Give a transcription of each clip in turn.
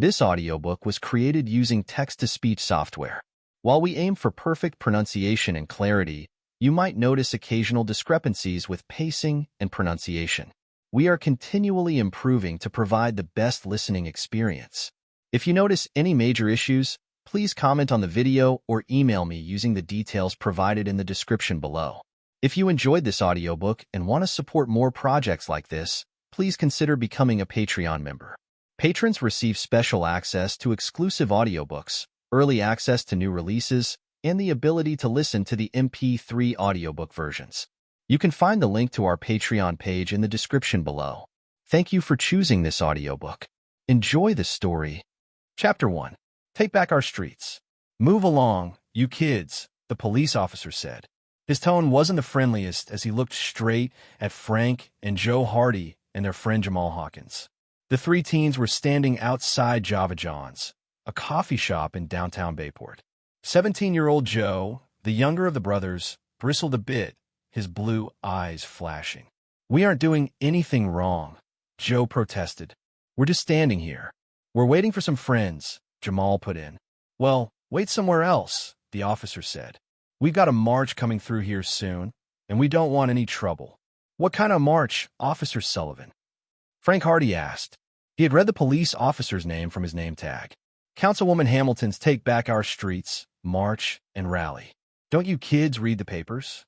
This audiobook was created using text-to-speech software. While we aim for perfect pronunciation and clarity, you might notice occasional discrepancies with pacing and pronunciation. We are continually improving to provide the best listening experience. If you notice any major issues, please comment on the video or email me using the details provided in the description below. If you enjoyed this audiobook and want to support more projects like this, please consider becoming a Patreon member. Patrons receive special access to exclusive audiobooks, early access to new releases, and the ability to listen to the MP3 audiobook versions. You can find the link to our Patreon page in the description below. Thank you for choosing this audiobook. Enjoy the story. Chapter 1. Take Back Our Streets. "Move along, you kids," the police officer said. His tone wasn't the friendliest as he looked straight at Frank and Joe Hardy and their friend Jamal Hawkins. The three teens were standing outside Java John's, a coffee shop in downtown Bayport. 17-year-old Joe, the younger of the brothers, bristled a bit, his blue eyes flashing. "We aren't doing anything wrong," Joe protested. "We're just standing here. We're waiting for some friends," Jamal put in. "Well, wait somewhere else," the officer said. "We've got a march coming through here soon, and we don't want any trouble." "What kind of march, Officer Sullivan?" Frank Hardy asked. He had read the police officer's name from his name tag. "Councilwoman Hamilton's Take Back Our Streets, March, and Rally. Don't you kids read the papers?"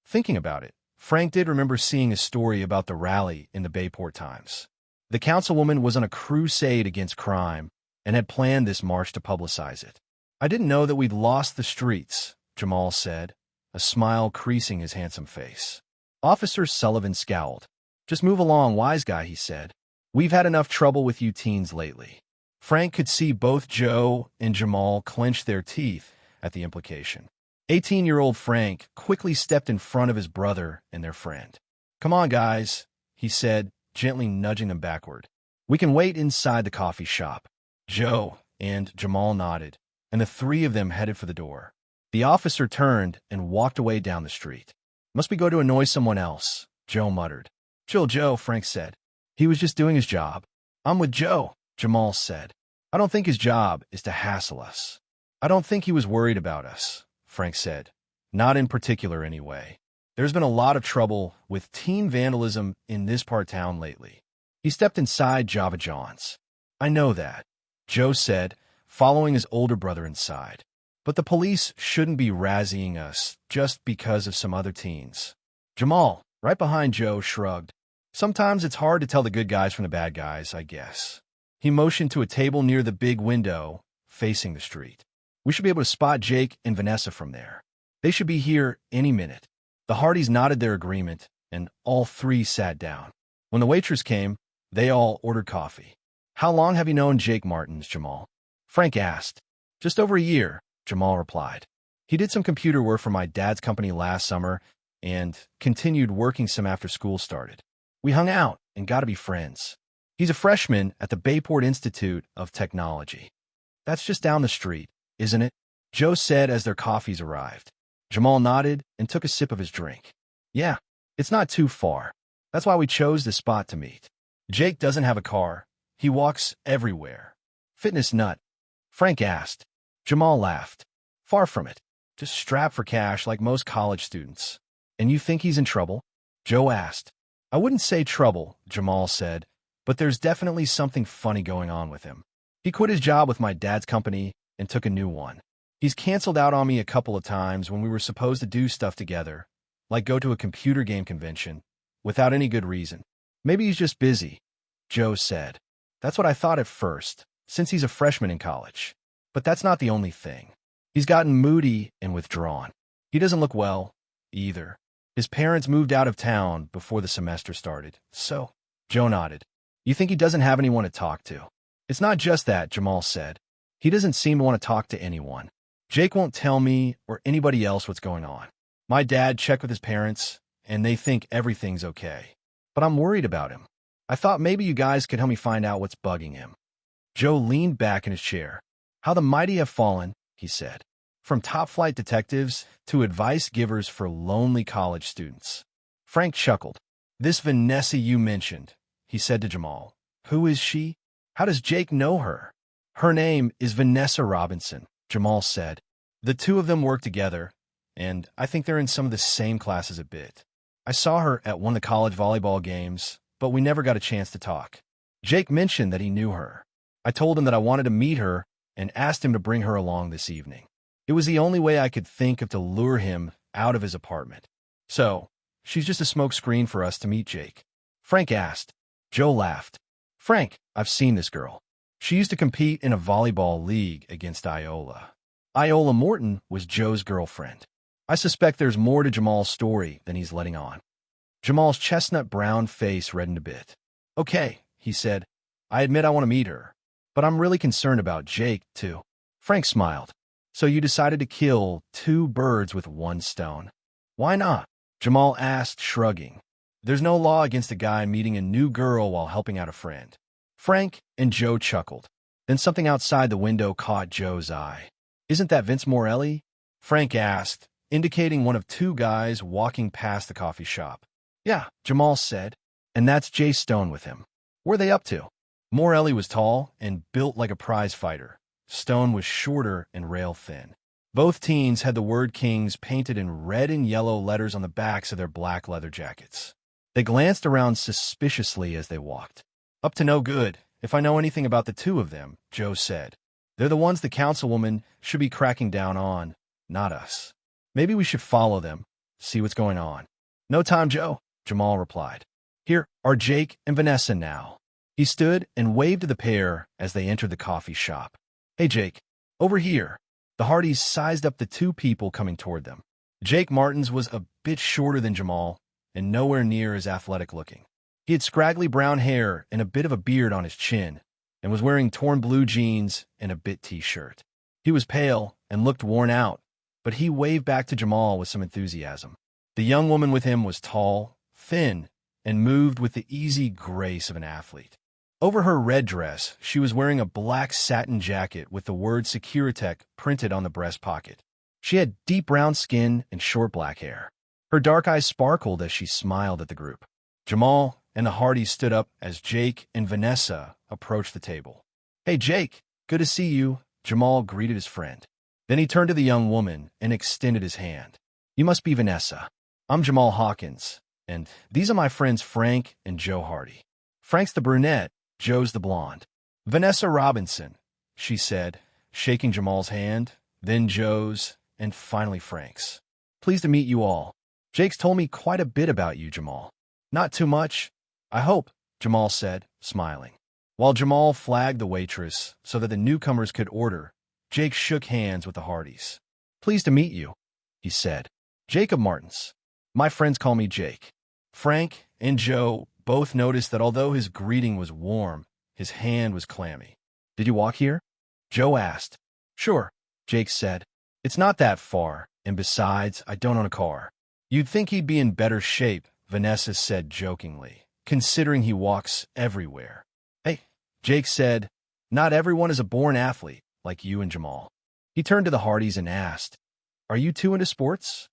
Thinking about it, Frank did remember seeing a story about the rally in the Bayport Times. The councilwoman was on a crusade against crime and had planned this march to publicize it. "I didn't know that we'd lost the streets," Jamal said, a smile creasing his handsome face. Officer Sullivan scowled. "Just move along, wise guy," he said. "We've had enough trouble with you teens lately." Frank could see both Joe and Jamal clench their teeth at the implication. 18-year-old Frank quickly stepped in front of his brother and their friend. "Come on, guys," he said, gently nudging them backward. "We can wait inside the coffee shop." Joe and Jamal nodded, and the three of them headed for the door. The officer turned and walked away down the street. "Must be going to annoy someone else," Joe muttered. "Chill, Joe," Frank said. "He was just doing his job." "I'm with Joe," Jamal said. "I don't think his job is to hassle us." "I don't think he was worried about us," Frank said. "Not in particular, anyway. There's been a lot of trouble with teen vandalism in this part of town lately." He stepped inside Java John's. "I know that," Joe said, following his older brother inside. "But the police shouldn't be razzying us just because of some other teens." Jamal, right behind Joe, shrugged. "Sometimes it's hard to tell the good guys from the bad guys, I guess." He motioned to a table near the big window facing the street. "We should be able to spot Jake and Vanessa from there. They should be here any minute." The Hardys nodded their agreement, and all three sat down. When the waitress came, they all ordered coffee. "How long have you known Jake Martins, Jamal?" Frank asked. "Just over a year," Jamal replied. "He did some computer work for my dad's company last summer and continued working some after school started. We hung out and got to be friends. He's a freshman at the Bayport Institute of Technology." "That's just down the street, isn't it?" Joe said as their coffees arrived. Jamal nodded and took a sip of his drink. "Yeah, it's not too far. That's why we chose this spot to meet. Jake doesn't have a car. He walks everywhere." "Fitness nut?" Frank asked. Jamal laughed. "Far from it. Just strapped for cash like most college students." "And you think he's in trouble?" Joe asked. "I wouldn't say trouble," Jamal said, "but there's definitely something funny going on with him. He quit his job with my dad's company and took a new one. He's canceled out on me a couple of times when we were supposed to do stuff together, like go to a computer game convention, without any good reason. Maybe he's just busy," Joe said. "That's what I thought at first, since he's a freshman in college. But that's not the only thing. He's gotten moody and withdrawn. He doesn't look well, either. His parents moved out of town before the semester started, so..." Joe nodded. "You think he doesn't have anyone to talk to?" "It's not just that," Jamal said. "He doesn't seem to want to talk to anyone. Jake won't tell me or anybody else what's going on. My dad checked with his parents, and they think everything's okay. But I'm worried about him. I thought maybe you guys could help me find out what's bugging him." Joe leaned back in his chair. "How the mighty have fallen," he said. "From top-flight detectives to advice givers for lonely college students." Frank chuckled. "This Vanessa you mentioned," he said to Jamal. "Who is she? How does Jake know her?" Her name is Vanessa Robinson, Jamal said. The two of them work together, and I think they're in some of the same classes a bit. I saw her at one of the college volleyball games, but we never got a chance to talk. Jake mentioned that he knew her. I told him that I wanted to meet her and asked him to bring her along this evening. It was the only way I could think of to lure him out of his apartment. So, she's just a smokescreen for us to meet Jake? Frank asked. Joe laughed. Frank, I've seen this girl. She used to compete in a volleyball league against Iola. Iola Morton was Joe's girlfriend. I suspect there's more to Jamal's story than he's letting on. Jamal's chestnut brown face reddened a bit. Okay, he said. I admit I want to meet her, but I'm really concerned about Jake, too. Frank smiled. So you decided to kill two birds with one stone. Why not? Jamal asked, shrugging. There's no law against a guy meeting a new girl while helping out a friend. Frank and Joe chuckled. Then something outside the window caught Joe's eye. Isn't that Vince Morelli? Frank asked, indicating one of two guys walking past the coffee shop. Yeah, Jamal said. And that's Jay Stone with him. Where are they up to? Morelli was tall and built like a prize fighter. Stone was shorter and rail-thin. Both teens had the word Kings painted in red and yellow letters on the backs of their black leather jackets. They glanced around suspiciously as they walked. Up to no good, if I know anything about the two of them, Joe said. They're the ones the councilwoman should be cracking down on, not us. Maybe we should follow them, see what's going on. No time, Joe, Jamal replied. Here are Jake and Vanessa now. He stood and waved to the pair as they entered the coffee shop. Hey, Jake, over here. The Hardys sized up the two people coming toward them. Jake Martins was a bit shorter than Jamal and nowhere near as athletic looking. He had scraggly brown hair and a bit of a beard on his chin, and was wearing torn blue jeans and a bit t-shirt. He was pale and looked worn out, but he waved back to Jamal with some enthusiasm. The young woman with him was tall, thin, and moved with the easy grace of an athlete. Over her red dress, she was wearing a black satin jacket with the word Securitech printed on the breast pocket. She had deep brown skin and short black hair. Her dark eyes sparkled as she smiled at the group. Jamal and the Hardys stood up as Jake and Vanessa approached the table. Hey, Jake, good to see you, Jamal greeted his friend. Then he turned to the young woman and extended his hand. You must be Vanessa. I'm Jamal Hawkins, and these are my friends Frank and Joe Hardy. Frank's the brunette, Joe's the blonde. Vanessa Robinson, she said, shaking Jamal's hand, then Joe's, and finally Frank's. Pleased to meet you all. Jake's told me quite a bit about you, Jamal. Not too much, I hope, Jamal said, smiling. While Jamal flagged the waitress so that the newcomers could order, Jake shook hands with the Hardys. Pleased to meet you, he said. Jacob Martins. My friends call me Jake. Frank and Joe both noticed that although his greeting was warm, his hand was clammy. Did you walk here? Joe asked. Sure, Jake said. It's not that far, and besides, I don't own a car. You'd think he'd be in better shape, Vanessa said jokingly, considering he walks everywhere. Hey, Jake said, not everyone is a born athlete, like you and Jamal. He turned to the Hardys and asked, Are you two into sports?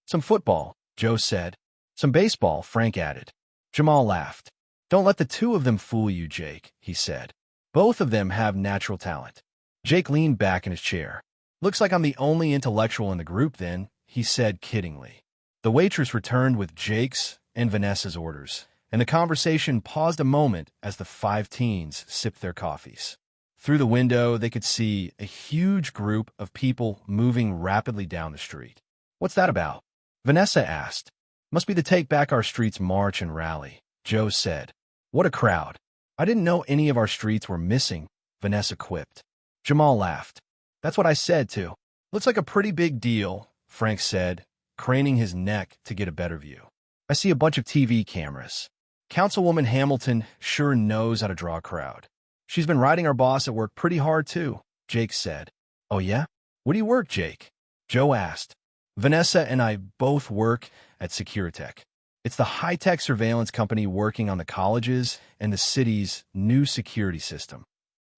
Some football, Joe said. Some baseball, Frank added. Jamal laughed. Don't let the two of them fool you, Jake, he said. Both of them have natural talent. Jake leaned back in his chair. Looks like I'm the only intellectual in the group then, he said kiddingly. The waitress returned with Jake's and Vanessa's orders, and the conversation paused a moment as the five teens sipped their coffees. Through the window, they could see a huge group of people moving rapidly down the street. What's that about? Vanessa asked. Must be the Take Back Our Streets march and rally, Joe said. What a crowd. I didn't know any of our streets were missing, Vanessa quipped. Jamal laughed. That's what I said, too. Looks like a pretty big deal, Frank said, craning his neck to get a better view. I see a bunch of TV cameras. Councilwoman Hamilton sure knows how to draw a crowd. She's been riding our boss at work pretty hard, too, Jake said. Oh, yeah? What do you work, Jake? Joe asked. Vanessa and I both work at Securitech. It's the high-tech surveillance company working on the colleges and the city's new security system.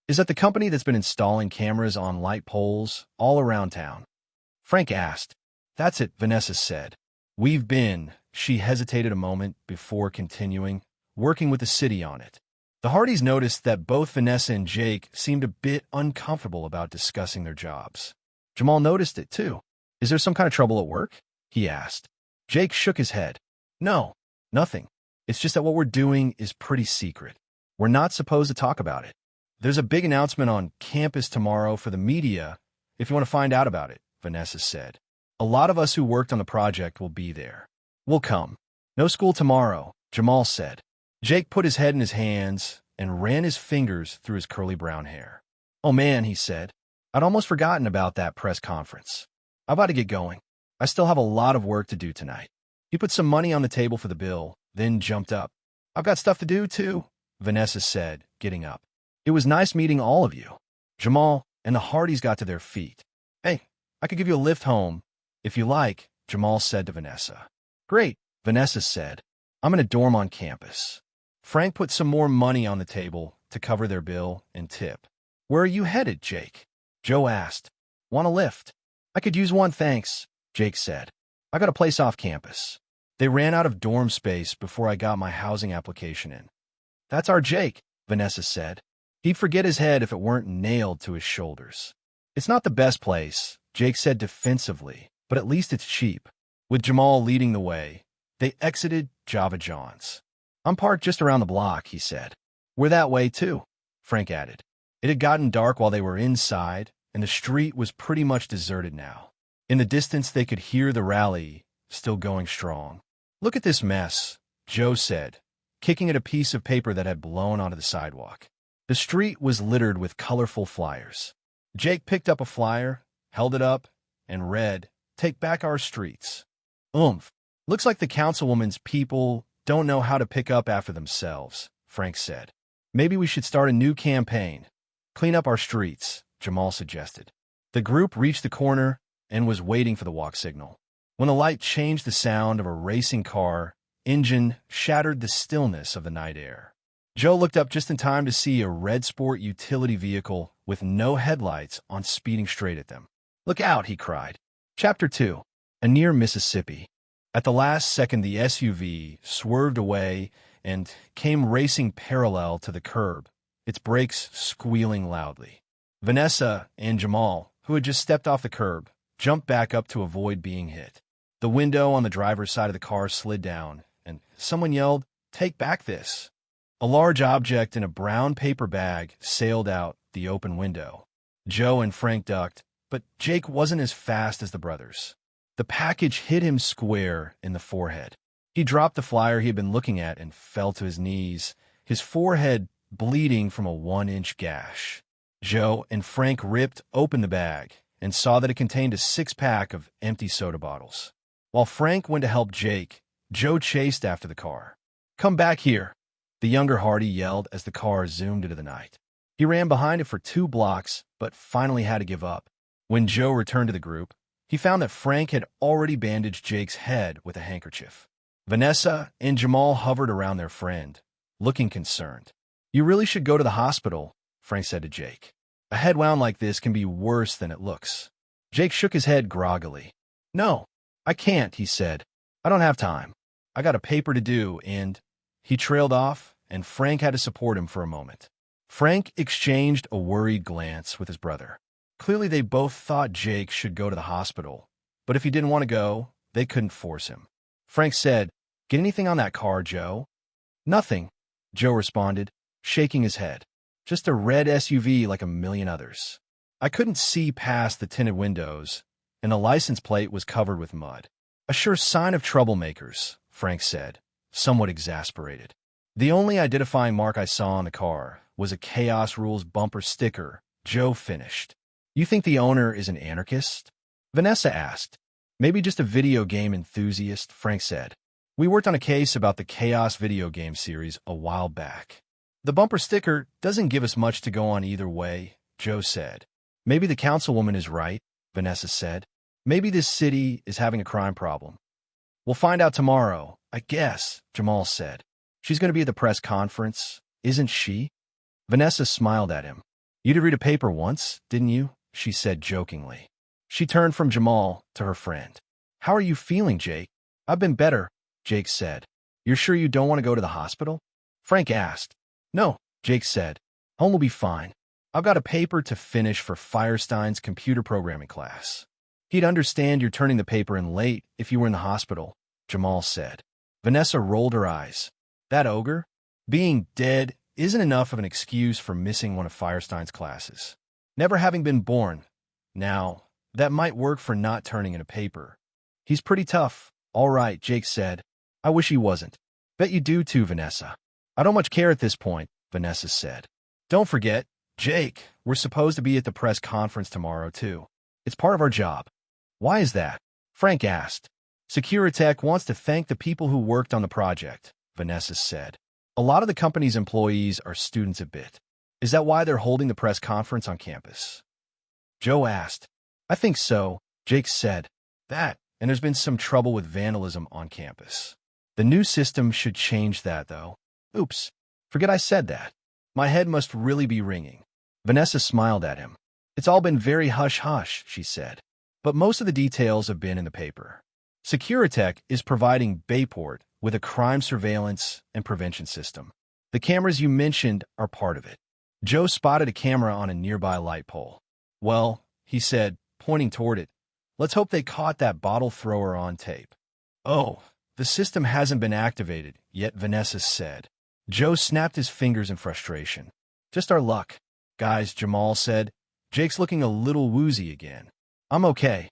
Is that the company that's been installing cameras on light poles all around town? Frank asked. That's it, Vanessa said. We've been, she hesitated a moment before continuing, working with the city on it. The Hardys noticed that both Vanessa and Jake seemed a bit uncomfortable about discussing their jobs. Jamal noticed it, too. "Is there some kind of trouble at work?" he asked. Jake shook his head. "No, nothing. It's just that what we're doing is pretty secret. We're not supposed to talk about it. There's a big announcement on campus tomorrow for the media if you want to find out about it," Vanessa said. "A lot of us who worked on the project will be there. We'll come." "No school tomorrow," Jamal said. Jake put his head in his hands and ran his fingers through his curly brown hair. "Oh man," he said. "I'd almost forgotten about that press conference. I've got to get going. I still have a lot of work to do tonight." He put some money on the table for the bill, then jumped up. "I've got stuff to do, too," Vanessa said, getting up. "It was nice meeting all of you." Jamal and the Hardys got to their feet. "Hey, I could give you a lift home, if you like," Jamal said to Vanessa. "Great," Vanessa said. "I'm in a dorm on campus." Frank put some more money on the table to cover their bill and tip. "Where are you headed, Jake?" Joe asked. "Want a lift?" "I could use one, thanks," Jake said. "I got a place off campus. They ran out of dorm space before I got my housing application in." "That's our Jake," Vanessa said. "He'd forget his head if it weren't nailed to his shoulders." "It's not the best place," Jake said defensively, "but at least it's cheap." With Jamal leading the way, they exited Java John's. "I'm parked just around the block," he said. "We're that way, too," Frank added. It had gotten dark while they were inside, and the street was pretty much deserted now. In the distance, they could hear the rally still going strong. "Look at this mess," Joe said, kicking at a piece of paper that had blown onto the sidewalk. The street was littered with colorful flyers. Jake picked up a flyer, held it up, and read, "Take back our streets." "Oomph. Looks like the councilwoman's people don't know how to pick up after themselves," Frank said. "Maybe we should start a new campaign. Clean up our streets," Jamal suggested. The group reached the corner and was waiting for the walk signal. When the light changed, the sound of a racing car engine shattered the stillness of the night air. Joe looked up just in time to see a red sport utility vehicle with no headlights on speeding straight at them. "Look out," he cried. Chapter 2. A near Mississippi. At the last second, the SUV swerved away and came racing parallel to the curb, its brakes squealing loudly. Vanessa and Jamal, who had just stepped off the curb, jumped back up to avoid being hit. The window on the driver's side of the car slid down, and someone yelled, "Take back this." A large object in a brown paper bag sailed out the open window. Joe and Frank ducked, but Jake wasn't as fast as the brothers. The package hit him square in the forehead. He dropped the flyer he had been looking at and fell to his knees, his forehead bleeding from a 1-inch gash. Joe and Frank ripped open the bag and saw that it contained a 6-pack of empty soda bottles. While Frank went to help Jake, Joe chased after the car. "Come back here," the younger Hardy yelled as the car zoomed into the night. He ran behind it for 2 blocks, but finally had to give up. When Joe returned to the group, he found that Frank had already bandaged Jake's head with a handkerchief. Vanessa and Jamal hovered around their friend, looking concerned. "You really should go to the hospital," Frank said to Jake. "A head wound like this can be worse than it looks." Jake shook his head groggily. "No, I can't," he said. "I don't have time. I got a paper to do," and he trailed off, and Frank had to support him for a moment. Frank exchanged a worried glance with his brother. Clearly, they both thought Jake should go to the hospital, but if he didn't want to go, they couldn't force him. Frank said, "Get anything on that car, Joe?" "Nothing," Joe responded, shaking his head. "Just a red SUV like a million others. I couldn't see past the tinted windows, and the license plate was covered with mud." "A sure sign of troublemakers," Frank said, somewhat exasperated. "The only identifying mark I saw on the car was a Chaos Rules bumper sticker," Joe finished. "You think the owner is an anarchist?" Vanessa asked. "Maybe just a video game enthusiast," Frank said. "We worked on a case about the Chaos video game series a while back." "The bumper sticker doesn't give us much to go on either way," Joe said. "Maybe the councilwoman is right," Vanessa said. "Maybe this city is having a crime problem." "We'll find out tomorrow, I guess," Jamal said. "She's going to be at the press conference, isn't she?" Vanessa smiled at him. "You did read a paper once, didn't you?" she said jokingly. She turned from Jamal to her friend. "How are you feeling, Jake?" "I've been better," Jake said. "You're sure you don't want to go to the hospital?" Frank asked. "No," Jake said. Home will be fine. I've got a paper to finish for Firestein's computer programming class. He'd understand you're turning the paper in late if you were in the hospital, Jamal said. Vanessa rolled her eyes. That ogre? Being dead isn't enough of an excuse for missing one of Firestein's classes. Never having been born. Now, that might work for not turning in a paper. He's pretty tough. All right, Jake said. I wish he wasn't. Bet you do too, Vanessa. I don't much care at this point, Vanessa said. Don't forget, Jake, we're supposed to be at the press conference tomorrow too. It's part of our job. Why is that? Frank asked. Securitech wants to thank the people who worked on the project, Vanessa said. A lot of the company's employees are students at BIT. Is that why they're holding the press conference on campus? Joe asked. I think so, Jake said. That, and there's been some trouble with vandalism on campus. The new system should change that, though. Oops, forget I said that. My head must really be ringing. Vanessa smiled at him. It's all been very hush-hush, she said. But most of the details have been in the paper. Securitech is providing Bayport with a crime surveillance and prevention system. The cameras you mentioned are part of it. Joe spotted a camera on a nearby light pole. Well, he said, pointing toward it, let's hope they caught that bottle thrower on tape. Oh, the system hasn't been activated yet, Vanessa said. Joe snapped his fingers in frustration. Just our luck. Guys, Jamal said. Jake's looking a little woozy again. I'm okay,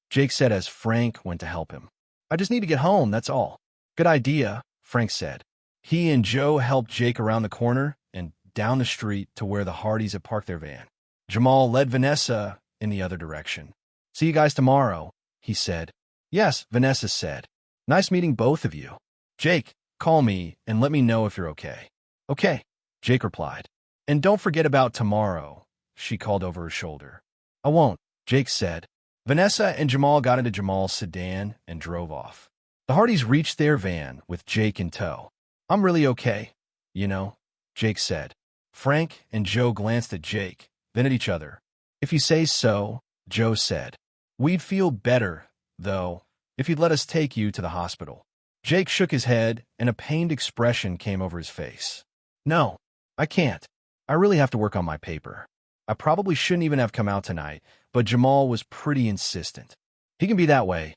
Jake said as Frank went to help him. I just need to get home, that's all. Good idea, Frank said. He and Joe helped Jake around the corner and down the street to where the Hardys had parked their van. Jamal led Vanessa in the other direction. See you guys tomorrow, he said. Yes, Vanessa said. Nice meeting both of you. Jake, call me and let me know if you're okay. Okay, Jake replied. And don't forget about tomorrow, she called over her shoulder. I won't, Jake said. Vanessa and Jamal got into Jamal's sedan and drove off. The Hardys reached their van with Jake in tow. I'm really okay, you know, Jake said. Frank and Joe glanced at Jake, then at each other. If you say so, Joe said. We'd feel better, though, if you'd let us take you to the hospital. Jake shook his head, and a pained expression came over his face. No, I can't. I really have to work on my paper. I probably shouldn't even have come out tonight, but Jamal was pretty insistent. He can be that way,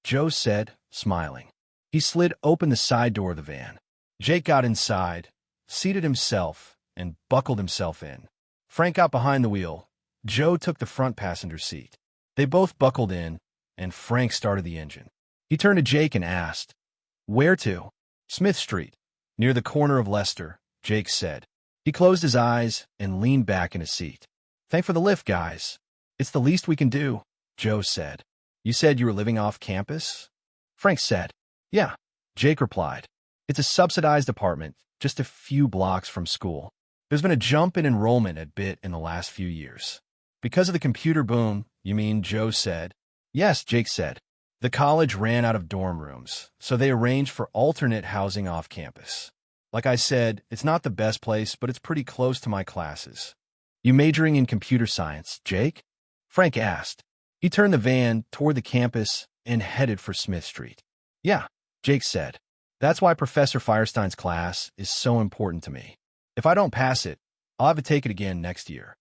Joe said, smiling. He slid open the side door of the van. Jake got inside, seated himself, and buckled himself in. Frank got behind the wheel. Joe took the front passenger seat. They both buckled in, and Frank started the engine. He turned to Jake and asked, Where to? Smith Street, near the corner of Leicester, Jake said. He closed his eyes and leaned back in his seat. Thanks for the lift, guys. It's the least we can do, Joe said. You said you were living off campus? Frank said. Yeah, Jake replied. It's a subsidized apartment, just a few blocks from school. There's been a jump in enrollment at BIT in the last few years. Because of the computer boom, you mean, Joe said. Yes, Jake said. The college ran out of dorm rooms, so they arranged for alternate housing off campus. Like I said, it's not the best place, but it's pretty close to my classes. You majoring in computer science, Jake? Frank asked. He turned the van toward the campus and headed for Smith Street. Yeah, Jake said. That's why Professor Firestein's class is so important to me. If I don't pass it, I'll have to take it again next year.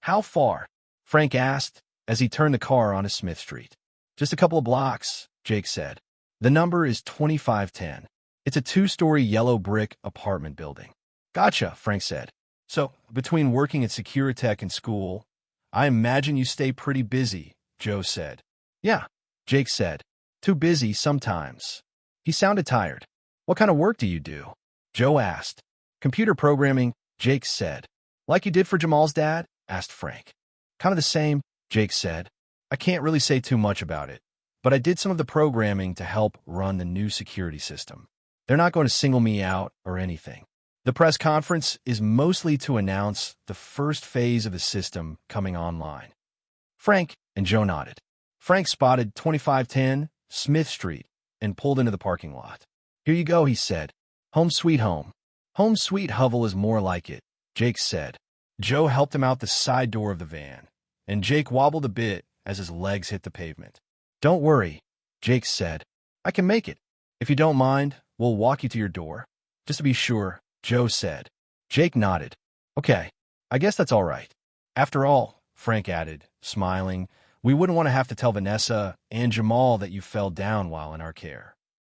How far? Frank asked as he turned the car onto Smith Street. Just a couple of blocks, Jake said. The number is 2510. It's a 2-story yellow brick apartment building. Gotcha, Frank said. So, between working at Securitech and school, I imagine you stay pretty busy, Joe said. Yeah, Jake said. Too busy sometimes. He sounded tired. What kind of work do you do? Joe asked. Computer programming, Jake said. Like you did for Jamal's dad? Asked Frank. Kind of the same, Jake said. I can't really say too much about it, but I did some of the programming to help run the new security system. They're not going to single me out or anything. The press conference is mostly to announce the first phase of the system coming online. Frank and Joe nodded. Frank spotted 2510 Smith Street and pulled into the parking lot. Here you go, he said. Home sweet home. Home sweet hovel is more like it, Jake said. Joe helped him out the side door of the van, and Jake wobbled a bit as his legs hit the pavement. Don't worry, Jake said. I can make it. If you don't mind, we'll walk you to your door. Just to be sure, Joe said. Jake nodded. Okay, I guess that's all right. After all, Frank added, smiling, we wouldn't want to have to tell Vanessa and Jamal that you fell down while in our care.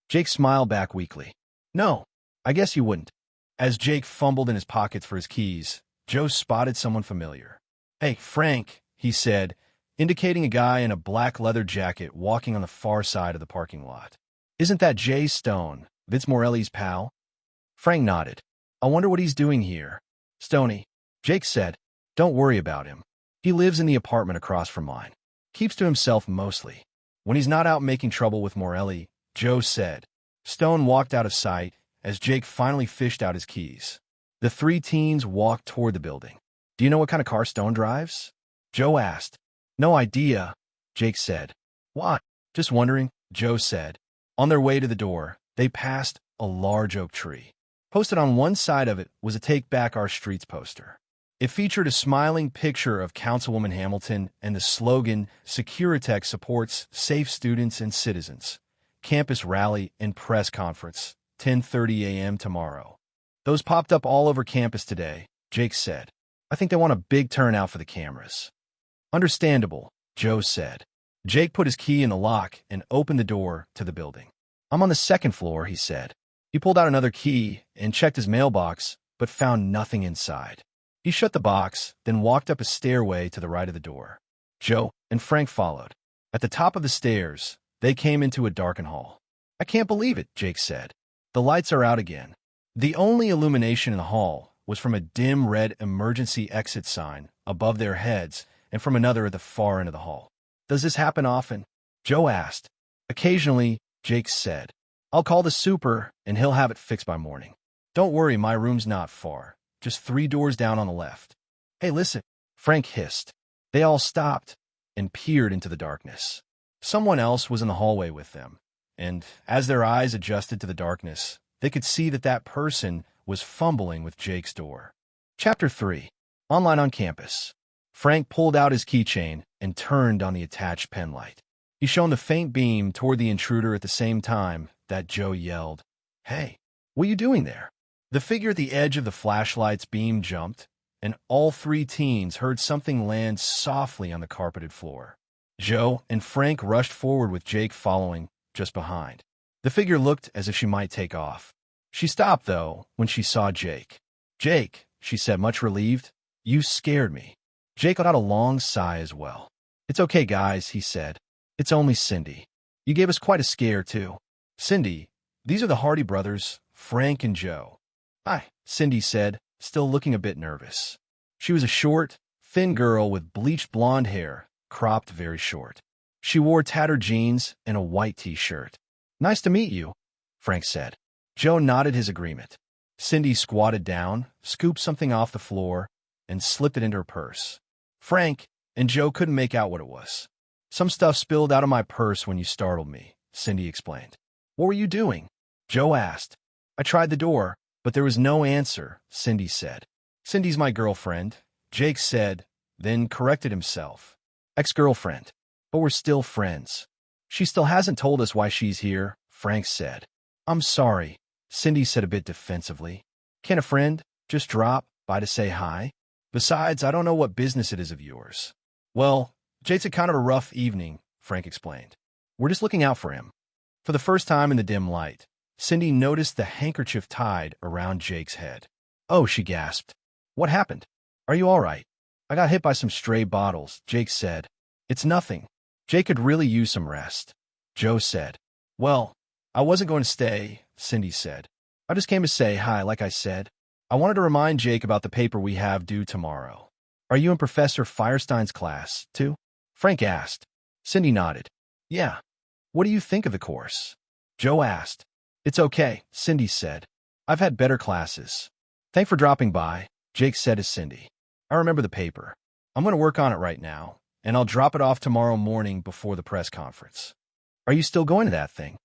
Jake smiled back weakly. No, I guess you wouldn't. As Jake fumbled in his pockets for his keys, Joe spotted someone familiar. Hey, Frank, he said, indicating a guy in a black leather jacket walking on the far side of the parking lot. Isn't that Jay Stone, Vince Morelli's pal? Frank nodded. I wonder what he's doing here. Stoney, Jake said, don't worry about him. He lives in the apartment across from mine. Keeps to himself mostly. When he's not out making trouble with Morelli, Joe said. Stone walked out of sight as Jake finally fished out his keys. The three teens walked toward the building. Do you know what kind of car Stone drives? Joe asked. No idea, Jake said. What? Just wondering, Joe said. On their way to the door, they passed a large oak tree. Posted on one side of it was a Take Back Our Streets poster. It featured a smiling picture of Councilwoman Hamilton and the slogan, Securitech supports safe students and citizens. Campus rally and press conference, 10:30 a.m. tomorrow. Those popped up all over campus today, Jake said. I think they want a big turnout for the cameras. Understandable, Joe said. Jake put his key in the lock and opened the door to the building. I'm on the second floor, he said. He pulled out another key and checked his mailbox, but found nothing inside. He shut the box, then walked up a stairway to the right of the door. Joe and Frank followed. At the top of the stairs, they came into a darkened hall. I can't believe it, Jake said. The lights are out again. The only illumination in the hall was from a dim red emergency exit sign above their heads and from another at the far end of the hall. Does this happen often? Joe asked. Occasionally, Jake said. I'll call the super and he'll have it fixed by morning. Don't worry, my room's not far. Just 3 doors down on the left. Hey, listen, Frank hissed. They all stopped and peered into the darkness. Someone else was in the hallway with them, and as their eyes adjusted to the darkness, they could see that that person was fumbling with Jake's door. Chapter 3. Online on campus. Frank pulled out his keychain and turned on the attached pen light. He shone the faint beam toward the intruder at the same time that Joe yelled, Hey, what are you doing there? The figure at the edge of the flashlight's beam jumped, and all 3 teens heard something land softly on the carpeted floor. Joe and Frank rushed forward with Jake following, just behind. The figure looked as if she might take off. She stopped, though, when she saw Jake. Jake, she said, much relieved, you scared me. Jake let out a long sigh as well. It's okay, guys, he said. It's only Cindy. You gave us quite a scare, too. Cindy, these are the Hardy brothers, Frank and Joe. Hi, Cindy said, still looking a bit nervous. She was a short, thin girl with bleached blonde hair, cropped very short. She wore tattered jeans and a white t-shirt. Nice to meet you, Frank said. Joe nodded his agreement. Cindy squatted down, scooped something off the floor, and slipped it into her purse. Frank and Joe couldn't make out what it was. Some stuff spilled out of my purse when you startled me, Cindy explained. What were you doing? Joe asked. I tried the door, but there was no answer, Cindy said. Cindy's my girlfriend, Jake said, then corrected himself. Ex-girlfriend. But we're still friends. She still hasn't told us why she's here, Frank said. I'm sorry, Cindy said a bit defensively. Can a friend just drop by to say hi? Besides, I don't know what business it is of yours. Well, Jake's had kind of a rough evening, Frank explained. We're just looking out for him. For the first time in the dim light, Cindy noticed the handkerchief tied around Jake's head. Oh, she gasped. What happened? Are you all right? I got hit by some stray bottles, Jake said. It's nothing. Jake could really use some rest. Joe said. Well, I wasn't going to stay, Cindy said. I just came to say hi, like I said. I wanted to remind Jake about the paper we have due tomorrow. Are you in Professor Firestein's class, too? Frank asked. Cindy nodded. Yeah. What do you think of the course? Joe asked. It's okay, Cindy said. I've had better classes. Thanks for dropping by, Jake said to Cindy. I remember the paper. I'm going to work on it right now, and I'll drop it off tomorrow morning before the press conference. Are you still going to that thing?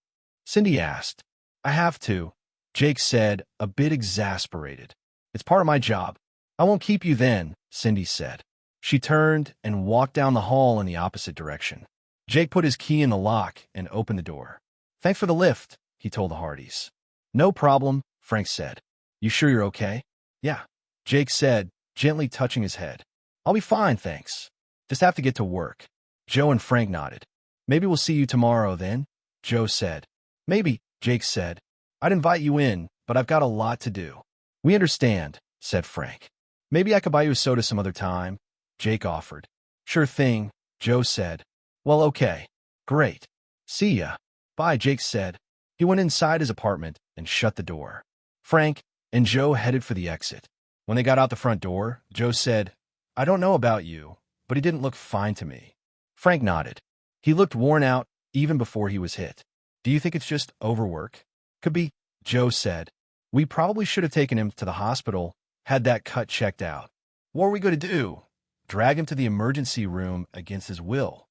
Cindy asked. I have to, Jake said, a bit exasperated. It's part of my job. I won't keep you then, Cindy said. She turned and walked down the hall in the opposite direction. Jake put his key in the lock and opened the door. Thanks for the lift, he told the Hardys. No problem, Frank said. You sure you're okay? Yeah, Jake said, gently touching his head. I'll be fine, thanks. Just have to get to work. Joe and Frank nodded. Maybe we'll see you tomorrow then, Joe said. Maybe, Jake said. I'd invite you in, but I've got a lot to do. We understand, said Frank. Maybe I could buy you a soda some other time, Jake offered. Sure thing, Joe said. Well, okay. Great. See ya. Bye, Jake said. He went inside his apartment and shut the door. Frank and Joe headed for the exit. When they got out the front door, Joe said, I don't know about you, but he didn't look fine to me. Frank nodded. He looked worn out even before he was hit. Do you think it's just overwork? Could be, Joe said. We probably should have taken him to the hospital, had that cut checked out. What are we going to do? Drag him to the emergency room against his will?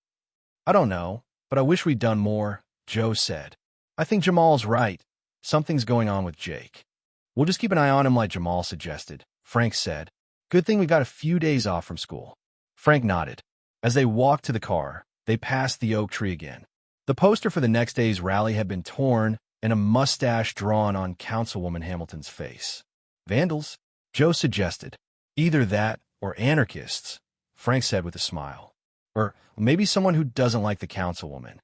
I don't know, but I wish we'd done more, Joe said. I think Jamal's right. Something's going on with Jake. We'll just keep an eye on him like Jamal suggested, Frank said. Good thing we got a few days off from school. Frank nodded. As they walked to the car, they passed the oak tree again. The poster for the next day's rally had been torn and a mustache drawn on Councilwoman Hamilton's face. Vandals, Joe suggested. Either that or anarchists, Frank said with a smile. Or maybe someone who doesn't like the councilwoman.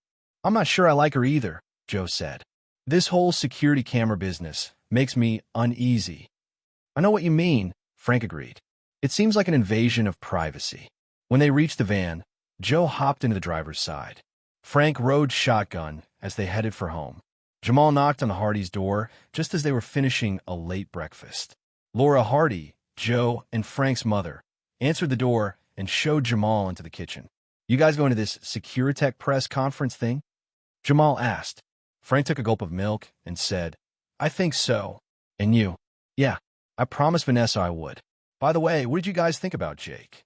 I'm not sure I like her either, Joe said. This whole security camera business makes me uneasy. I know what you mean, Frank agreed. It seems like an invasion of privacy. When they reached the van, Joe hopped into the driver's side. Frank rode shotgun as they headed for home. Jamal knocked on the Hardys' door just as they were finishing a late breakfast. Laura Hardy, Joe, and Frank's mother answered the door and showed Jamal into the kitchen. You guys going to this Securitech press conference thing? Jamal asked. Frank took a gulp of milk and said, I think so. And you? Yeah, I promised Vanessa I would. By the way, what did you guys think about Jake?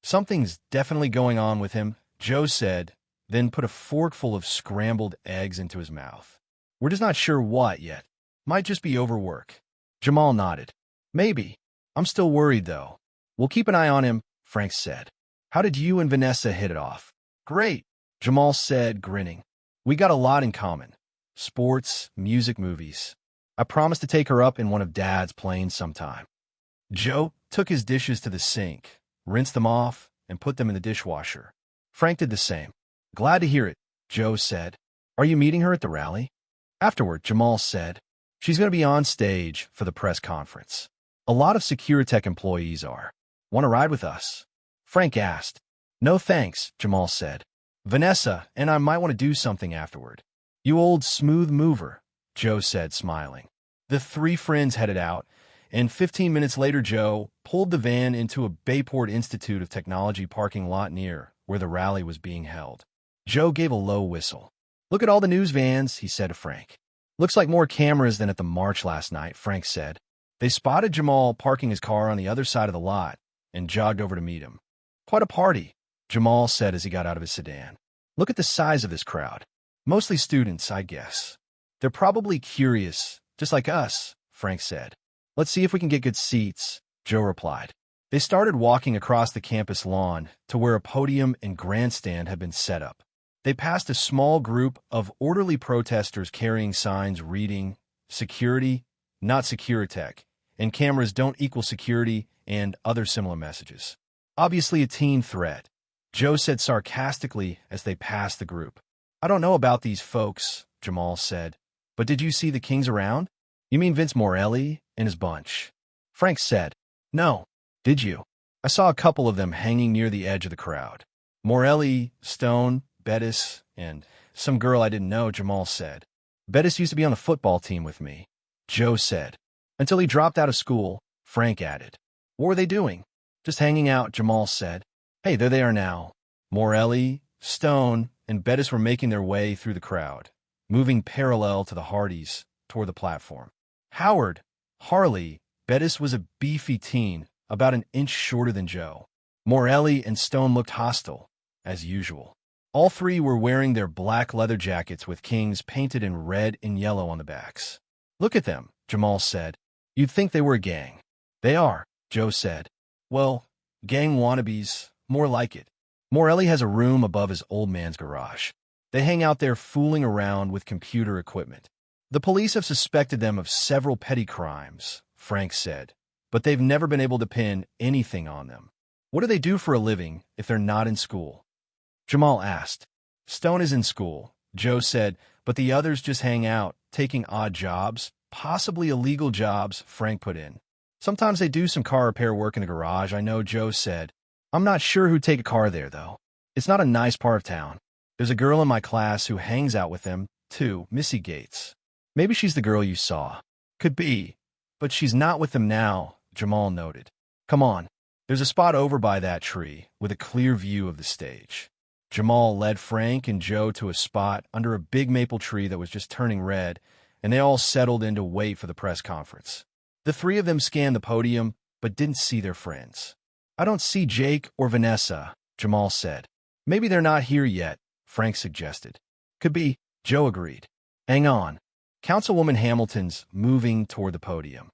Something's definitely going on with him, Joe said, then put a forkful of scrambled eggs into his mouth. We're just not sure what yet. Might just be overwork. Jamal nodded. Maybe. I'm still worried, though. We'll keep an eye on him, Frank said. How did you and Vanessa hit it off? Great, Jamal said, grinning. We got a lot in common. Sports, music, movies. I promised to take her up in one of Dad's planes sometime. Joe took his dishes to the sink, rinsed them off, and put them in the dishwasher. Frank did the same. Glad to hear it, Joe said. Are you meeting her at the rally? Afterward, Jamal said, she's going to be on stage for the press conference. A lot of Securitech employees are. Want to ride with us? Frank asked. No thanks, Jamal said. Vanessa and I might want to do something afterward. You old smooth mover, Joe said, smiling. The three friends headed out, and 15 minutes later Joe pulled the van into a Bayport Institute of Technology parking lot near where the rally was being held. Joe gave a low whistle. Look at all the news vans, he said to Frank. Looks like more cameras than at the march last night, Frank said. They spotted Jamal parking his car on the other side of the lot and jogged over to meet him. Quite a party, Jamal said as he got out of his sedan. Look at the size of this crowd. Mostly students, I guess. They're probably curious, just like us, Frank said. Let's see if we can get good seats, Joe replied. They started walking across the campus lawn to where a podium and grandstand had been set up. They passed a small group of orderly protesters carrying signs reading, Security, not Securitech, and cameras don't equal security, and other similar messages. Obviously a teen threat, Joe said sarcastically as they passed the group. I don't know about these folks, Jamal said, but did you see the Kings around? You mean Vince Morelli and his bunch? Frank said, no, did you? I saw a couple of them hanging near the edge of the crowd. Morelli, Stone, Bettis, and some girl I didn't know, Jamal said. Bettis used to be on the football team with me, Joe said. Until he dropped out of school, Frank added. What were they doing? Just hanging out, Jamal said. Hey, there they are now. Morelli, Stone, and Bettis were making their way through the crowd, moving parallel to the Hardys toward the platform. Howard, Harley, Bettis was a beefy teen, about an inch shorter than Joe. Morelli and Stone looked hostile, as usual. All three were wearing their black leather jackets with Kings painted in red and yellow on the backs. Look at them, Jamal said. You'd think they were a gang. They are, Joe said. Well, gang wannabes, more like it. Morelli has a room above his old man's garage. They hang out there fooling around with computer equipment. The police have suspected them of several petty crimes, Frank said. but they've never been able to pin anything on them. What do they do for a living if they're not in school? Jamal asked. Stone is in school, Joe said, but the others just hang out, taking odd jobs, possibly illegal jobs, Frank put in. Sometimes they do some car repair work in the garage, I know, Joe said. I'm not sure who'd take a car there, though. It's not a nice part of town. There's a girl in my class who hangs out with them, too, Missy Gates. Maybe she's the girl you saw. Could be, but she's not with them now, Jamal noted. Come on. There's a spot over by that tree, with a clear view of the stage. Jamal led Frank and Joe to a spot under a big maple tree that was just turning red, and they all settled in to wait for the press conference. The three of them scanned the podium, but didn't see their friends. I don't see Jake or Vanessa, Jamal said. Maybe they're not here yet, Frank suggested. Could be, Joe agreed. Hang on. Councilwoman Hamilton's moving toward the podium.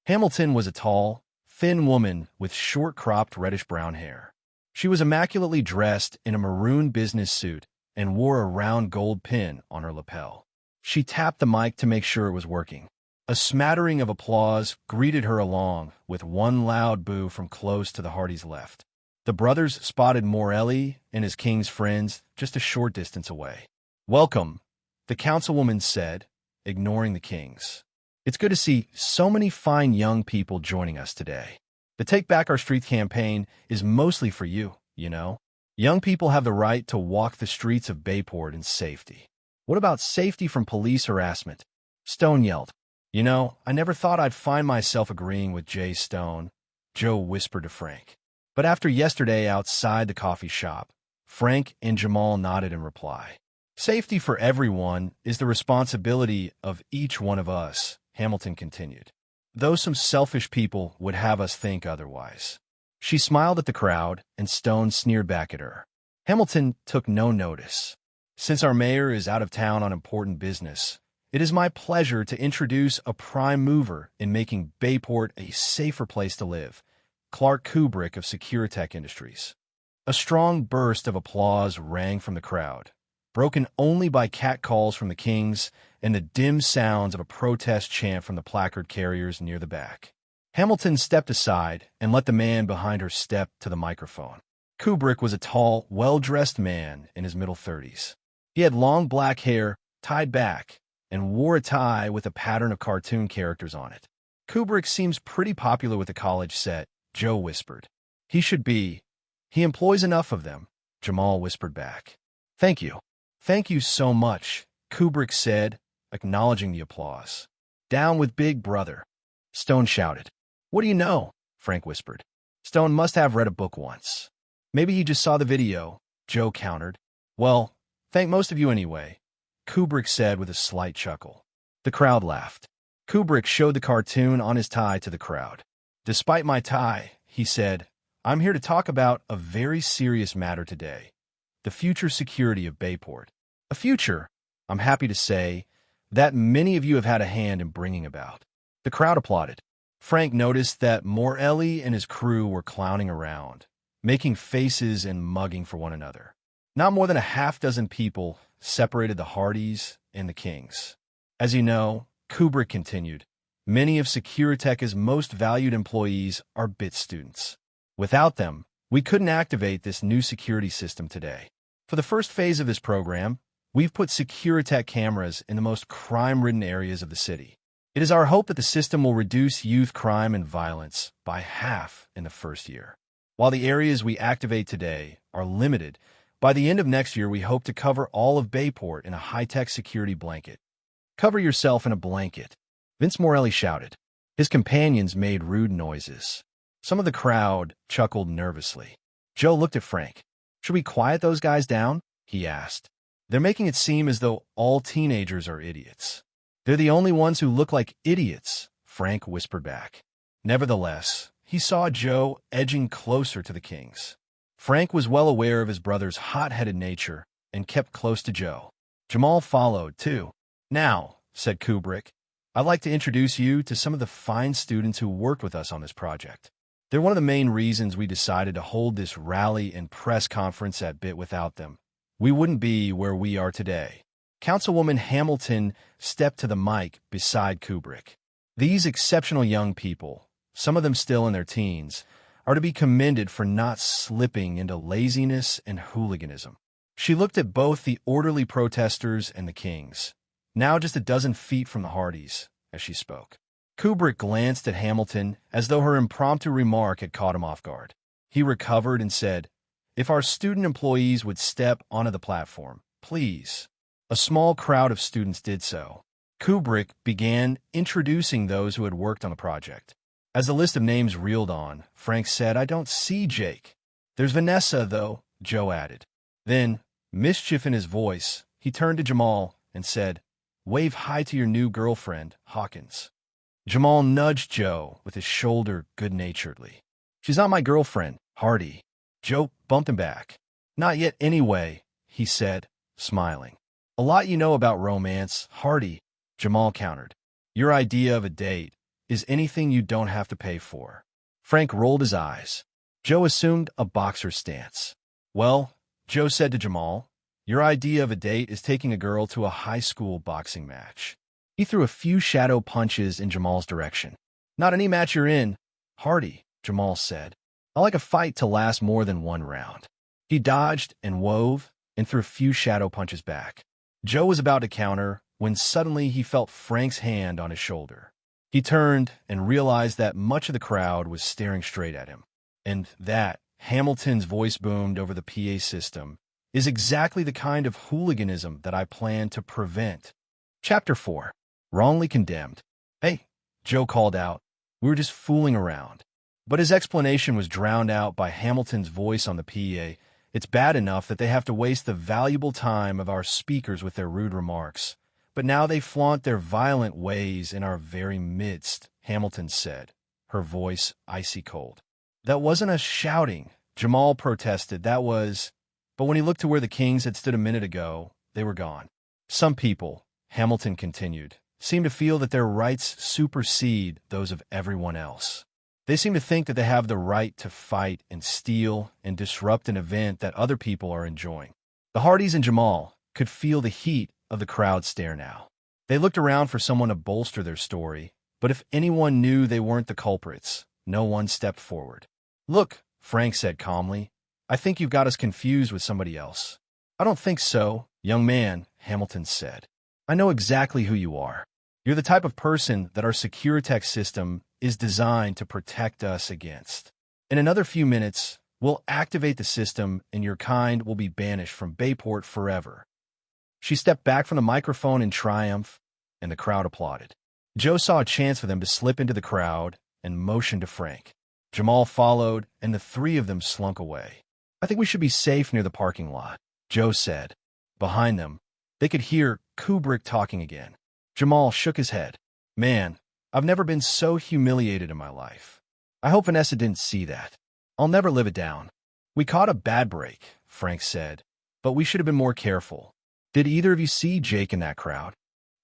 Hamilton was a tall, thin woman with short-cropped reddish-brown hair. She was immaculately dressed in a maroon business suit and wore a round gold pin on her lapel. She tapped the mic to make sure it was working. A smattering of applause greeted her along with one loud boo from close to the Hardys' left. The brothers spotted Morelli and his king's friends just a short distance away. Welcome, the councilwoman said, ignoring the kings. It's good to see so many fine young people joining us today. The Take Back Our Street campaign is mostly for you, you know. Young people have the right to walk the streets of Bayport in safety. What about safety from police harassment? Stone yelled. You know, I never thought I'd find myself agreeing with Jay Stone, Joe whispered to Frank. But after yesterday outside the coffee shop, Frank and Jamal nodded in reply. Safety for everyone is the responsibility of each one of us, Hamilton continued. Though some selfish people would have us think otherwise. She smiled at the crowd, and Stone sneered back at her. Hamilton took no notice. Since our mayor is out of town on important business, it is my pleasure to introduce a prime mover in making Bayport a safer place to live, Clark Kubrick of Securitech Industries. A strong burst of applause rang from the crowd, broken only by catcalls from the kings and the dim sounds of a protest chant from the placard carriers near the back. Hamilton stepped aside and let the man behind her step to the microphone. Kubrick was a tall, well-dressed man in his middle 30s. He had long black hair tied back and wore a tie with a pattern of cartoon characters on it. Kubrick seems pretty popular with the college set, Joe whispered. He should be. He employs enough of them, Jamal whispered back. Thank you. Thank you so much, Kubrick said, acknowledging the applause. Down with Big Brother, Stone shouted. What do you know? Frank whispered. Stone must have read a book once. Maybe he just saw the video, Joe countered. Well, thank most of you anyway, Kubrick said with a slight chuckle. The crowd laughed. Kubrick showed the cartoon on his tie to the crowd. Despite my tie, he said, I'm here to talk about a very serious matter today. The future security of Bayport. A future, I'm happy to say, that many of you have had a hand in bringing about. The crowd applauded. Frank noticed that Morelli and his crew were clowning around, making faces and mugging for one another. Not more than a half-dozen people separated the Hardys and the Kings. As you know, Kubrick continued, many of Securitech's most valued employees are BIT students. Without them, we couldn't activate this new security system today. For the first phase of this program, we've put Securitech cameras in the most crime-ridden areas of the city. It is our hope that the system will reduce youth crime and violence by half in the first year. While the areas we activate today are limited, by the end of next year we hope to cover all of Bayport in a high-tech security blanket. Cover yourself in a blanket, Vince Morelli shouted. His companions made rude noises. Some of the crowd chuckled nervously. Joe looked at Frank. Should we quiet those guys down? He asked. They're making it seem as though all teenagers are idiots. They're the only ones who look like idiots, Frank whispered back. Nevertheless, he saw Joe edging closer to the Kings. Frank was well aware of his brother's hot-headed nature and kept close to Joe. Jamal followed, too. Now, said Kubrick, I'd like to introduce you to some of the fine students who worked with us on this project. They're one of the main reasons we decided to hold this rally and press conference at BIT without them. We wouldn't be where we are today. Councilwoman Hamilton stepped to the mic beside Kubrick. These exceptional young people, some of them still in their teens, are to be commended for not slipping into laziness and hooliganism. She looked at both the orderly protesters and the Kings, now just a dozen feet from the Hardys, as she spoke. Kubrick glanced at Hamilton as though her impromptu remark had caught him off guard. He recovered and said, "If our student employees would step onto the platform, please." A small crowd of students did so. Kubrick began introducing those who had worked on the project. As the list of names reeled on, Frank said, "I don't see Jake." "There's Vanessa, though," Joe added. Then, mischief in his voice, he turned to Jamal and said, "Wave hi to your new girlfriend, Hawkins." Jamal nudged Joe with his shoulder good-naturedly. "She's not my girlfriend, Hardy." Joe bumped him back. "Not yet anyway," he said, smiling. "A lot you know about romance, Hardy," Jamal countered. "Your idea of a date is anything you don't have to pay for." Frank rolled his eyes. Joe assumed a boxer's stance. "Well," Joe said to Jamal, "your idea of a date is taking a girl to a high school boxing match." He threw a few shadow punches in Jamal's direction. "Not any match you're in, Hardy," Jamal said. "I like a fight to last more than one round." He dodged and wove and threw a few shadow punches back. Joe was about to counter when suddenly he felt Frank's hand on his shoulder. He turned and realized that much of the crowd was staring straight at him, and that, Hamilton's voice boomed over the PA system, is exactly the kind of hooliganism that I plan to prevent. Chapter 4. Wrongly Condemned. "Hey," Joe called out, "we were just fooling around." But his explanation was drowned out by Hamilton's voice on the PA. "It's bad enough that they have to waste the valuable time of our speakers with their rude remarks, but now they flaunt their violent ways in our very midst," Hamilton said, her voice icy cold. "That wasn't us shouting," Jamal protested. "That was—" But when he looked to where the Kings had stood a minute ago, they were gone. "Some people," Hamilton continued, "seem to feel that their rights supersede those of everyone else. They seem to think that they have the right to fight and steal and disrupt an event that other people are enjoying." The Hardys and Jamal could feel the heat of the crowd stare now. They looked around for someone to bolster their story, but if anyone knew they weren't the culprits, no one stepped forward. "Look," Frank said calmly, "I think you've got us confused with somebody else." "I don't think so, young man," Hamilton said. "I know exactly who you are. You're the type of person that our Securitech system is designed to protect us against. In another few minutes, we'll activate the system and your kind will be banished from Bayport forever." She stepped back from the microphone in triumph, and the crowd applauded. Joe saw a chance for them to slip into the crowd and motioned to Frank. Jamal followed, and the three of them slunk away. "I think we should be safe near the parking lot," Joe said. Behind them, they could hear Kubrick talking again. Jamal shook his head. "Man, I've never been so humiliated in my life. I hope Vanessa didn't see that. I'll never live it down." "We caught a bad break," Frank said, "but we should have been more careful. Did either of you see Jake in that crowd?"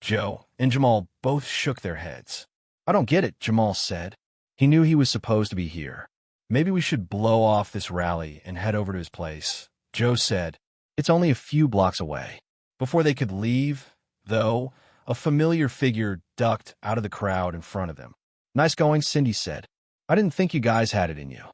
Joe and Jamal both shook their heads. "I don't get it," Jamal said. "He knew he was supposed to be here. Maybe we should blow off this rally and head over to his place," Joe said. "It's only a few blocks away." Before they could leave, though, a familiar figure ducked out of the crowd in front of them. "Nice going," Cindy said. "I didn't think you guys had it in you.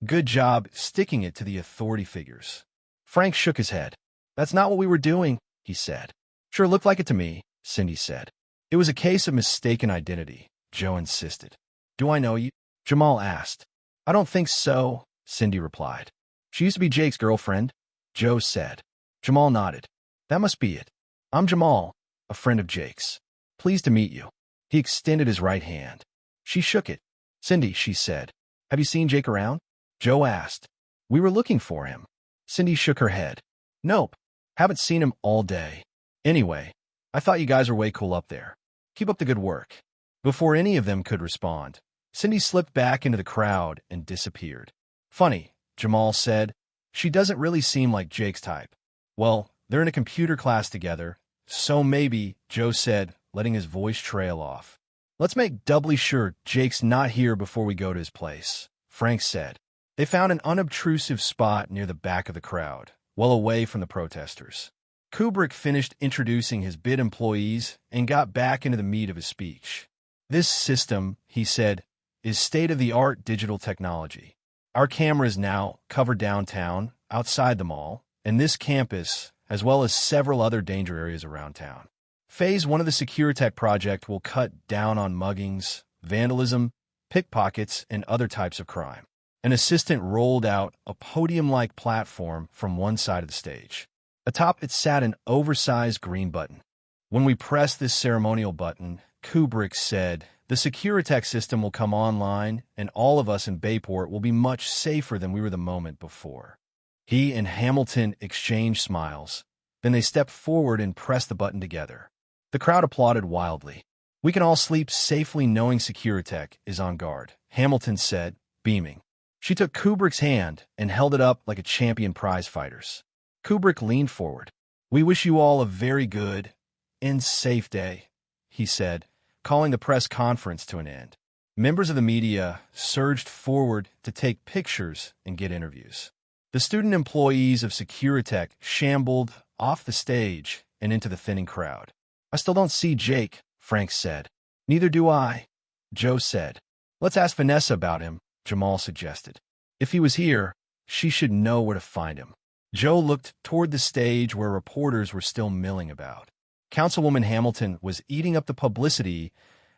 Good job sticking it to the authority figures." Frank shook his head. "That's not what we were doing," he said. "Sure looked like it to me," Cindy said. "It was a case of mistaken identity," Joe insisted. "Do I know you?" Jamal asked. "I don't think so," Cindy replied. "She used to be Jake's girlfriend," Joe said. Jamal nodded. "That must be it. I'm Jamal, a friend of Jake's. Pleased to meet you." He extended his right hand. She shook it. "Cindy," she said, "have you seen Jake around?" Joe asked. "We were looking for him." Cindy shook her head. "Nope. Haven't seen him all day. Anyway, I thought you guys were way cool up there. Keep up the good work." Before any of them could respond, Cindy slipped back into the crowd and disappeared. "Funny," Jamal said. "She doesn't really seem like Jake's type." "Well, they're in a computer class together, so maybe," Joe said, letting his voice trail off. "Let's make doubly sure Jake's not here before we go to his place," Frank said. They found an unobtrusive spot near the back of the crowd, well away from the protesters. Kubrick finished introducing his bid employees and got back into the meat of his speech. "This system," he said, is state-of-the-art digital technology. Our cameras now cover downtown, outside the mall, and this campus, as well as several other danger areas around town. Phase 1 of the SecureTech project will cut down on muggings, vandalism, pickpockets, and other types of crime. An assistant rolled out a podium-like platform from one side of the stage. Atop it sat an oversized green button. When we press this ceremonial button, Kubrick said, the SecureTech system will come online and all of us in Bayport will be much safer than we were the moment before. He and Hamilton exchanged smiles. Then they stepped forward and pressed the button together. The crowd applauded wildly. We can all sleep safely knowing SecureTech is on guard, Hamilton said, beaming. She took Kubrick's hand and held it up like a champion prize-fighters. Kubrick leaned forward. We wish you all a very good and safe day, he said, calling the press conference to an end. Members of the media surged forward to take pictures and get interviews. The student employees of SecureTech shambled off the stage and into the thinning crowd. I still don't see Jake, Frank said. Neither do I, Joe said. Let's ask Vanessa about him, Jamal suggested. If he was here, she should know where to find him. Joe looked toward the stage where reporters were still milling about. Councilwoman Hamilton was eating up the publicity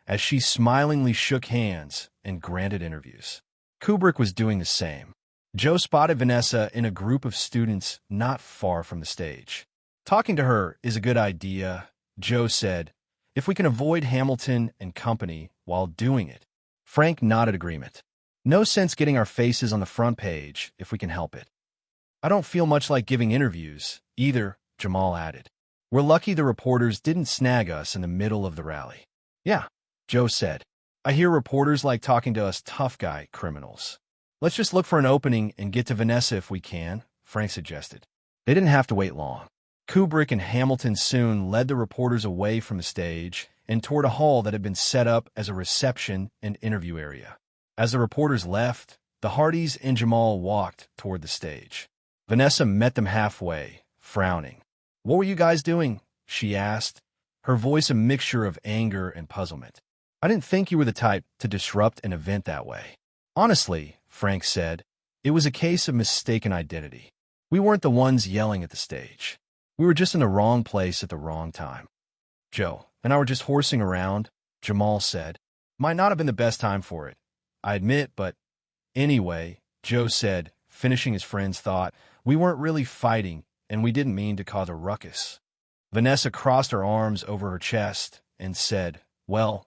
as she smilingly shook hands and granted interviews. Kubrick was doing the same. Joe spotted Vanessa in a group of students not far from the stage. Talking to her is a good idea, Joe said, if we can avoid Hamilton and company while doing it. Frank nodded agreement. No sense getting our faces on the front page if we can help it. I don't feel much like giving interviews, either, Jamal added. We're lucky the reporters didn't snag us in the middle of the rally. Yeah, Joe said. I hear reporters like talking to us tough guy criminals. Let's just look for an opening and get to Vanessa if we can, Frank suggested. They didn't have to wait long. Kubrick and Hamilton soon led the reporters away from the stage and toward a hall that had been set up as a reception and interview area. As the reporters left, the Hardys and Jamal walked toward the stage. Vanessa met them halfway, frowning. What were you guys doing? She asked, her voice a mixture of anger and puzzlement. I didn't think you were the type to disrupt an event that way. Honestly, Frank said, it was a case of mistaken identity. We weren't the ones yelling at the stage. We were just in the wrong place at the wrong time. Joe and I were just horsing around, Jamal said. Might not have been the best time for it, I admit, but anyway, Joe said, finishing his friend's thought, we weren't really fighting, and we didn't mean to cause a ruckus. Vanessa crossed her arms over her chest and said, well,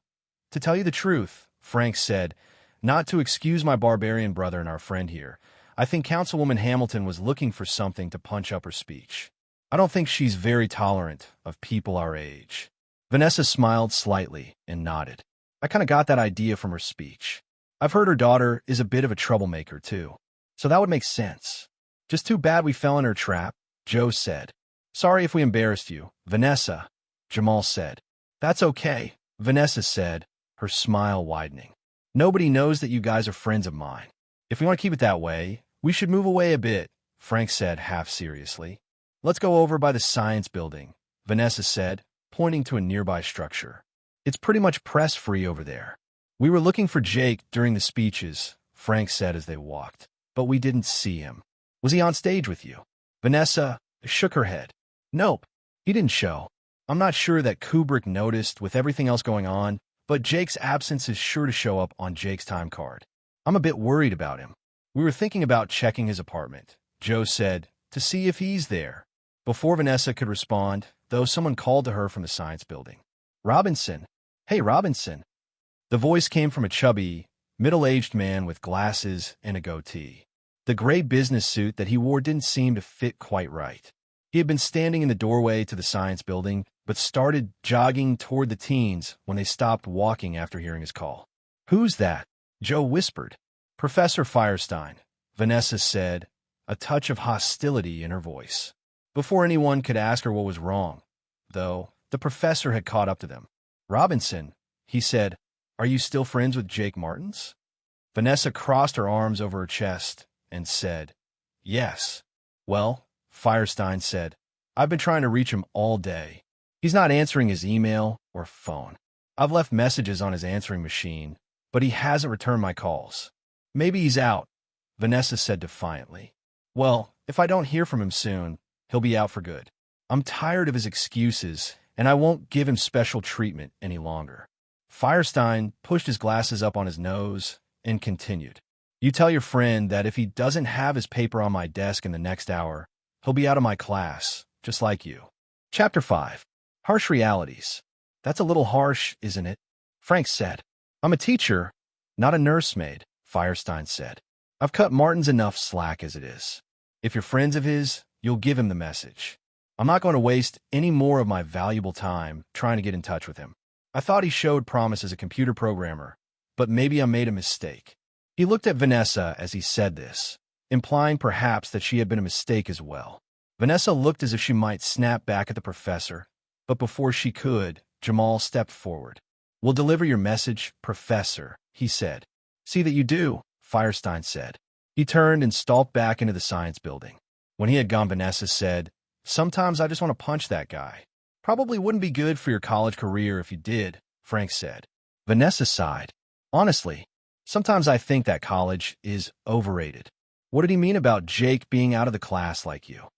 to tell you the truth, Frank said, not to excuse my barbarian brother and our friend here, I think Councilwoman Hamilton was looking for something to punch up her speech. I don't think she's very tolerant of people our age. Vanessa smiled slightly and nodded. I kind of got that idea from her speech. I've heard her daughter is a bit of a troublemaker, too. So that would make sense. Just too bad we fell in her trap, Joe said. Sorry if we embarrassed you, Vanessa, Jamal said. That's okay, Vanessa said, her smile widening. Nobody knows that you guys are friends of mine. If we want to keep it that way, we should move away a bit, Frank said half seriously. Let's go over by the science building, Vanessa said, pointing to a nearby structure. It's pretty much press-free over there. We were looking for Jake during the speeches, Frank said as they walked, but we didn't see him. Was he on stage with you? Vanessa shook her head. Nope, he didn't show. I'm not sure that Kubrick noticed with everything else going on, but Jake's absence is sure to show up on Jake's time card. I'm a bit worried about him. We were thinking about checking his apartment, Joe said, to see if he's there. Before Vanessa could respond, though, someone called to her from the science building. Robinson. Hey, Robinson. The voice came from a chubby, middle-aged man with glasses and a goatee. The gray business suit that he wore didn't seem to fit quite right. He had been standing in the doorway to the science building, but started jogging toward the teens when they stopped walking after hearing his call. Who's that? Joe whispered. Professor Firestein, Vanessa said, a touch of hostility in her voice. Before anyone could ask her what was wrong, though, the professor had caught up to them. Robinson, he said, are you still friends with Jake Martins? Vanessa crossed her arms over her chest and said, yes. Well, Firestein said, I've been trying to reach him all day. He's not answering his email or phone. I've left messages on his answering machine, but he hasn't returned my calls. Maybe he's out, Vanessa said defiantly. Well, if I don't hear from him soon, he'll be out for good. I'm tired of his excuses, and I won't give him special treatment any longer. Firestein pushed his glasses up on his nose and continued. You tell your friend that if he doesn't have his paper on my desk in the next hour, he'll be out of my class, just like you. Chapter 5. Harsh Realities. That's a little harsh, isn't it? Frank said. I'm a teacher, not a nursemaid, Firestein said. I've cut Martins enough slack as it is. If you're friends of his, you'll give him the message. I'm not going to waste any more of my valuable time trying to get in touch with him. I thought he showed promise as a computer programmer, but maybe I made a mistake. He looked at Vanessa as he said this, implying perhaps that she had been a mistake as well. Vanessa looked as if she might snap back at the professor, but before she could, Jamal stepped forward. We'll deliver your message, Professor, he said. See that you do, Firestein said. He turned and stalked back into the science building. When he had gone, Vanessa said, Sometimes I just want to punch that guy. Probably wouldn't be good for your college career if you did, Frank said. Vanessa sighed. Honestly, sometimes I think that college is overrated. What did he mean about Jake being out of the class like you?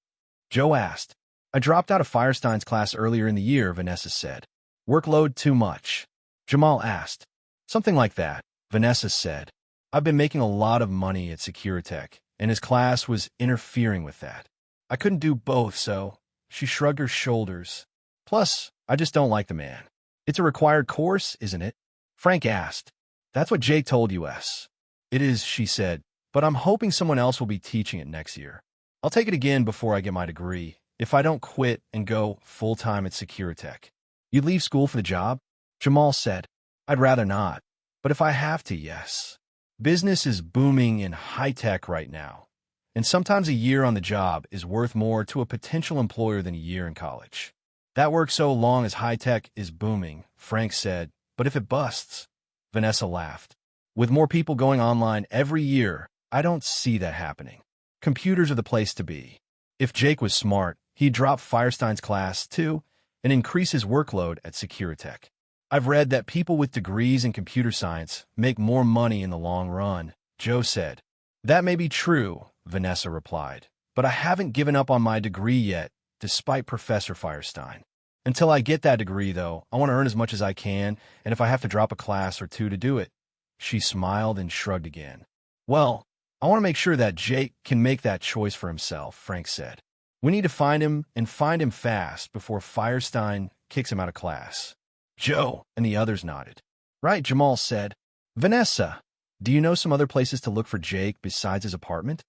Joe asked. I dropped out of Firestein's class earlier in the year, Vanessa said. Workload too much. Jamal asked. Something like that, Vanessa said. I've been making a lot of money at Securitech, and his class was interfering with that. I couldn't do both, so she shrugged her shoulders. Plus, I just don't like the man. It's a required course, isn't it? Frank asked. That's what Jake told us. It is, she said, but I'm hoping someone else will be teaching it next year. I'll take it again before I get my degree, if I don't quit and go full-time at Securitech. You'd leave school for the job? Jamal said. I'd rather not, but if I have to, yes. Business is booming in high-tech right now, and sometimes a year on the job is worth more to a potential employer than a year in college. That works so long as high-tech is booming, Frank said, but if it busts, Vanessa laughed. With more people going online every year, I don't see that happening. Computers are the place to be. If Jake was smart, he'd drop Firestein's class, too, and increase his workload at Securitech. I've read that people with degrees in computer science make more money in the long run, Joe said. That may be true, Vanessa replied, but I haven't given up on my degree yet, despite Professor Firestein. Until I get that degree, though, I want to earn as much as I can, and if I have to drop a class or two to do it. She smiled and shrugged again. Well, I want to make sure that Jake can make that choice for himself, Frank said. We need to find him and find him fast before Firestein kicks him out of class. Joe and the others nodded. Right, Jamal said. Vanessa, do you know some other places to look for Jake besides his apartment?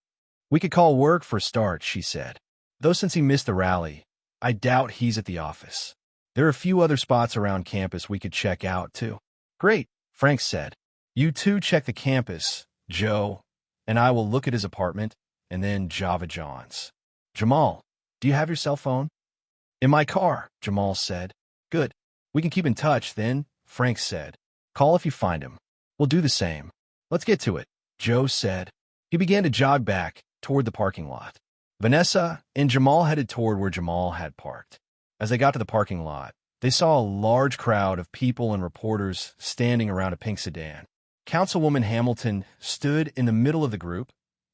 We could call work for a start, she said. Though since he missed the rally, I doubt he's at the office. There are a few other spots around campus we could check out, too. Great, Frank said. You two check the campus, Joe, and I will look at his apartment, and then Java John's. Jamal, do you have your cell phone? In my car, Jamal said. Good. We can keep in touch, then, Frank said. Call if you find him. We'll do the same. Let's get to it, Joe said. He began to jog back toward the parking lot. Vanessa and Jamal headed toward where Jamal had parked. As they got to the parking lot, they saw a large crowd of people and reporters standing around a pink sedan. Councilwoman Hamilton stood in the middle of the group,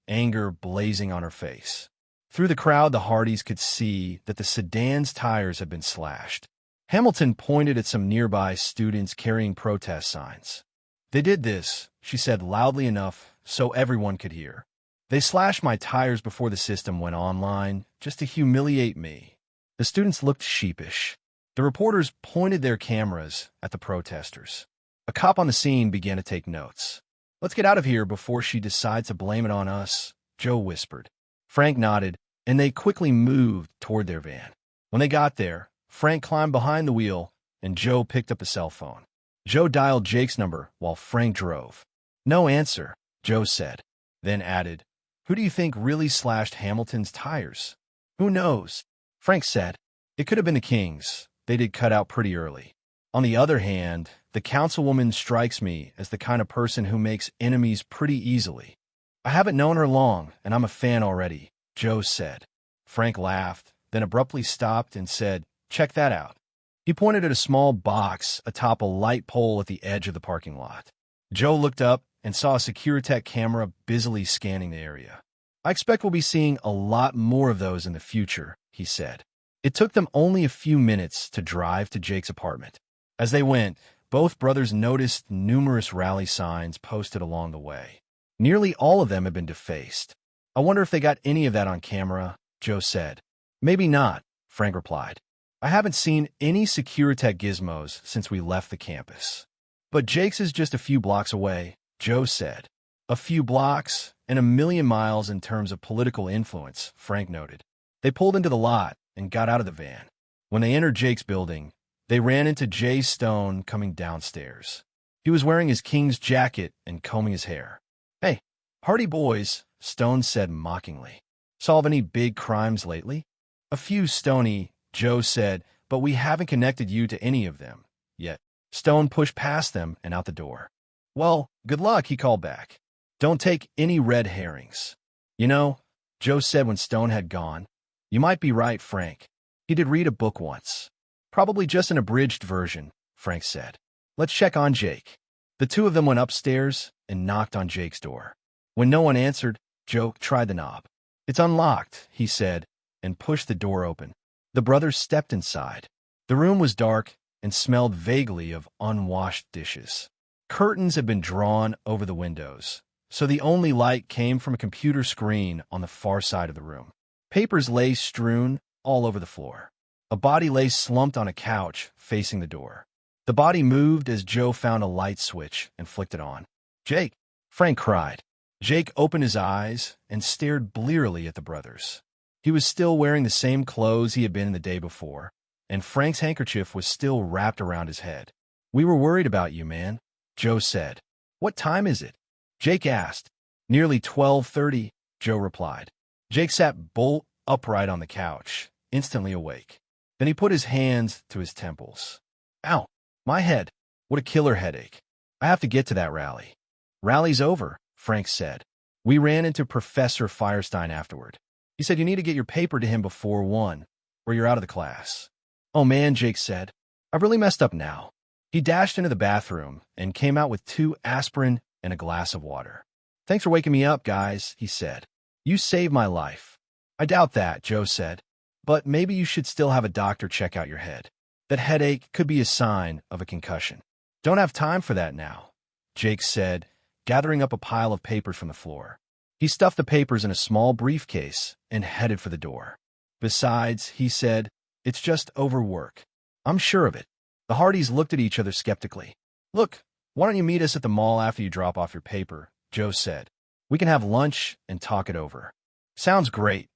anger blazing on her face. Through the crowd, the Hardys could see that the sedan's tires had been slashed. Hamilton pointed at some nearby students carrying protest signs. They did this, she said loudly enough so everyone could hear. They slashed my tires before the system went online, just to humiliate me. The students looked sheepish. The reporters pointed their cameras at the protesters. A cop on the scene began to take notes. Let's get out of here before she decides to blame it on us, Joe whispered. Frank nodded, and they quickly moved toward their van. When they got there, Frank climbed behind the wheel, and Joe picked up a cell phone. Joe dialed Jake's number while Frank drove. No answer, Joe said, then added, Who do you think really slashed Hamilton's tires? Who knows? Frank said. It could have been the Kings. They did cut out pretty early. On the other hand, the councilwoman strikes me as the kind of person who makes enemies pretty easily. I haven't known her long, and I'm a fan already, Joe said. Frank laughed, then abruptly stopped and said, Check that out. He pointed at a small box atop a light pole at the edge of the parking lot. Joe looked up and saw a Securitech camera busily scanning the area. I expect we'll be seeing a lot more of those in the future, he said. It took them only a few minutes to drive to Jake's apartment. As they went, both brothers noticed numerous rally signs posted along the way. Nearly all of them had been defaced. I wonder if they got any of that on camera, Joe said. Maybe not, Frank replied. I haven't seen any Securitech gizmos since we left the campus. But Jake's is just a few blocks away, Joe said. A few blocks and a million miles in terms of political influence, Frank noted. They pulled into the lot and got out of the van. When they entered Jake's building, they ran into Jay Stone coming downstairs. He was wearing his King's jacket and combing his hair. Hey, Hardy boys, Stone said mockingly. Solve any big crimes lately? A few, Stoney, Joe said, but we haven't connected you to any of them yet. Stone pushed past them and out the door. Well, good luck, he called back. Don't take any red herrings. You know, Joe said when Stone had gone, you might be right, Frank. He did read a book once. Probably just an abridged version, Frank said. Let's check on Jake. The two of them went upstairs and knocked on Jake's door. When no one answered, Joe tried the knob. It's unlocked, he said, and pushed the door open. The brothers stepped inside. The room was dark and smelled vaguely of unwashed dishes. Curtains had been drawn over the windows, so the only light came from a computer screen on the far side of the room. Papers lay strewn all over the floor. A body lay slumped on a couch facing the door. The body moved as Joe found a light switch and flicked it on. Jake, Frank cried. Jake opened his eyes and stared blearily at the brothers. He was still wearing the same clothes he had been the day before, and Frank's handkerchief was still wrapped around his head. We were worried about you, man, Joe said. What time is it? Jake asked. Nearly 12:30, Joe replied. Jake sat bolt upright on the couch, instantly awake. Then he put his hands to his temples. Ow, my head. What a killer headache. I have to get to that rally. Rally's over, Frank said. We ran into Professor Firestein afterward. He said you need to get your paper to him before 1, or you're out of the class. Oh man, Jake said. I've really messed up now. He dashed into the bathroom and came out with 2 aspirin and a glass of water. Thanks for waking me up, guys, he said. You saved my life. I doubt that, Joe said. But maybe you should still have a doctor check out your head. That headache could be a sign of a concussion. Don't have time for that now, Jake said, gathering up a pile of papers from the floor. He stuffed the papers in a small briefcase and headed for the door. Besides, he said, it's just overwork. I'm sure of it. The Hardys looked at each other skeptically. Look, why don't you meet us at the mall after you drop off your paper, Joe said. We can have lunch and talk it over. Sounds great,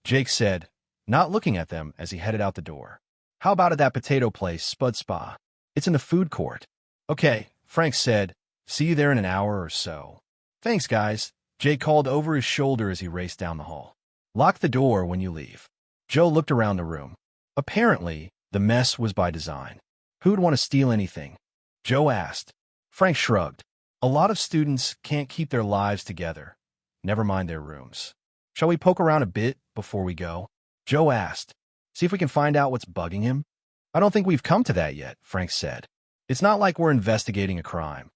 Jake said, not looking at them as he headed out the door. How about at that potato place, Spud Spa? It's in the food court. Okay, Frank said. See you there in an hour or so. Thanks, guys, Jake called over his shoulder as he raced down the hall. Lock the door when you leave. Joe looked around the room. Apparently, the mess was by design. Who'd want to steal anything? Joe asked. Frank shrugged. A lot of students can't keep their lives together. Never mind their rooms. Shall we poke around a bit before we go? Joe asked. See if we can find out what's bugging him? I don't think we've come to that yet, Frank said. It's not like we're investigating a crime.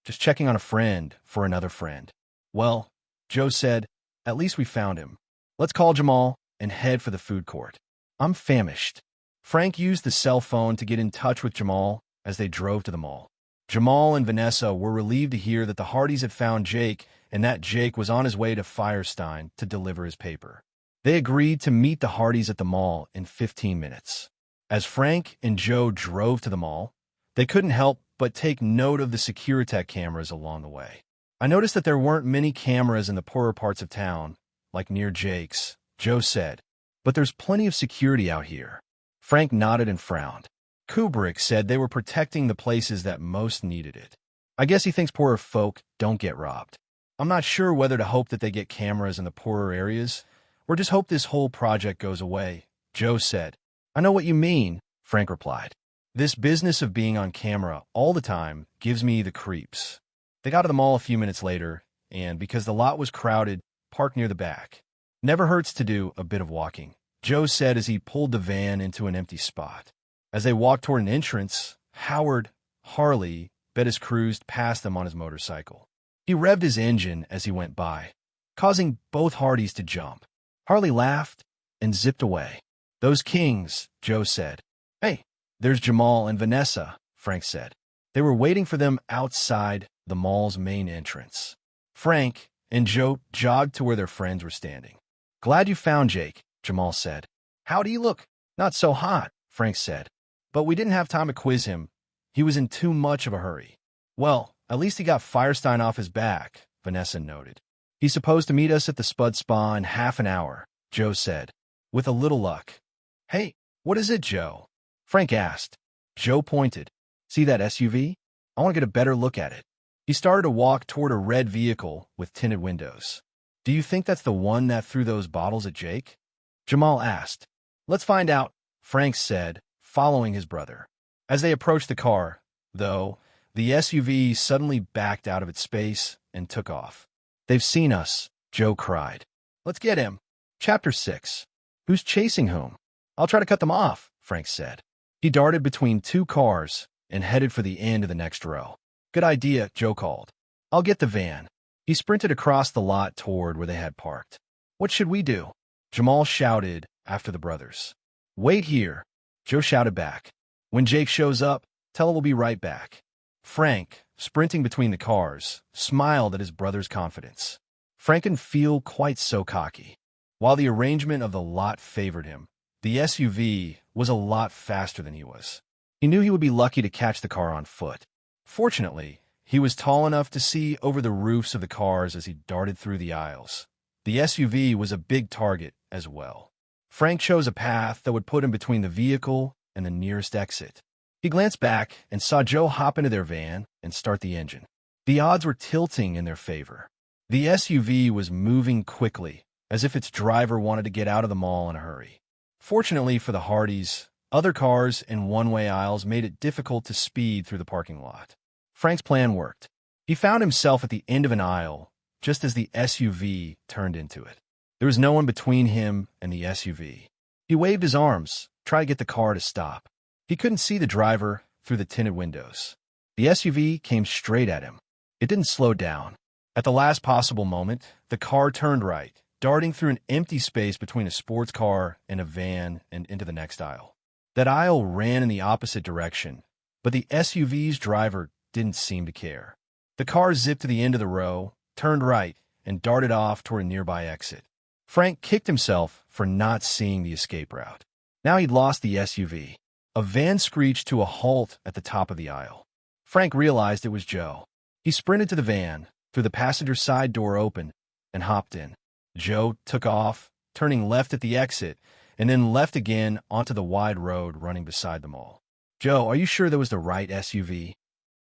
Just checking on a friend for another friend. Well, Joe said, at least we found him. Let's call Jamal and head for the food court. I'm famished. Frank used the cell phone to get in touch with Jamal as they drove to the mall. Jamal and Vanessa were relieved to hear that the Hardys had found Jake and that Jake was on his way to Firestein to deliver his paper. They agreed to meet the Hardys at the mall in 15 minutes. As Frank and Joe drove to the mall, they couldn't help but take note of the Securitech cameras along the way. I noticed that there weren't many cameras in the poorer parts of town, like near Jake's, Joe said, but there's plenty of security out here. Frank nodded and frowned. Kubrick said they were protecting the places that most needed it. I guess he thinks poorer folk don't get robbed. I'm not sure whether to hope that they get cameras in the poorer areas, or just hope this whole project goes away, Joe said. I know what you mean, Frank replied. This business of being on camera all the time gives me the creeps. They got to the mall a few minutes later, and because the lot was crowded, parked near the back. Never hurts to do a bit of walking, Joe said as he pulled the van into an empty spot. As they walked toward an entrance, Howard, Harley, Bettis cruised past them on his motorcycle. He revved his engine as he went by, causing both Hardys to jump. Harley laughed and zipped away. "Those kings," Joe said. "Hey, there's Jamal and Vanessa," Frank said. They were waiting for them outside the mall's main entrance. Frank and Joe jogged to where their friends were standing. "Glad you found Jake," Jamal said. "How do you look?" "Not so hot," Frank said. "But we didn't have time to quiz him. He was in too much of a hurry." "Well, at least he got Firestein off his back," Vanessa noted. "He's supposed to meet us at the Spud Spa in half an hour," Joe said. "With a little luck." "Hey, what is it, Joe?" Frank asked. Joe pointed. "See that SUV? I want to get a better look at it." He started to walk toward a red vehicle with tinted windows. "Do you think that's the one that threw those bottles at Jake?" Jamal asked. "Let's find out," Frank said, following his brother. As they approached the car, though, the SUV suddenly backed out of its space and took off. "They've seen us," Joe cried. "Let's get him." Chapter 6. Who's chasing whom? "I'll try to cut them off," Frank said. He darted between two cars and headed for the end of the next row. "Good idea," Joe called. "I'll get the van." He sprinted across the lot toward where they had parked. "What should we do?" Jamal shouted after the brothers. "Wait here," Joe shouted back. "When Jake shows up, tell him we'll be right back." Frank, sprinting between the cars, smiled at his brother's confidence. Frank didn't feel quite so cocky. While the arrangement of the lot favored him, the SUV was a lot faster than he was. He knew he would be lucky to catch the car on foot. Fortunately, he was tall enough to see over the roofs of the cars as he darted through the aisles. The SUV was a big target as well. Frank chose a path that would put him between the vehicle and the nearest exit. He glanced back and saw Joe hop into their van and start the engine. The odds were tilting in their favor. The SUV was moving quickly, as if its driver wanted to get out of the mall in a hurry. Fortunately for the Hardys, other cars in one-way aisles made it difficult to speed through the parking lot. Frank's plan worked. He found himself at the end of an aisle just as the SUV turned into it. There was no one between him and the SUV. He waved his arms, trying to get the car to stop. He couldn't see the driver through the tinted windows. The SUV came straight at him. It didn't slow down. At the last possible moment, the car turned right, darting through an empty space between a sports car and a van and into the next aisle. That aisle ran in the opposite direction, but the SUV's driver didn't seem to care. The car zipped to the end of the row, turned right, and darted off toward a nearby exit. Frank kicked himself for not seeing the escape route. Now he'd lost the SUV. A van screeched to a halt at the top of the aisle. Frank realized it was Joe. He sprinted to the van, threw the passenger side door open, and hopped in. Joe took off, turning left at the exit, and then left again onto the wide road running beside them all. "Joe, are you sure that was the right SUV?"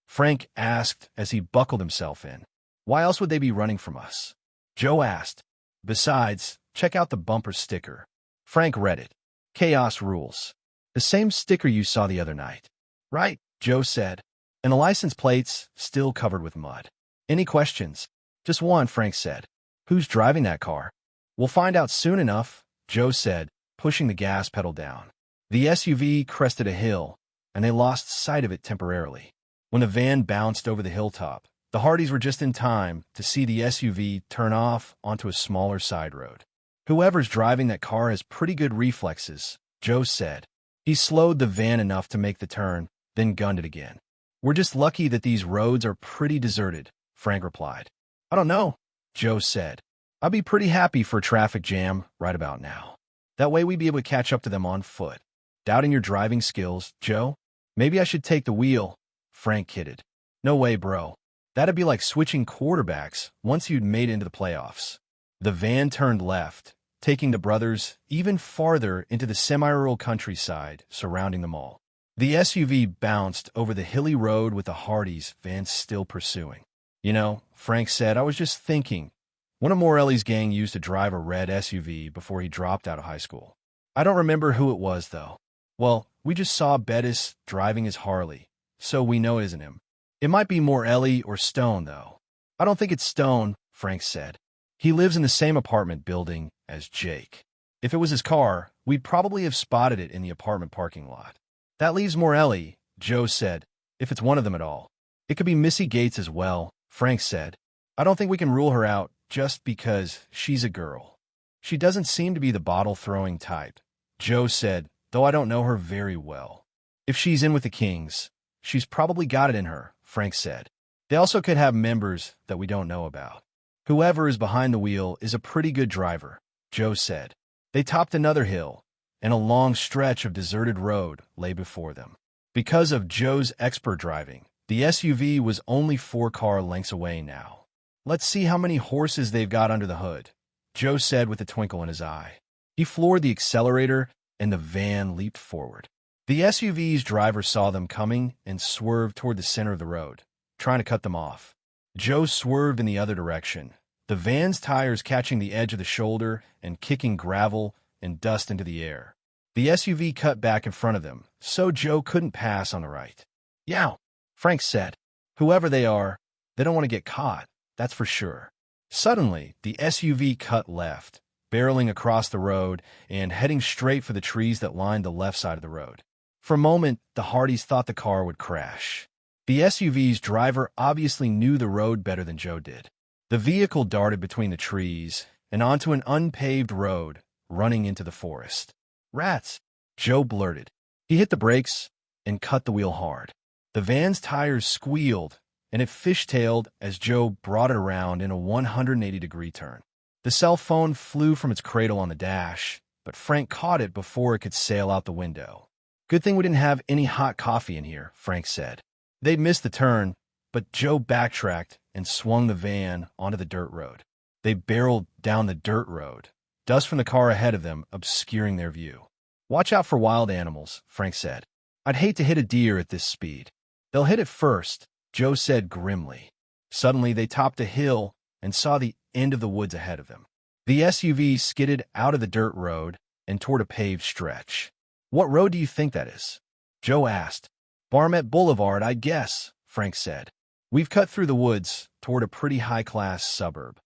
Frank asked as he buckled himself in. "Why else would they be running from us?" Joe asked. "Besides, check out the bumper sticker." Frank read it. "Chaos rules. The same sticker you saw the other night." "Right," Joe said. "And the license plate's still covered with mud." "Any questions?" "Just one," Frank said. "Who's driving that car?" "We'll find out soon enough," Joe said, pushing the gas pedal down. The SUV crested a hill, and they lost sight of it temporarily. When the van bounced over the hilltop, the Hardys were just in time to see the SUV turn off onto a smaller side road. "Whoever's driving that car has pretty good reflexes," Joe said. He slowed the van enough to make the turn, then gunned it again. "We're just lucky that these roads are pretty deserted," Frank replied. "I don't know," Joe said. "I'd be pretty happy for a traffic jam right about now. That way we'd be able to catch up to them on foot." "Doubting your driving skills, Joe? Maybe I should take the wheel," Frank kidded. "No way, bro. That'd be like switching quarterbacks once you'd made it into the playoffs." The van turned left, taking the brothers even farther into the semi-rural countryside surrounding the mall. The SUV bounced over the hilly road with the Hardys' van still pursuing. "You know," Frank said, "I was just thinking. One of Morelli's gang used to drive a red SUV before he dropped out of high school. I don't remember who it was, though. Well, we just saw Bettis driving his Harley, so we know it isn't him. It might be Morelli or Stone, though." "I don't think it's Stone," Frank said. "He lives in the same apartment building as Jake. If it was his car, we'd probably have spotted it in the apartment parking lot." "That leaves Morelli," Joe said, "if it's one of them at all." It could be Missy Gates as well, Frank said. I don't think we can rule her out just because she's a girl. She doesn't seem to be the bottle-throwing type, Joe said, though I don't know her very well. If she's in with the Kings, she's probably got it in her, Frank said. They also could have members that we don't know about. Whoever is behind the wheel is a pretty good driver, Joe said. They topped another hill, and a long stretch of deserted road lay before them. Because of Joe's expert driving, the SUV was only 4 car lengths away now. Let's see how many horses they've got under the hood, Joe said with a twinkle in his eye. He floored the accelerator, and the van leaped forward. The SUV's driver saw them coming and swerved toward the center of the road, trying to cut them off. Joe swerved in the other direction, the van's tires catching the edge of the shoulder and kicking gravel and dust into the air. The SUV cut back in front of them, so Joe couldn't pass on the right. Yow, Frank said. Whoever they are, they don't want to get caught, that's for sure. Suddenly, the SUV cut left, barreling across the road and heading straight for the trees that lined the left side of the road. For a moment, the Hardys thought the car would crash. The SUV's driver obviously knew the road better than Joe did. The vehicle darted between the trees and onto an unpaved road, running into the forest. Rats, Joe blurted. He hit the brakes and cut the wheel hard. The van's tires squealed, and it fishtailed as Joe brought it around in a 180-degree turn. The cell phone flew from its cradle on the dash, but Frank caught it before it could sail out the window. Good thing we didn't have any hot coffee in here, Frank said. They'd missed the turn, but Joe backtracked and swung the van onto the dirt road. They barreled down the dirt road, dust from the car ahead of them obscuring their view. Watch out for wild animals, Frank said. I'd hate to hit a deer at this speed. They'll hit it first, Joe said grimly. Suddenly, they topped a hill and saw the end of the woods ahead of them. The SUV skidded out of the dirt road and toward a paved stretch. What road do you think that is? Joe asked. Barmet Boulevard, I guess, Frank said. We've cut through the woods toward a pretty high-class suburb.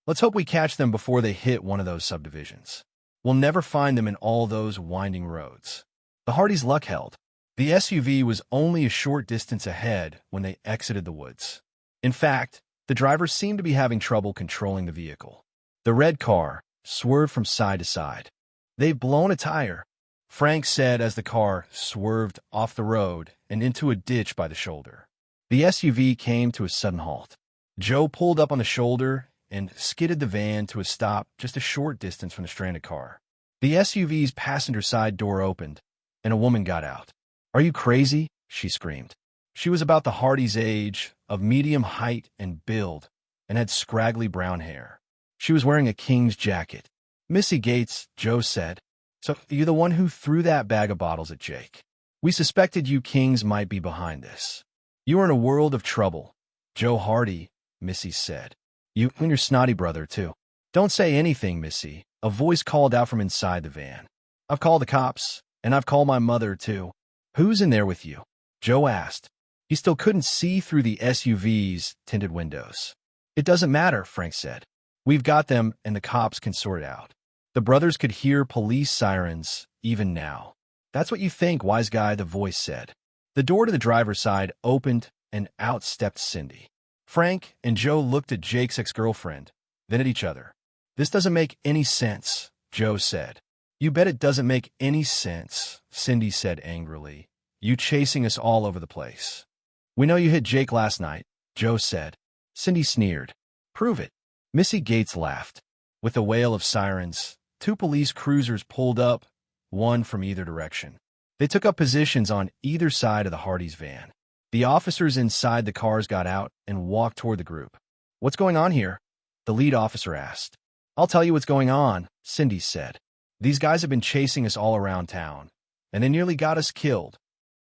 Let's hope we catch them before they hit one of those subdivisions. We'll never find them in all those winding roads. The Hardys' luck held. The SUV was only a short distance ahead when they exited the woods. In fact, the driver seemed to be having trouble controlling the vehicle. The red car swerved from side to side. They've blown a tire, Frank said as the car swerved off the road and into a ditch by the shoulder. The SUV came to a sudden halt. Joe pulled up on the shoulder and skidded the van to a stop just a short distance from the stranded car. The SUV's passenger side door opened, and a woman got out. Are you crazy? She screamed. She was about the Hardys' age, of medium height and build, and had scraggly brown hair. She was wearing a King's jacket. Missy Gates, Joe said. So you're the one who threw that bag of bottles at Jake. We suspected you Kings might be behind this. You are in a world of trouble. Joe Hardy, Missy said. You and your snotty brother, too. Don't say anything, Missy, a voice called out from inside the van. I've called the cops, and I've called my mother, too. Who's in there with you? Joe asked. He still couldn't see through the SUV's tinted windows. It doesn't matter, Frank said. We've got them, and the cops can sort it out. The brothers could hear police sirens, even now. That's what you think, wise guy, the voice said. The door to the driver's side opened, and out stepped Cindy. Frank and Joe looked at Jake's ex-girlfriend, then at each other. This doesn't make any sense, Joe said. You bet it doesn't make any sense, Cindy said angrily. You chasing us all over the place. We know you hit Jake last night, Joe said. Cindy sneered. Prove it. Missy Gates laughed. With a wail of sirens, 2 police cruisers pulled up, one from either direction. They took up positions on either side of the Hardys' van. The officers inside the cars got out and walked toward the group. What's going on here? The lead officer asked. I'll tell you what's going on, Cindy said. These guys have been chasing us all around town, and they nearly got us killed.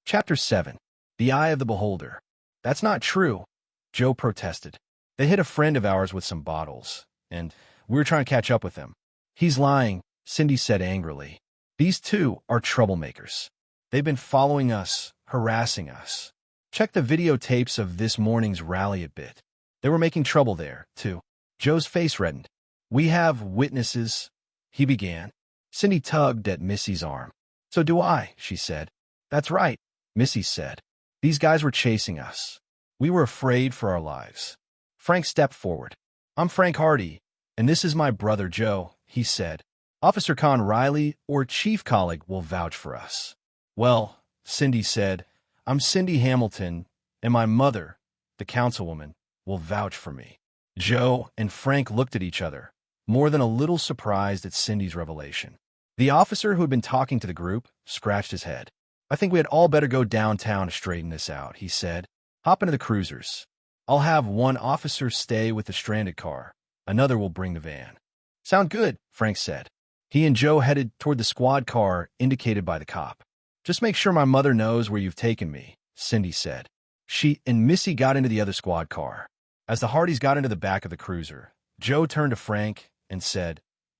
Chapter 7. The Eye of the Beholder. That's not true, Joe protested. They hit a friend of ours with some bottles, and we were trying to catch up with them. He's lying, Cindy said angrily. These 2 are troublemakers. They've been following us, harassing us. Check the videotapes of this morning's rally a bit. They were making trouble there, too. Joe's face reddened. We have witnesses, he began. Cindy tugged at Missy's arm. So do I, she said. That's right, Missy said. These guys were chasing us. We were afraid for our lives. Frank stepped forward. I'm Frank Hardy, and this is my brother Joe, he said. Officer Con Riley or Chief Colleague will vouch for us. Well, Cindy said, I'm Cindy Hamilton, and my mother, the councilwoman, will vouch for me. Joe and Frank looked at each other, more than a little surprised at Cindy's revelation. The officer who had been talking to the group scratched his head. I think we had all better go downtown to straighten this out, he said. Hop into the cruisers. I'll have one officer stay with the stranded car. Another will bring the van. Sound good, Frank said. He and Joe headed toward the squad car indicated by the cop. Just make sure my mother knows where you've taken me, Cindy said. She and Missy got into the other squad car. As the Hardys got into the back of the cruiser, Joe turned to Frank and said,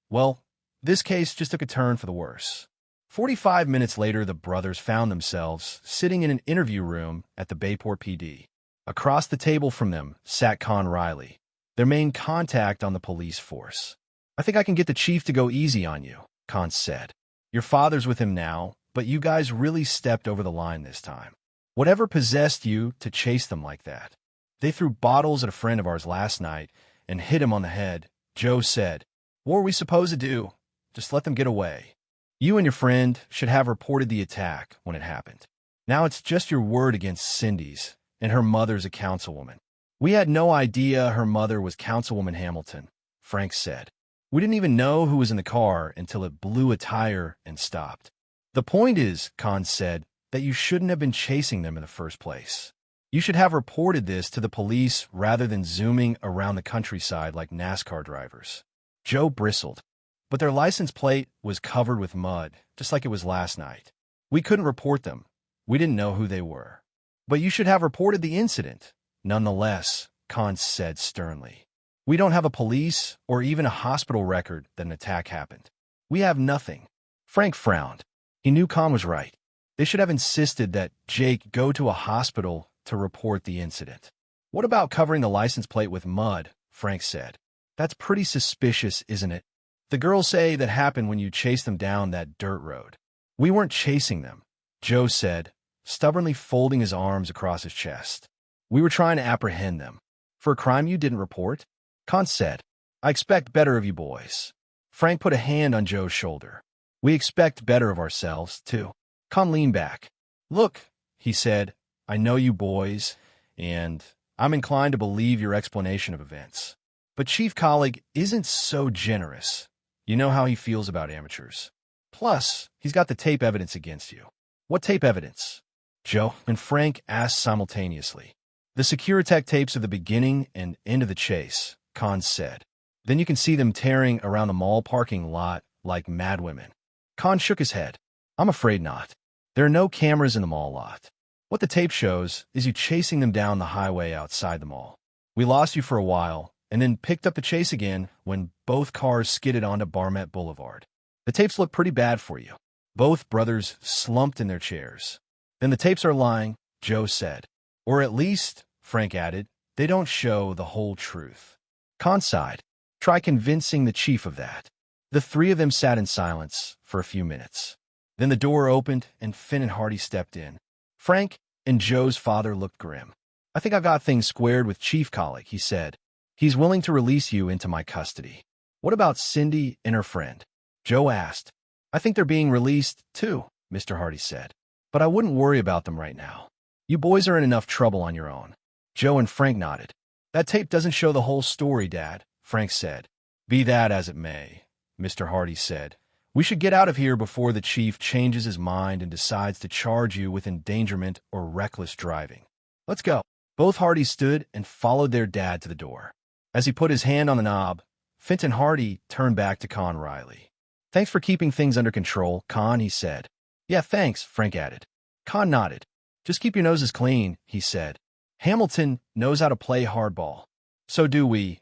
Well, this case just took a turn for the worse. 45 minutes later, the brothers found themselves sitting in an interview room at the Bayport PD. Across the table from them sat Con Riley, their main contact on the police force. I think I can get the chief to go easy on you, Con said. Your father's with him now, but you guys really stepped over the line this time. Whatever possessed you to chase them like that? They threw bottles at a friend of ours last night and hit him on the head, Joe said. What were we supposed to do? Just let them get away. You and your friend should have reported the attack when it happened. Now it's just your word against Cindy's, and her mother's a councilwoman. We had no idea her mother was Councilwoman Hamilton, Frank said. We didn't even know who was in the car until it blew a tire and stopped. The point is, Con said, that you shouldn't have been chasing them in the first place. You should have reported this to the police rather than zooming around the countryside like NASCAR drivers. Joe bristled. But their license plate was covered with mud, just like it was last night. We couldn't report them. We didn't know who they were. But you should have reported the incident. Nonetheless, Con said sternly. We don't have a police or even a hospital record that an attack happened. We have nothing. Frank frowned. He knew Con was right. They should have insisted that Jake go to a hospital to report the incident. What about covering the license plate with mud? Frank said. That's pretty suspicious, isn't it? The girls say that happened when you chased them down that dirt road. We weren't chasing them, Joe said, stubbornly folding his arms across his chest. We were trying to apprehend them. For a crime you didn't report? Con said, I expect better of you boys. Frank put a hand on Joe's shoulder. We expect better of ourselves, too. Con leaned back. Look, he said, I know you boys, and I'm inclined to believe your explanation of events. But Chief Colleague isn't so generous. You know how he feels about amateurs. Plus, he's got the tape evidence against you. What tape evidence? Joe and Frank asked simultaneously. The Securitech tapes of the beginning and end of the chase, Con said. Then you can see them tearing around the mall parking lot like madwomen. Con shook his head. I'm afraid not. There are no cameras in the mall lot. What the tape shows is you chasing them down the highway outside the mall. We lost you for a while, and then picked up the chase again when both cars skidded onto Barnett Boulevard. The tapes look pretty bad for you. Both brothers slumped in their chairs. Then the tapes are lying, Joe said. Or at least, Frank added, they don't show the whole truth. Con sighed. Try convincing the chief of that. The three of them sat in silence for a few minutes. Then the door opened and Finn and Hardy stepped in. Frank and Joe's father looked grim. I think I've got things squared with Chief Colleague, he said. He's willing to release you into my custody. What about Cindy and her friend? Joe asked. I think they're being released, too, Mr. Hardy said. But I wouldn't worry about them right now. You boys are in enough trouble on your own. Joe and Frank nodded. That tape doesn't show the whole story, Dad, Frank said. Be that as it may, Mr. Hardy said. We should get out of here before the chief changes his mind and decides to charge you with endangerment or reckless driving. Let's go. Both Hardys stood and followed their dad to the door. As he put his hand on the knob, Fenton Hardy turned back to Con Riley. Thanks for keeping things under control, Con, he said. Yeah, thanks, Frank added. Con nodded. Just keep your noses clean, he said. Hamilton knows how to play hardball. So do we,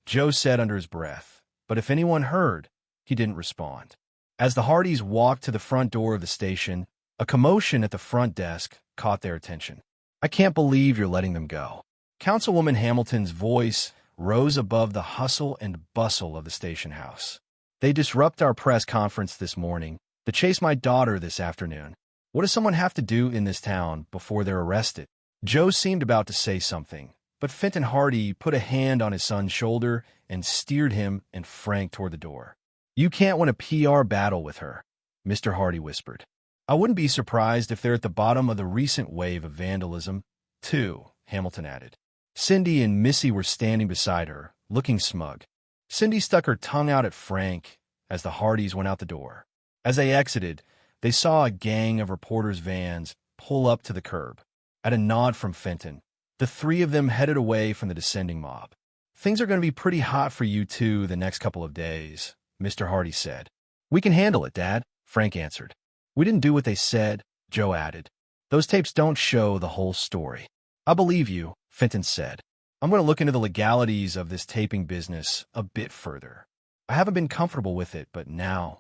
Joe said under his breath. But if anyone heard, he didn't respond. As the Hardys walked to the front door of the station, a commotion at the front desk caught their attention. I can't believe you're letting them go. Councilwoman Hamilton's voice rose above the hustle and bustle of the station house. They disrupt our press conference this morning to chase my daughter this afternoon. What does someone have to do in this town before they're arrested? Joe seemed about to say something, but Fenton Hardy put a hand on his son's shoulder and steered him and Frank toward the door. "You can't win a PR battle with her," Mr. Hardy whispered. "I wouldn't be surprised if they're at the bottom of the recent wave of vandalism, too," Hamilton added. Cindy and Missy were standing beside her, looking smug. Cindy stuck her tongue out at Frank as the Hardys went out the door. As they exited, they saw a gang of reporters' vans pull up to the curb. At a nod from Fenton, the three of them headed away from the descending mob. "Things are going to be pretty hot for you two the next couple of days," Mr. Hardy said. "We can handle it, Dad," Frank answered. "We didn't do what they said," Joe added. "Those tapes don't show the whole story." "I believe you," Fenton said. "I'm going to look into the legalities of this taping business a bit further. I haven't been comfortable with it, but now—"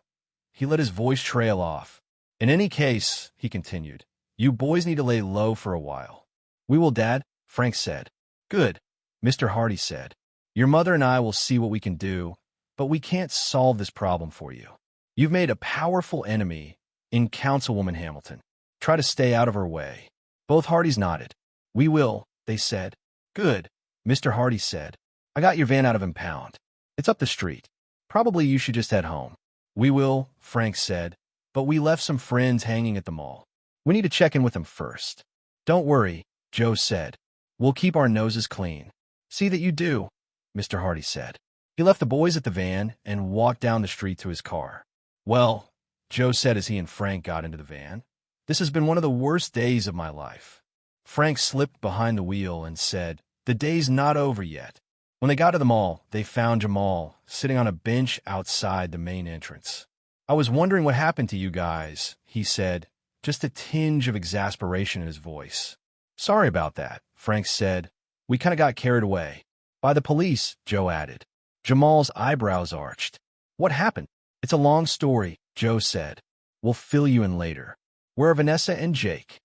He let his voice trail off. "In any case," he continued, "you boys need to lay low for a while." "We will, Dad," Frank said. "Good," Mr. Hardy said. "Your mother and I will see what we can do, but we can't solve this problem for you. You've made a powerful enemy in Councilwoman Hamilton. Try to stay out of her way." Both Hardys nodded. "We will," they said. "Good," Mr. Hardy said. "I got your van out of impound. It's up the street. Probably you should just head home." "We will," Frank said, "but we left some friends hanging at the mall. We need to check in with them first." "Don't worry," Joe said. "We'll keep our noses clean." "See that you do," Mr. Hardy said. He left the boys at the van and walked down the street to his car. "Well," Joe said as he and Frank got into the van, "this has been one of the worst days of my life." Frank slipped behind the wheel and said, "The day's not over yet." When they got to the mall, they found Jamal sitting on a bench outside the main entrance. "I was wondering what happened to you guys," he said, just a tinge of exasperation in his voice. "Sorry about that," Frank said. "We kind of got carried away." "By the police," Joe added. Jamal's eyebrows arched. "What happened?" "It's a long story," Joe said. "We'll fill you in later." "Where are Vanessa and Jake?"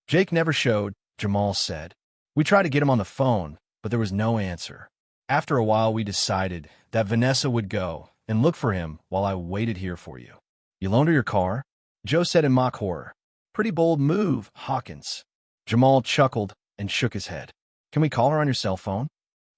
"Jake never showed," Jamal said. "We tried to get him on the phone, but there was no answer. After a while, we decided that Vanessa would go and look for him while I waited here for you." "You loaned her your car?" Joe said in mock horror. "Pretty bold move, Hawkins." Jamal chuckled and shook his head. "Can we call her on your cell phone?"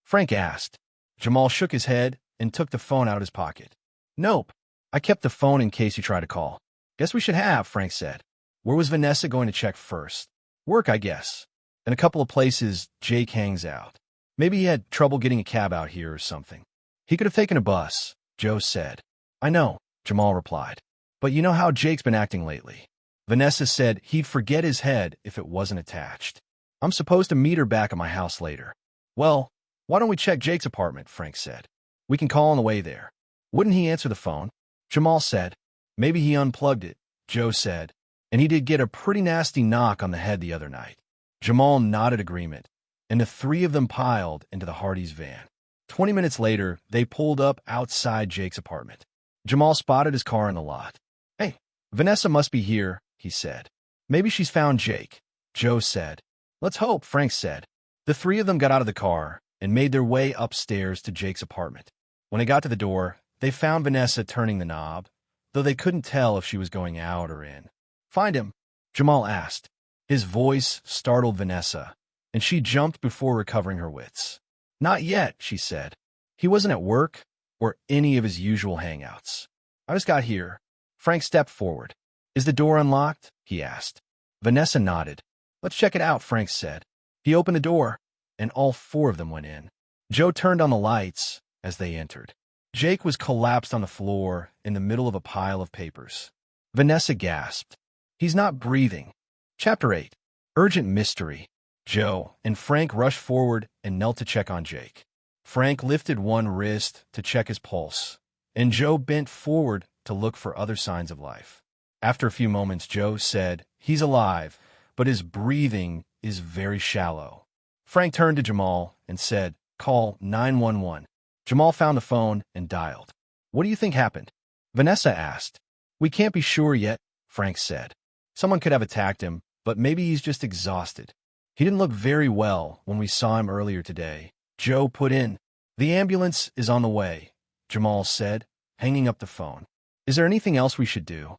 Frank asked. Jamal shook his head and took the phone out of his pocket. "Nope. I kept the phone in case you try to call." "Guess we should have," Frank said. "Where was Vanessa going to check first?" "Work, I guess. And a couple of places Jake hangs out. Maybe he had trouble getting a cab out here or something." "He could have taken a bus," Joe said. "I know," Jamal replied. "But you know how Jake's been acting lately. Vanessa said he'd forget his head if it wasn't attached. I'm supposed to meet her back at my house later." "Well, why don't we check Jake's apartment?" Frank said. "We can call on the way there." "Wouldn't he answer the phone?" Jamal said. "Maybe he unplugged it," Joe said. "And he did get a pretty nasty knock on the head the other night." Jamal nodded agreement, and the three of them piled into the Hardys' van. 20 minutes later, they pulled up outside Jake's apartment. Jamal spotted his car in the lot. "Hey, Vanessa must be here," he said. "Maybe she's found Jake," Joe said. "Let's hope," Frank said. The three of them got out of the car and made their way upstairs to Jake's apartment. When they got to the door, they found Vanessa turning the knob, though they couldn't tell if she was going out or in. "Find him?" Jamal asked. His voice startled Vanessa, and she jumped before recovering her wits. "Not yet," she said. "He wasn't at work or any of his usual hangouts. I just got here." Frank stepped forward. "Is the door unlocked?" he asked. Vanessa nodded. "Let's check it out," Frank said. He opened the door, and all four of them went in. Joe turned on the lights as they entered. Jake was collapsed on the floor in the middle of a pile of papers. Vanessa gasped. "He's not breathing." Chapter 8. Urgent Mystery. Joe and Frank rushed forward and knelt to check on Jake. Frank lifted one wrist to check his pulse, and Joe bent forward to look for other signs of life. After a few moments, Joe said, "He's alive, but his breathing is very shallow." Frank turned to Jamal and said, "Call 911. Jamal found the phone and dialed. "What do you think happened?" Vanessa asked. "We can't be sure yet," Frank said. "Someone could have attacked him, but maybe he's just exhausted. He didn't look very well when we saw him earlier today." Joe put in. "The ambulance is on the way," Jamal said, hanging up the phone. "Is there anything else we should do?"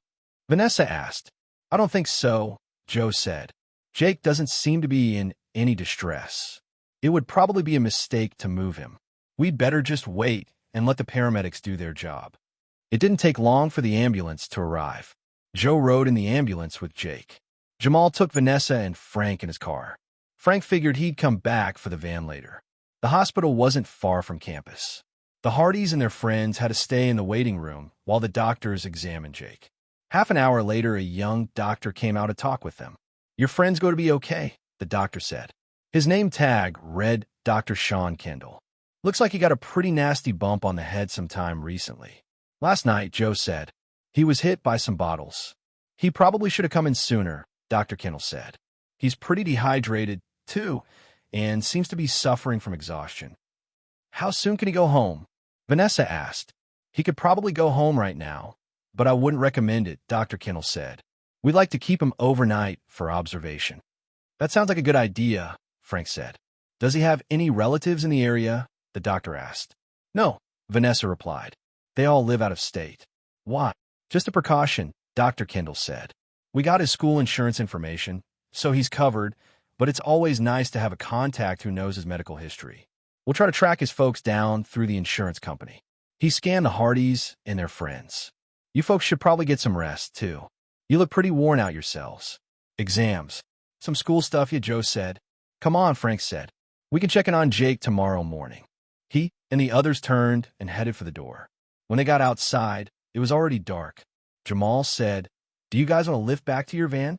Vanessa asked. "I don't think so," Joe said. "Jake doesn't seem to be in any distress. It would probably be a mistake to move him. We'd better just wait and let the paramedics do their job. It didn't take long for the ambulance to arrive. Joe rode in the ambulance with Jake. Jamal took Vanessa and Frank in his car. Frank figured he'd come back for the van later. The hospital wasn't far from campus. The Hardys and their friends had to stay in the waiting room while the doctors examined Jake. Half an hour later, a young doctor came out to talk with them. "Your friend's going to be okay," the doctor said. His name tag read Dr. Sean Kendall. "Looks like he got a pretty nasty bump on the head sometime recently. Last night," Joe said. "He was hit by some bottles. He probably should have come in sooner," Dr. Kendall said. "He's pretty dehydrated, too, and seems to be suffering from exhaustion." "How soon can he go home?" Vanessa asked. "He could probably go home right now, but I wouldn't recommend it," Dr. Kendall said. "We'd like to keep him overnight for observation." "That sounds like a good idea," Frank said. "Does he have any relatives in the area?" the doctor asked. "No," Vanessa replied. "They all live out of state." "Why?" "Just a precaution," Dr. Kendall said. "We got his school insurance information, so he's covered, but it's always nice to have a contact who knows his medical history. We'll try to track his folks down through the insurance company." He scanned the Hardys and their friends. "You folks should probably get some rest, too. You look pretty worn out yourselves." "Exams. Some school stuff," Joe said. "Come on," Frank said. "We can check in on Jake tomorrow morning." He and the others turned and headed for the door. When they got outside, it was already dark. Jamal said, "Do you guys want to lift back to your van?"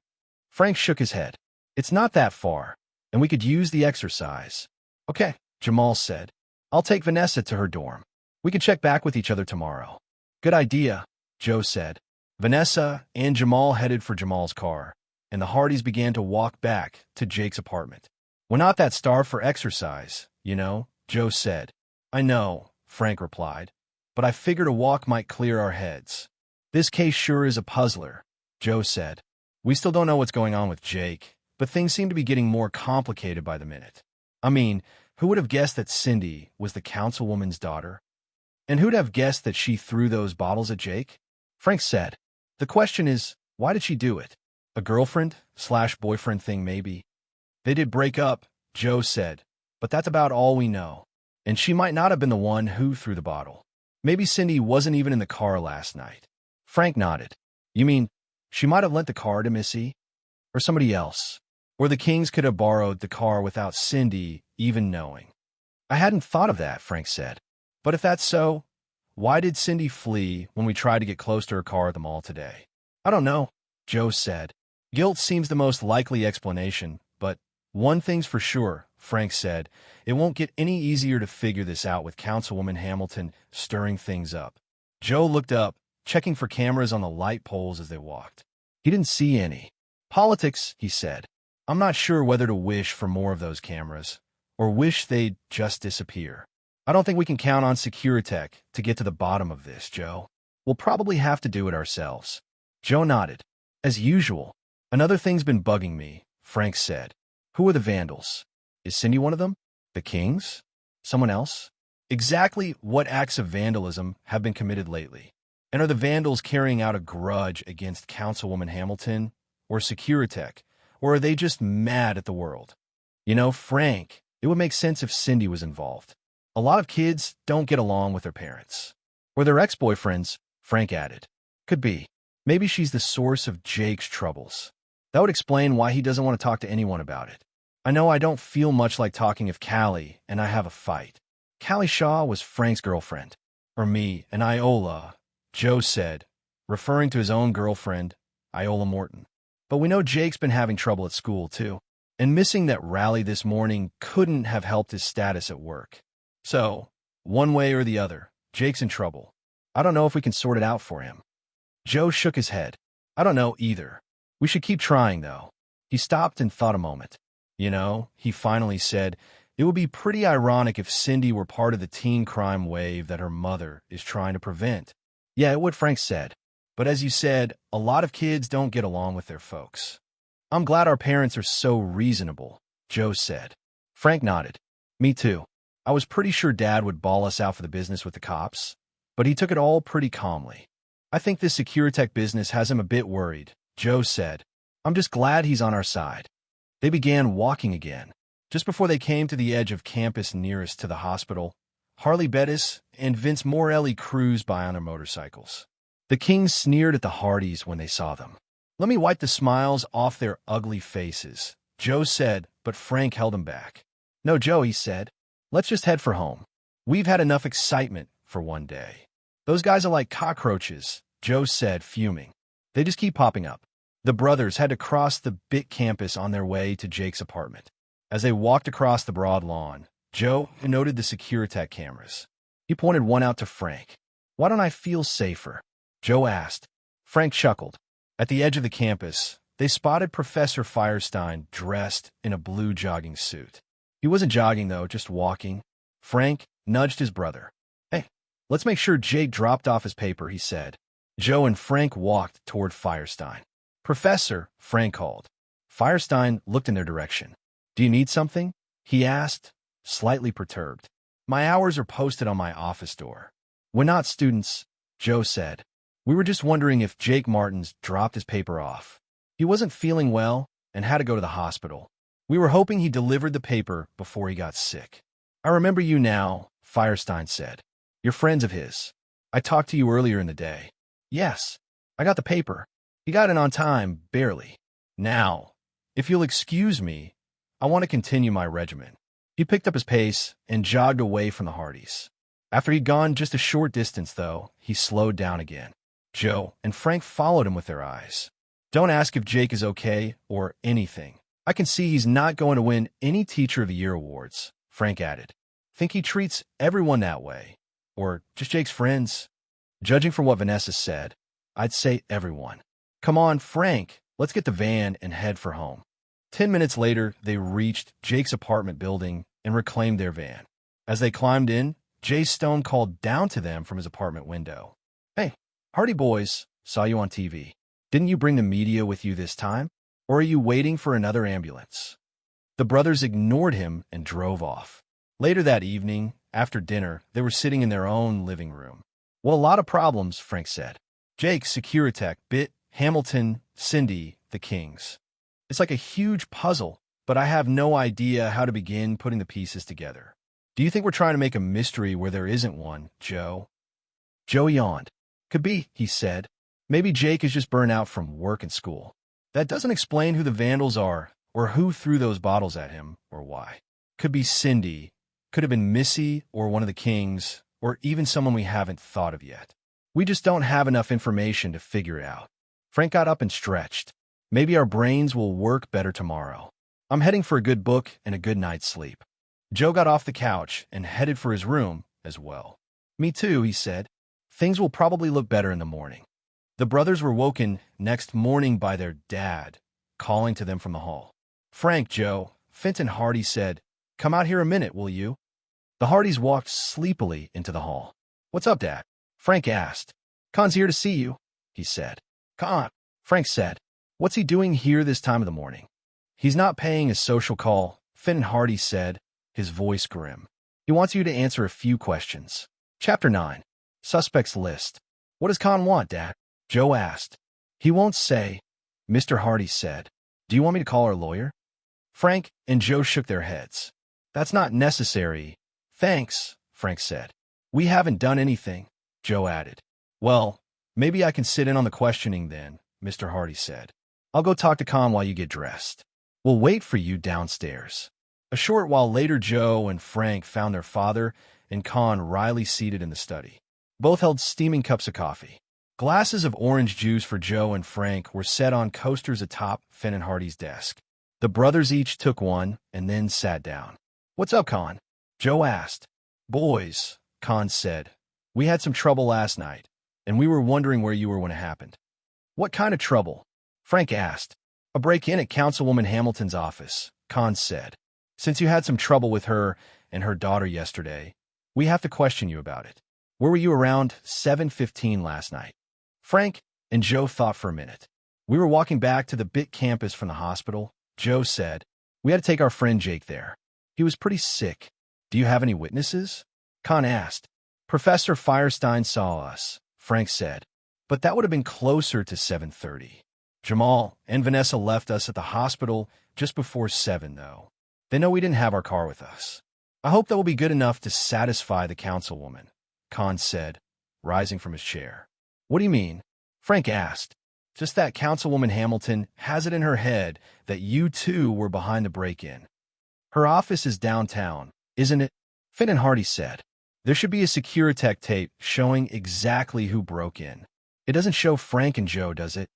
Frank shook his head. "It's not that far, and we could use the exercise." "Okay," Jamal said. "I'll take Vanessa to her dorm. We can check back with each other tomorrow." "Good idea," Joe said. Vanessa and Jamal headed for Jamal's car, and the Hardys began to walk back to Jake's apartment. "We're not that starved for exercise, Joe said. "I know," Frank replied, "but I figured a walk might clear our heads." "This case sure is a puzzler," Joe said. "We still don't know what's going on with Jake, but things seem to be getting more complicated by the minute. I mean, who would have guessed that Cindy was the councilwoman's daughter? And who'd have guessed that she threw those bottles at Jake?" Frank said. "The question is, why did she do it? A girlfriend/boyfriend thing, maybe?" "They did break up," Joe said, "but that's about all we know. And she might not have been the one who threw the bottle. Maybe Cindy wasn't even in the car last night." Frank nodded. "You mean she might have lent the car to Missy? Or somebody else? Or the Kings could have borrowed the car without Cindy even knowing?" "I hadn't thought of that," Frank said. "But if that's so, why did Cindy flee when we tried to get close to her car at the mall today?" "I don't know," Joe said. "Guilt seems the most likely explanation, but one thing's for sure," Frank said. "It won't get any easier to figure this out with Councilwoman Hamilton stirring things up." Joe looked up, checking for cameras on the light poles as they walked. He didn't see any. "Politics," he said. "I'm not sure whether to wish for more of those cameras, or wish they'd just disappear. I don't think we can count on Securitech to get to the bottom of this, Joe. We'll probably have to do it ourselves." Joe nodded. "As usual. Another thing's been bugging me," Frank said. "Who are the vandals? Is Cindy one of them? The Kings? Someone else? Exactly what acts of vandalism have been committed lately? And are the vandals carrying out a grudge against Councilwoman Hamilton or Securitech, or are they just mad at the world? Frank, it would make sense if Cindy was involved. A lot of kids don't get along with their parents. Or their ex-boyfriends," Frank added. "Could be. Maybe she's the source of Jake's troubles. That would explain why he doesn't want to talk to anyone about it. I know I don't feel much like talking if Callie and I have a fight." "Callie Shaw was Frank's girlfriend." "Or me and Iola," Joe said, referring to his own girlfriend, Iola Morton. "But we know Jake's been having trouble at school, too. And missing that rally this morning couldn't have helped his status at work. So, one way or the other, Jake's in trouble. I don't know if we can sort it out for him." Joe shook his head. "I don't know either. We should keep trying, though." He stopped and thought a moment. He finally said, "It would be pretty ironic if Cindy were part of the teen crime wave that her mother is trying to prevent." "Yeah, it would," Frank said. "But as you said, a lot of kids don't get along with their folks." "I'm glad our parents are so reasonable," Joe said. Frank nodded. "Me too. I was pretty sure Dad would ball us out for the business with the cops, but he took it all pretty calmly. I think this Securitech business has him a bit worried," Joe said. "I'm just glad he's on our side." They began walking again. Just before they came to the edge of campus nearest to the hospital, Harley Bettis and Vince Morelli cruised by on their motorcycles. The Kings sneered at the Hardys when they saw them. "Let me wipe the smiles off their ugly faces," Joe said, but Frank held him back. "No, Joe," he said. "Let's just head for home. We've had enough excitement for one day." "Those guys are like cockroaches," Joe said, fuming. "They just keep popping up." The brothers had to cross the big campus on their way to Jake's apartment. As they walked across the broad lawn, Joe noted the Securitech cameras. He pointed one out to Frank. "Why don't I feel safer?" Joe asked. Frank chuckled. At the edge of the campus, they spotted Professor Firestein dressed in a blue jogging suit. He wasn't jogging, though, just walking. Frank nudged his brother. "Hey, let's make sure Jake dropped off his paper," he said. Joe and Frank walked toward Firestein. "Professor," Frank called. Firestein looked in their direction. "Do you need something?" he asked, slightly perturbed. "My hours are posted on my office door." "We're not students," Joe said. "We were just wondering if Jake Martins dropped his paper off. He wasn't feeling well and had to go to the hospital. We were hoping he delivered the paper before he got sick." "I remember you now," Firestein said. "You're friends of his. I talked to you earlier in the day." "Yes, I got the paper. He got in on time, barely. Now, if you'll excuse me, I want to continue my regimen." He picked up his pace and jogged away from the Hardys. After he'd gone just a short distance, though, he slowed down again. Joe and Frank followed him with their eyes. "Don't ask if Jake is okay or anything. I can see he's not going to win any Teacher of the Year awards," Frank added. "Think he treats everyone that way? Or just Jake's friends?" "Judging from what Vanessa said, I'd say everyone." "Come on, Frank, let's get the van and head for home." 10 minutes later, they reached Jake's apartment building and reclaimed their van. As they climbed in, Jay Stone called down to them from his apartment window. "Hey, Hardy boys, saw you on TV. Didn't you bring the media with you this time? Or are you waiting for another ambulance?" The brothers ignored him and drove off. Later that evening, after dinner, they were sitting in their own living room. "Well, a lot of problems," Frank said. "Jake, Securitech, Bit, Hamilton, Cindy, the Kings. It's like a huge puzzle, but I have no idea how to begin putting the pieces together. Do you think we're trying to make a mystery where there isn't one, Joe?" Joe yawned. "Could be," he said. "Maybe Jake is just burnt out from work and school. That doesn't explain who the vandals are, or who threw those bottles at him, or why. Could be Cindy, could have been Missy or one of the Kings, or even someone we haven't thought of yet. We just don't have enough information to figure it out." Frank got up and stretched. "Maybe our brains will work better tomorrow. I'm heading for a good book and a good night's sleep." Joe got off the couch and headed for his room as well. "Me too," he said. "Things will probably look better in the morning." The brothers were woken next morning by their dad, calling to them from the hall. "Frank, Joe," Fenton Hardy said, "come out here a minute, will you?" The Hardys walked sleepily into the hall. "What's up, Dad?" Frank asked. "Con's here to see you," he said. "Con," Frank said. "What's he doing here this time of the morning?" "He's not paying a social call," Fenton Hardy said, his voice grim. "He wants you to answer a few questions." Chapter 9. Suspects List. "What does Con want, Dad?" Joe asked. "He won't say," Mr. Hardy said. "Do you want me to call our lawyer?" Frank and Joe shook their heads. "That's not necessary. Thanks," Frank said. "We haven't done anything," Joe added. "Well, maybe I can sit in on the questioning then," Mr. Hardy said. "I'll go talk to Con while you get dressed. We'll wait for you downstairs." A short while later, Joe and Frank found their father and Con wryly seated in the study. Both held steaming cups of coffee. Glasses of orange juice for Joe and Frank were set on coasters atop Fenton Hardy's desk. The brothers each took one and then sat down. "What's up, Con?" Joe asked. "Boys," Con said, "we had some trouble last night, and we were wondering where you were when it happened." "What kind of trouble?" Frank asked. "A break-in at Councilwoman Hamilton's office," Con said. "Since you had some trouble with her and her daughter yesterday, we have to question you about it. Where were you around 7:15 last night?" Frank and Joe thought for a minute. "We were walking back to the BIT campus from the hospital," Joe said. "We had to take our friend Jake there. He was pretty sick. Do you have any witnesses?" Con asked. "Professor Firestein saw us," Frank said. "But that would have been closer to 7:30. Jamal and Vanessa left us at the hospital just before 7, though." They know we didn't have our car with us. I hope that will be good enough to satisfy the councilwoman, Khan said, rising from his chair. What do you mean? Frank asked. Just that Councilwoman Hamilton has it in her head that you two were behind the break-in. Her office is downtown, isn't it? Finn and Hardy said. There should be a Securitech tape showing exactly who broke in. It doesn't show Frank and Joe, does it?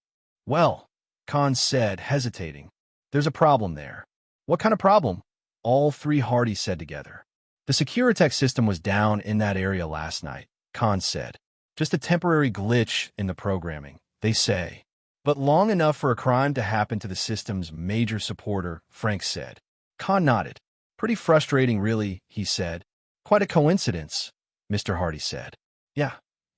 Well, Khan said, hesitating. There's a problem there. What kind of problem? All three Hardys said together. The Securitech system was down in that area last night, Khan said. Just a temporary glitch in the programming, they say. But long enough for a crime to happen to the system's major supporter, Frank said. Khan nodded. Pretty frustrating, really, he said. Quite a coincidence, Mr. Hardy said. Yeah,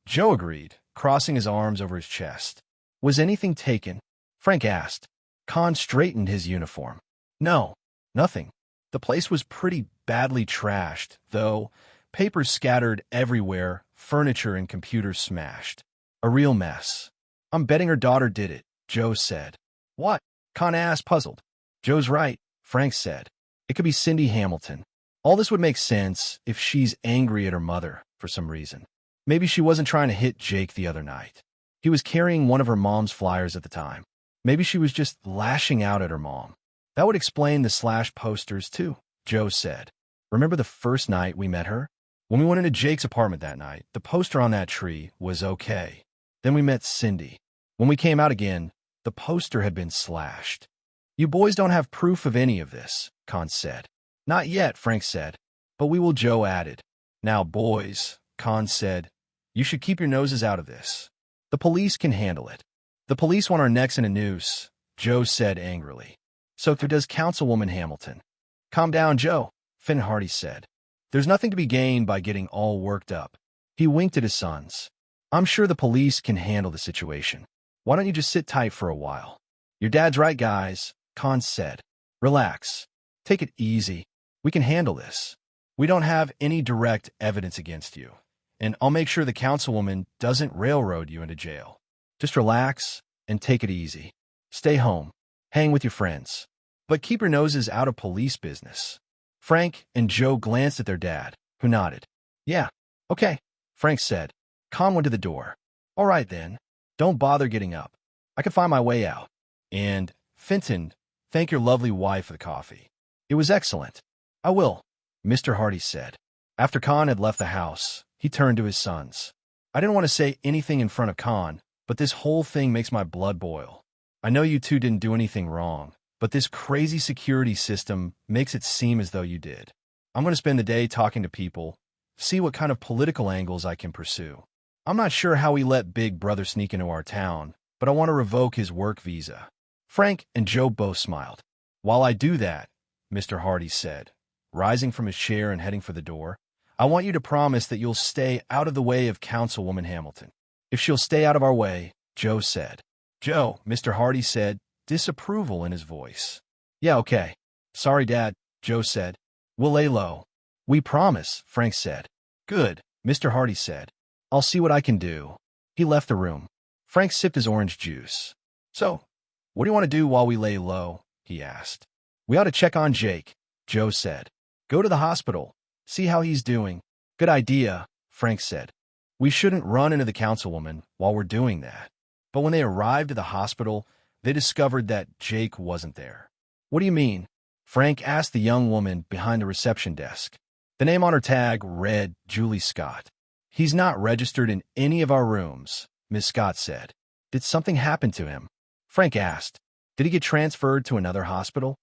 Joe agreed, crossing his arms over his chest. Was anything taken? Frank asked. Khan straightened his uniform. No, nothing. The place was pretty badly trashed, though. Papers scattered everywhere, furniture and computers smashed. A real mess. I'm betting her daughter did it, Joe said. What? Khan asked, puzzled. Joe's right, Frank said. It could be Cindy Hamilton. All this would make sense if she's angry at her mother for some reason. Maybe she wasn't trying to hit Jake the other night. He was carrying one of her mom's flyers at the time. Maybe she was just lashing out at her mom. That would explain the slash posters too, Joe said. Remember the first night we met her? When we went into Jake's apartment that night, the poster on that tree was okay. Then we met Cindy. When we came out again, the poster had been slashed. You boys don't have proof of any of this, Khan said. Not yet, Frank said. But we will, Joe added. Now, boys, Khan said, you should keep your noses out of this. The police can handle it. The police want our necks in a noose, Joe said angrily. So does Councilwoman Hamilton. Calm down, Joe, Finn Hardy said. There's nothing to be gained by getting all worked up. He winked at his sons. I'm sure the police can handle the situation. Why don't you just sit tight for a while? Your dad's right, guys, Khan said. Relax. Take it easy. We can handle this. We don't have any direct evidence against you. And I'll make sure the councilwoman doesn't railroad you into jail. Just relax and take it easy. Stay home. Hang with your friends. But keep your noses out of police business. Frank and Joe glanced at their dad, who nodded. Yeah, okay, Frank said. Khan went to the door. All right, then. Don't bother getting up. I can find my way out. And, Fenton, thank your lovely wife for the coffee. It was excellent. I will, Mr. Hardy said. After Khan had left the house, he turned to his sons. I didn't want to say anything in front of Khan, but this whole thing makes my blood boil. I know you two didn't do anything wrong, but this crazy security system makes it seem as though you did. I'm going to spend the day talking to people, see what kind of political angles I can pursue. I'm not sure how we let Big Brother sneak into our town, but I want to revoke his work visa. Frank and Joe both smiled. While I do that, Mr. Hardy said, rising from his chair and heading for the door, I want you to promise that you'll stay out of the way of Councilwoman Hamilton. If she'll stay out of our way, Joe said. Joe, Mr. Hardy said, disapproval in his voice. Yeah, okay. Sorry, Dad, Joe said. We'll lay low. We promise, Frank said. Good, Mr. Hardy said. I'll see what I can do. He left the room. Frank sipped his orange juice. So, what do you want to do while we lay low? He asked. We ought to check on Jake, Joe said. Go to the hospital. See how he's doing. Good idea, Frank said. We shouldn't run into the councilwoman while we're doing that. But when they arrived at the hospital, they discovered that Jake wasn't there. What do you mean? Frank asked the young woman behind the reception desk. The name on her tag read Julie Scott. He's not registered in any of our rooms, Miss Scott said. Did something happen to him? Frank asked. Did he get transferred to another hospital?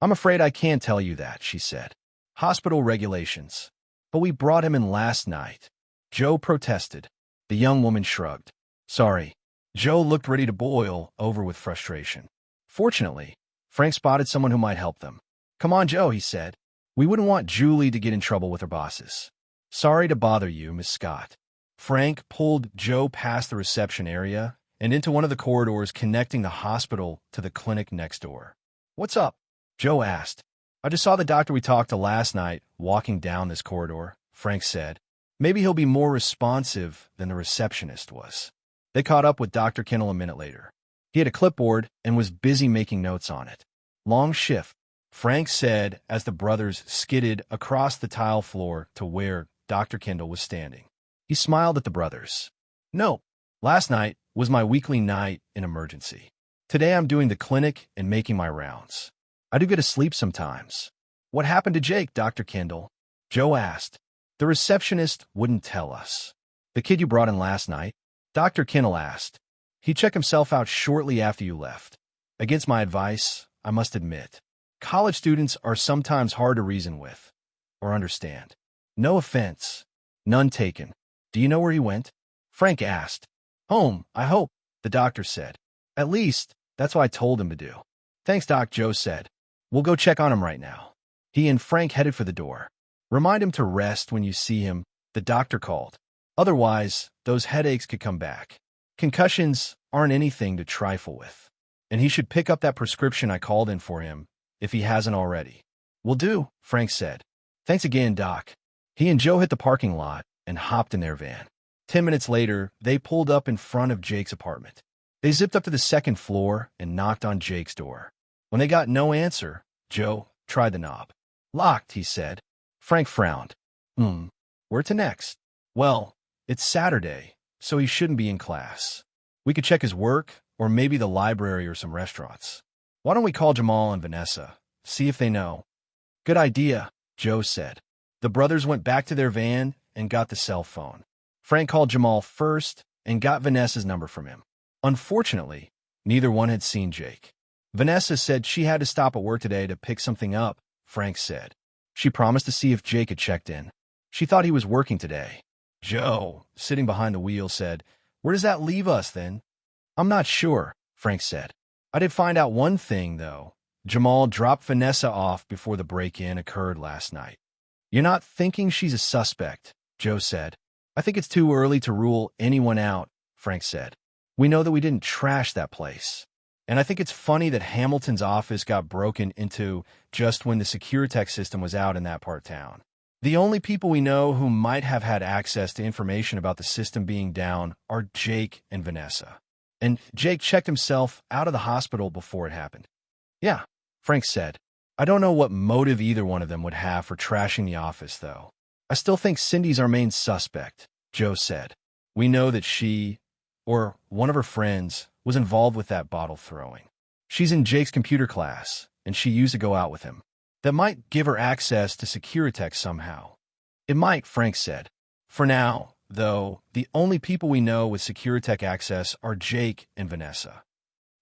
I'm afraid I can't tell you that, she said. Hospital regulations. But we brought him in last night. Joe protested. The young woman shrugged. Sorry. Joe looked ready to boil over with frustration. Fortunately, Frank spotted someone who might help them. Come on, Joe, he said. We wouldn't want Julie to get in trouble with her bosses. Sorry to bother you, Miss Scott. Frank pulled Joe past the reception area and into one of the corridors connecting the hospital to the clinic next door. What's up? Joe asked. I just saw the doctor we talked to last night walking down this corridor, Frank said. Maybe he'll be more responsive than the receptionist was. They caught up with Dr. Kennel a minute later. He had a clipboard and was busy making notes on it. Long shift, Frank said as the brothers skidded across the tile floor to where Dr. Kendall was standing. He smiled at the brothers. No, last night was my weekly night in emergency. Today I'm doing the clinic and making my rounds. I do get to sleep sometimes. What happened to Jake, Dr. Kendall? Joe asked. The receptionist wouldn't tell us. The kid you brought in last night? Dr. Kendall asked. He checked himself out shortly after you left. Against my advice, I must admit. College students are sometimes hard to reason with or understand. No offense. None taken. Do you know where he went? Frank asked. Home, I hope, the doctor said. At least, that's what I told him to do. Thanks, Doc, Joe said. We'll go check on him right now. He and Frank headed for the door. Remind him to rest when you see him, the doctor called. Otherwise, those headaches could come back. Concussions aren't anything to trifle with. And he should pick up that prescription I called in for him, if he hasn't already. Will do, Frank said. Thanks again, Doc. He and Joe hit the parking lot and hopped in their van. 10 minutes later, they pulled up in front of Jake's apartment. They zipped up to the second floor and knocked on Jake's door. When they got no answer, Joe tried the knob. Locked, he said. Frank frowned. Where to next? Well, it's Saturday, so he shouldn't be in class. We could check his work, or maybe the library or some restaurants. Why don't we call Jamal and Vanessa, see if they know? Good idea, Joe said. The brothers went back to their van and got the cell phone. Frank called Jamal first and got Vanessa's number from him. Unfortunately, neither one had seen Jake. Vanessa said she had to stop at work today to pick something up, Frank said. She promised to see if Jake had checked in. She thought he was working today. Joe, sitting behind the wheel, said, Where does that leave us, then? I'm not sure, Frank said. I did find out one thing, though. Jamal dropped Vanessa off before the break-in occurred last night. You're not thinking she's a suspect, Joe said. I think it's too early to rule anyone out, Frank said. We know that we didn't trash that place. And I think it's funny that Hamilton's office got broken into just when the Securitech system was out in that part of town. The only people we know who might have had access to information about the system being down are Jake and Vanessa. And Jake checked himself out of the hospital before it happened. Yeah, Frank said. I don't know what motive either one of them would have for trashing the office, though. I still think Cindy's our main suspect, Joe said. We know that she, or one of her friends, was involved with that bottle throwing. She's in Jake's computer class, and she used to go out with him. That might give her access to Securitech somehow. It might, Frank said. For now, though, the only people we know with Securitech access are Jake and Vanessa.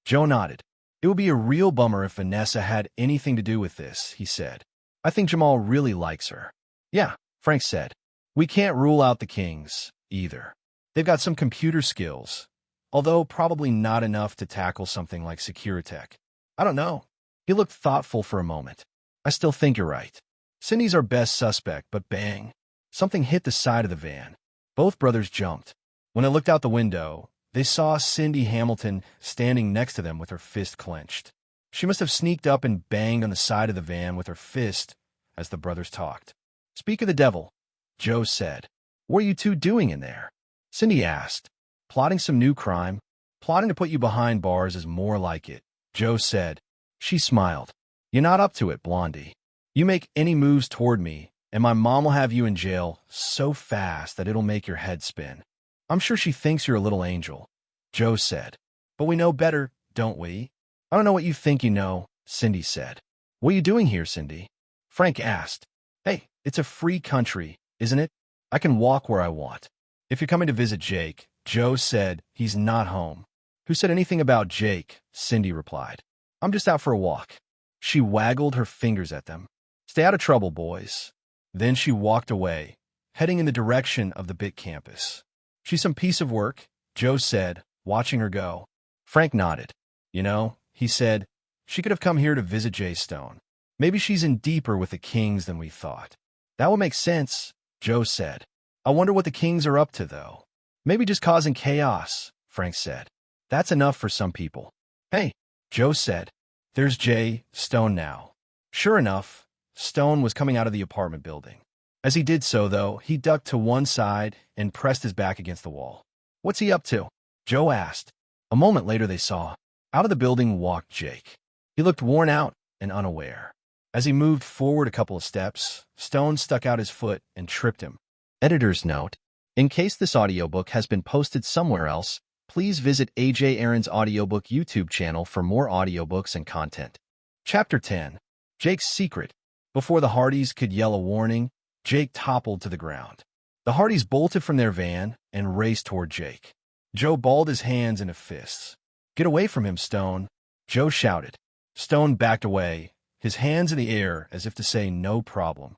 Joe nodded. It would be a real bummer if Vanessa had anything to do with this, he said. I think Jamal really likes her. Yeah, Frank said. We can't rule out the Kings, either. They've got some computer skills, although probably not enough to tackle something like Securitech. I don't know. He looked thoughtful for a moment. I still think you're right. Cindy's our best suspect, but bang. Something hit the side of the van. Both brothers jumped. When they looked out the window, they saw Cindy Hamilton standing next to them with her fist clenched. She must have sneaked up and banged on the side of the van with her fist as the brothers talked. Speak of the devil, Joe said. What are you two doing in there? Cindy asked. Plotting some new crime. Plotting to put you behind bars is more like it, Joe said. She smiled. You're not up to it, Blondie. You make any moves toward me, and my mom will have you in jail so fast that it'll make your head spin. I'm sure she thinks you're a little angel, Joe said. But we know better, don't we? I don't know what you think you know, Cindy said. What are you doing here, Cindy? Frank asked. Hey, it's a free country, isn't it? I can walk where I want. If you're coming to visit Jake, Joe said he's not home. Who said anything about Jake? Cindy replied. I'm just out for a walk. She waggled her fingers at them. Stay out of trouble, boys. Then she walked away, heading in the direction of the BIT campus. She's some piece of work, Joe said, watching her go. Frank nodded. You know, he said, she could have come here to visit Jay Stone. Maybe she's in deeper with the Kings than we thought. That would make sense, Joe said. I wonder what the Kings are up to, though. Maybe just causing chaos, Frank said. That's enough for some people. Hey, Joe said. There's Jay Stone now. Sure enough, Stone was coming out of the apartment building. As he did so, though, he ducked to one side and pressed his back against the wall. What's he up to? Joe asked. A moment later they saw. Out of the building walked Jake. He looked worn out and unaware. As he moved forward a couple of steps, Stone stuck out his foot and tripped him. Editor's note: in case this audiobook has been posted somewhere else, please visit AJ Aaron's Audiobook YouTube channel for more audiobooks and content. Chapter 10. Jake's Secret. Before the Hardys could yell a warning, Jake toppled to the ground. The Hardys bolted from their van and raced toward Jake. Joe balled his hands into fists. "Get away from him, Stone," Joe shouted. Stone backed away, his hands in the air as if to say no problem.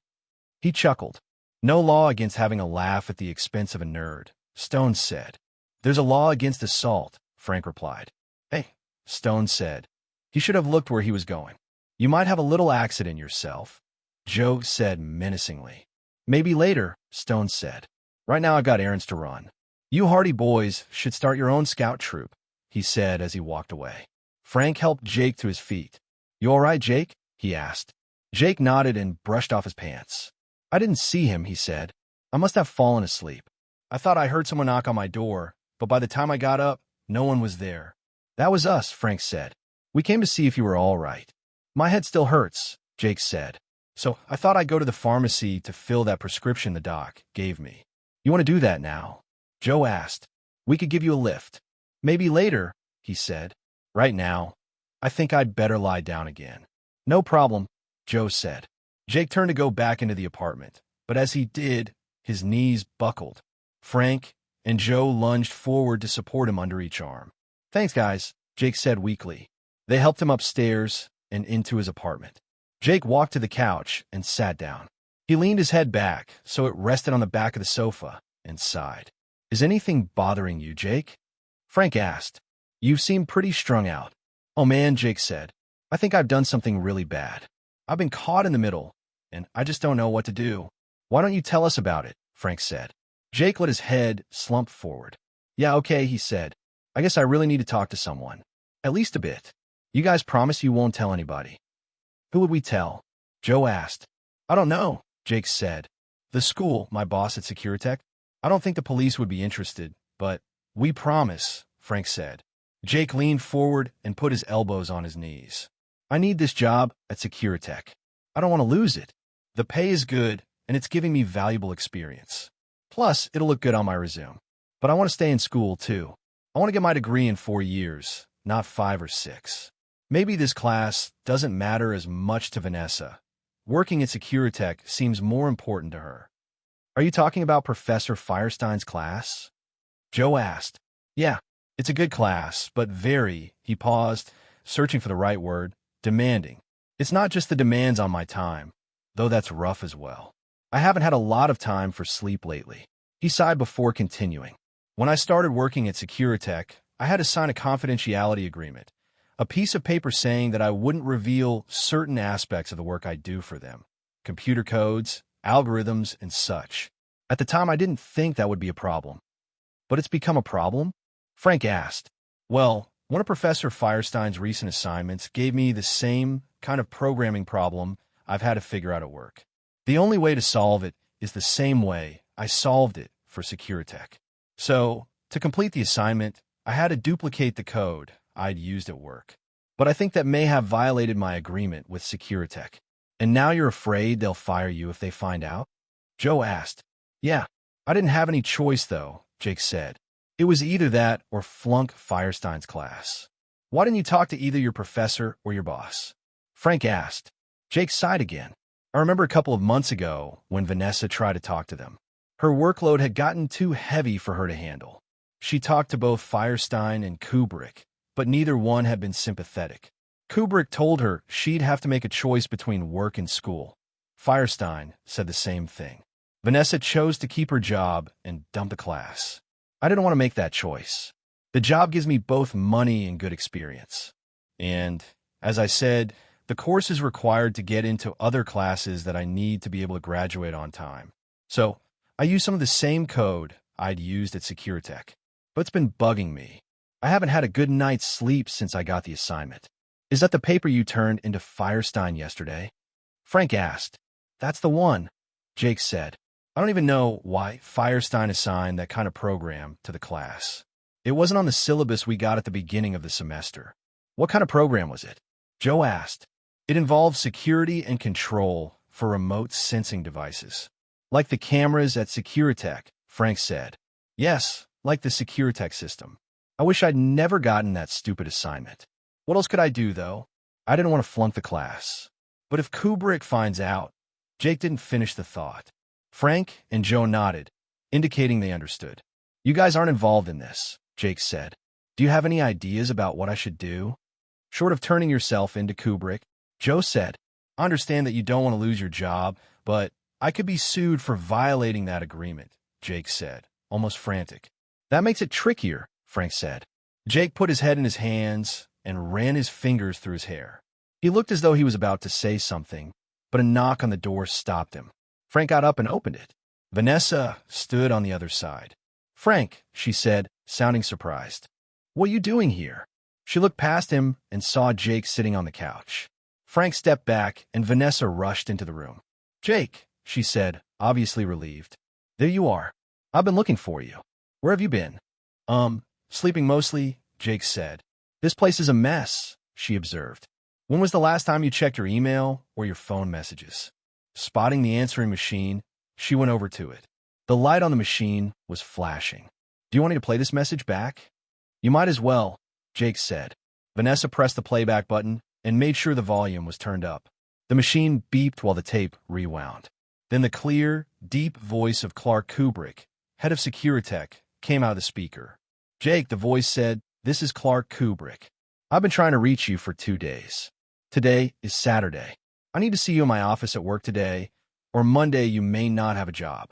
He chuckled. "No law against having a laugh at the expense of a nerd," Stone said. "There's a law against assault," Frank replied. "Hey," Stone said. He should have looked where he was going. "You might have a little accident yourself," Joe said menacingly. "Maybe later," Stone said. "Right now I've got errands to run. You Hardy boys should start your own scout troop," he said as he walked away. Frank helped Jake to his feet. "You all right, Jake?" he asked. Jake nodded and brushed off his pants. "I didn't see him," he said. "I must have fallen asleep. I thought I heard someone knock on my door, but by the time I got up, no one was there." "That was us," Frank said. "We came to see if you were all right." "My head still hurts," Jake said. "So I thought I'd go to the pharmacy to fill that prescription the doc gave me." "You want to do that now?" Joe asked. "We could give you a lift." "Maybe later," he said. "Right now, I think I'd better lie down again." "No problem," Joe said. Jake turned to go back into the apartment, but as he did, his knees buckled. Frank and Joe lunged forward to support him under each arm. "Thanks, guys," Jake said weakly. They helped him upstairs and into his apartment. Jake walked to the couch and sat down. He leaned his head back so it rested on the back of the sofa and sighed. "Is anything bothering you, Jake?" Frank asked. "You seem pretty strung out." "Oh man," Jake said. "I think I've done something really bad. I've been caught in the middle, and I just don't know what to do." "Why don't you tell us about it?" Frank said. Jake let his head slump forward. "Yeah, okay," he said. "I guess I really need to talk to someone. At least a bit. You guys promise you won't tell anybody?" "Who would we tell?" Joe asked. "I don't know," Jake said. "The school, my boss at Securitech. I don't think the police would be interested, but we promise," Frank said. Jake leaned forward and put his elbows on his knees. "I need this job at Securitech. I don't want to lose it. The pay is good, and it's giving me valuable experience. Plus, it'll look good on my resume. But I want to stay in school, too. I want to get my degree in 4 years, not 5 or 6. Maybe this class doesn't matter as much to Vanessa. Working at Securitech seems more important to her." "Are you talking about Professor Firestein's class?" Joe asked. "Yeah, it's a good class, but very," he paused, searching for the right word, "demanding. It's not just the demands on my time, though that's rough as well. I haven't had a lot of time for sleep lately." He sighed before continuing. "When I started working at Securitech, I had to sign a confidentiality agreement, a piece of paper saying that I wouldn't reveal certain aspects of the work I do for them, computer codes, algorithms, and such. At the time, I didn't think that would be a problem. But it's become a problem?" Frank asked. "Well, one of Professor Firestein's recent assignments gave me the same kind of programming problem I've had to figure out at work. The only way to solve it is the same way I solved it for Securitech. So, to complete the assignment, I had to duplicate the code I'd used at work. But I think that may have violated my agreement with Securitech. And now you're afraid they'll fire you if they find out?" Joe asked. "Yeah, I didn't have any choice, though," Jake said. "It was either that or flunk Firestein's class." "Why didn't you talk to either your professor or your boss?" Frank asked. Jake sighed again. "I remember a couple of months ago when Vanessa tried to talk to them. Her workload had gotten too heavy for her to handle. She talked to both Firestein and Kubrick, but neither one had been sympathetic. Kubrick told her she'd have to make a choice between work and school. Firestein said the same thing. Vanessa chose to keep her job and dump the class. I didn't want to make that choice. The job gives me both money and good experience. And, as I said, the course is required to get into other classes that I need to be able to graduate on time. So, I use some of the same code I'd used at Securitech. But it's been bugging me. I haven't had a good night's sleep since I got the assignment." "Is that the paper you turned into Firestein yesterday?" Frank asked. "That's the one," Jake said. "I don't even know why Firestein assigned that kind of program to the class. It wasn't on the syllabus we got at the beginning of the semester." "What kind of program was it?" Joe asked. It involves security and control for remote sensing devices. Like the cameras at Securitech, Frank said. Yes, like the Securitech system. I wish I'd never gotten that stupid assignment. What else could I do, though? I didn't want to flunk the class. But if Kubrick finds out, Jake didn't finish the thought. Frank and Joe nodded, indicating they understood. You guys aren't involved in this, Jake said. Do you have any ideas about what I should do? Short of turning yourself into Kubrick, Joe said. I understand that you don't want to lose your job, but I could be sued for violating that agreement, Jake said, almost frantic. That makes it trickier, Frank said. Jake put his head in his hands and ran his fingers through his hair. He looked as though he was about to say something, but a knock on the door stopped him. Frank got up and opened it. Vanessa stood on the other side. Frank, she said, sounding surprised. What are you doing here? She looked past him and saw Jake sitting on the couch. Frank stepped back and Vanessa rushed into the room. Jake, she said, obviously relieved. There you are. I've been looking for you. Where have you been? Sleeping mostly, Jake said. This place is a mess, she observed. When was the last time you checked your email or your phone messages? Spotting the answering machine, she went over to it. The light on the machine was flashing. Do you want me to play this message back? You might as well, Jake said. Vanessa pressed the playback button and made sure the volume was turned up. The machine beeped while the tape rewound. Then the clear, deep voice of Clark Kubrick, head of Securitech, came out of the speaker. Jake, the voice said, this is Clark Kubrick. I've been trying to reach you for 2 days. Today is Saturday. I need to see you in my office at work today, or Monday you may not have a job.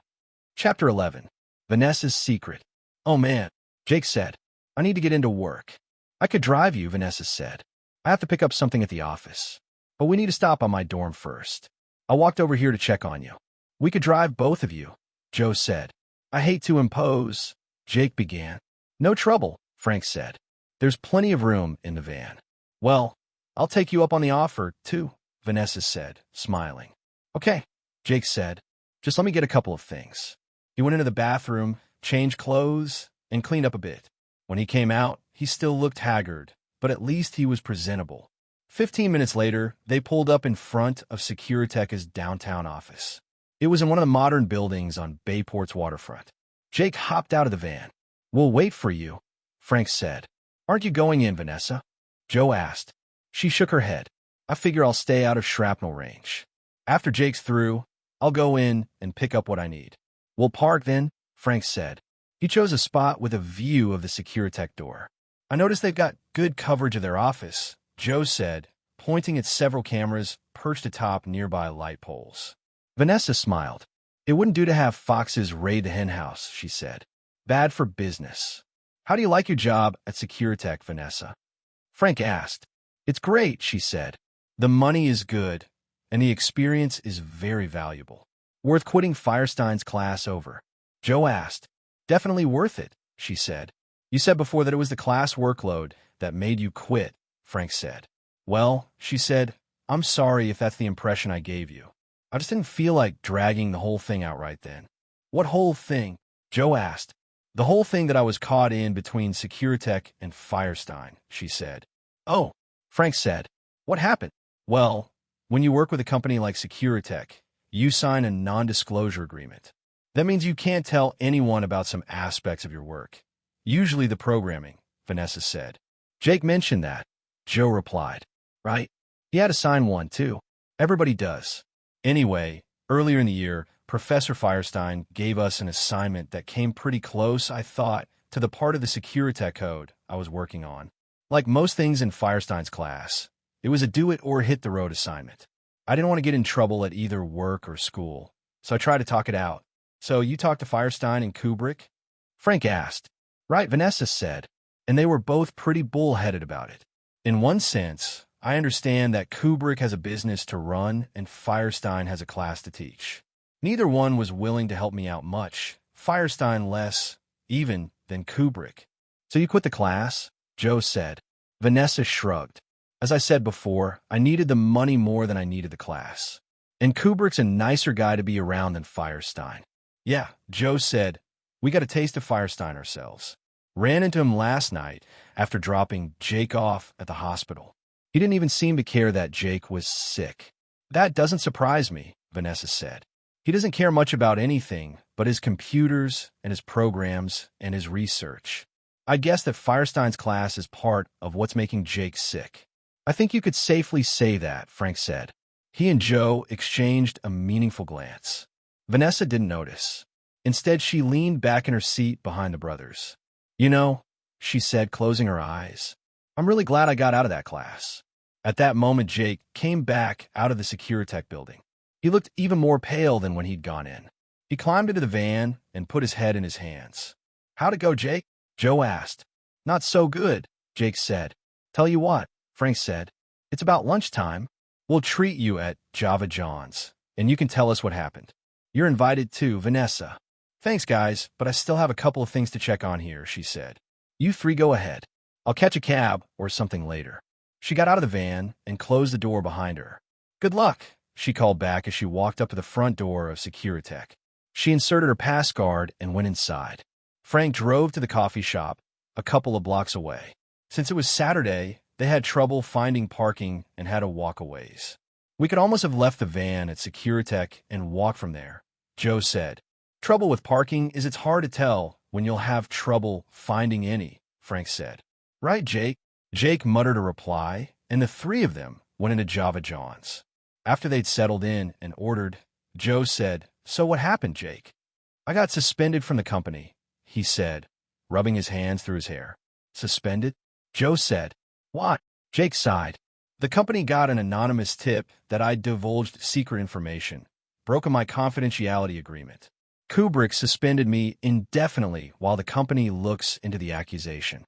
Chapter 11. Vanessa's Secret. Oh man, Jake said. I need to get into work. I could drive you, Vanessa said. I have to pick up something at the office. But we need to stop on my dorm first. I walked over here to check on you. We could drive both of you, Joe said. I hate to impose, Jake began. No trouble, Frank said. There's plenty of room in the van. Well, I'll take you up on the offer, too, Vanessa said, smiling. Okay, Jake said. Just let me get a couple of things. He went into the bathroom, changed clothes, and cleaned up a bit. When he came out, he still looked haggard, but at least he was presentable. 15 minutes later, they pulled up in front of Securitech's downtown office. It was in one of the modern buildings on Bayport's waterfront. Jake hopped out of the van. We'll wait for you, Frank said. Aren't you going in, Vanessa? Joe asked. She shook her head. I figure I'll stay out of shrapnel range. After Jake's through, I'll go in and pick up what I need. We'll park then, Frank said. He chose a spot with a view of the Securitech door. I noticed they've got good coverage of their office, Joe said, pointing at several cameras perched atop nearby light poles. Vanessa smiled. It wouldn't do to have foxes raid the henhouse, she said. Bad for business. How do you like your job at Securitech, Vanessa? Frank asked. It's great, she said. The money is good, and the experience is very valuable. Worth quitting Firestein's class over? Joe asked. Definitely worth it, she said. You said before that it was the class workload that made you quit, Frank said. Well, she said, I'm sorry if that's the impression I gave you. I just didn't feel like dragging the whole thing out right then. What whole thing? Joe asked. The whole thing that I was caught in between Securitech and Firestein, she said. Oh, Frank said. What happened? Well, when you work with a company like Securitech, you sign a non-disclosure agreement. That means you can't tell anyone about some aspects of your work. Usually the programming, Vanessa said. Jake mentioned that, Joe replied. Right? He had to sign one, too. Everybody does. Anyway, earlier in the year, Professor Firestein gave us an assignment that came pretty close, I thought, to the part of the Securitech code I was working on. Like most things in Firestein's class, it was a do-it-or-hit-the-road assignment. I didn't want to get in trouble at either work or school, so I tried to talk it out. So you talked to Firestein and Kubrick? Frank asked. Right, Vanessa said, and they were both pretty bullheaded about it. In one sense, I understand that Kubrick has a business to run and Firestein has a class to teach. Neither one was willing to help me out much, Firestein less, even, than Kubrick. So you quit the class? Joe said. Vanessa shrugged. As I said before, I needed the money more than I needed the class. And Kubrick's a nicer guy to be around than Firestein. Yeah, Joe said. We got a taste of Firestein ourselves. Ran into him last night after dropping Jake off at the hospital. He didn't even seem to care that Jake was sick. That doesn't surprise me, Vanessa said. He doesn't care much about anything but his computers and his programs and his research. I guess that Firestein's class is part of what's making Jake sick. I think you could safely say that, Frank said. He and Joe exchanged a meaningful glance. Vanessa didn't notice. Instead, she leaned back in her seat behind the brothers. You know, she said, closing her eyes, I'm really glad I got out of that class. At that moment, Jake came back out of the Securitech building. He looked even more pale than when he'd gone in. He climbed into the van and put his head in his hands. How'd it go, Jake? Joe asked. Not so good, Jake said. Tell you what, Frank said. It's about lunchtime. We'll treat you at Java John's, and you can tell us what happened. You're invited too, Vanessa. Thanks, guys, but I still have a couple of things to check on here, she said. You three go ahead. I'll catch a cab or something later. She got out of the van and closed the door behind her. Good luck, she called back as she walked up to the front door of Securitech. She inserted her pass card and went inside. Frank drove to the coffee shop, a couple of blocks away. Since it was Saturday, they had trouble finding parking and had to walk a ways. We could almost have left the van at Securitech and walked from there, Joe said. Trouble with parking is it's hard to tell when you'll have trouble finding any, Frank said. Right, Jake? Jake muttered a reply, and the three of them went into Java John's. After they'd settled in and ordered, Joe said, So what happened, Jake? I got suspended from the company, he said, rubbing his hands through his hair. Suspended? Joe said. What? Jake sighed. The company got an anonymous tip that I'd divulged secret information, broken my confidentiality agreement. Kubrick suspended me indefinitely while the company looks into the accusation.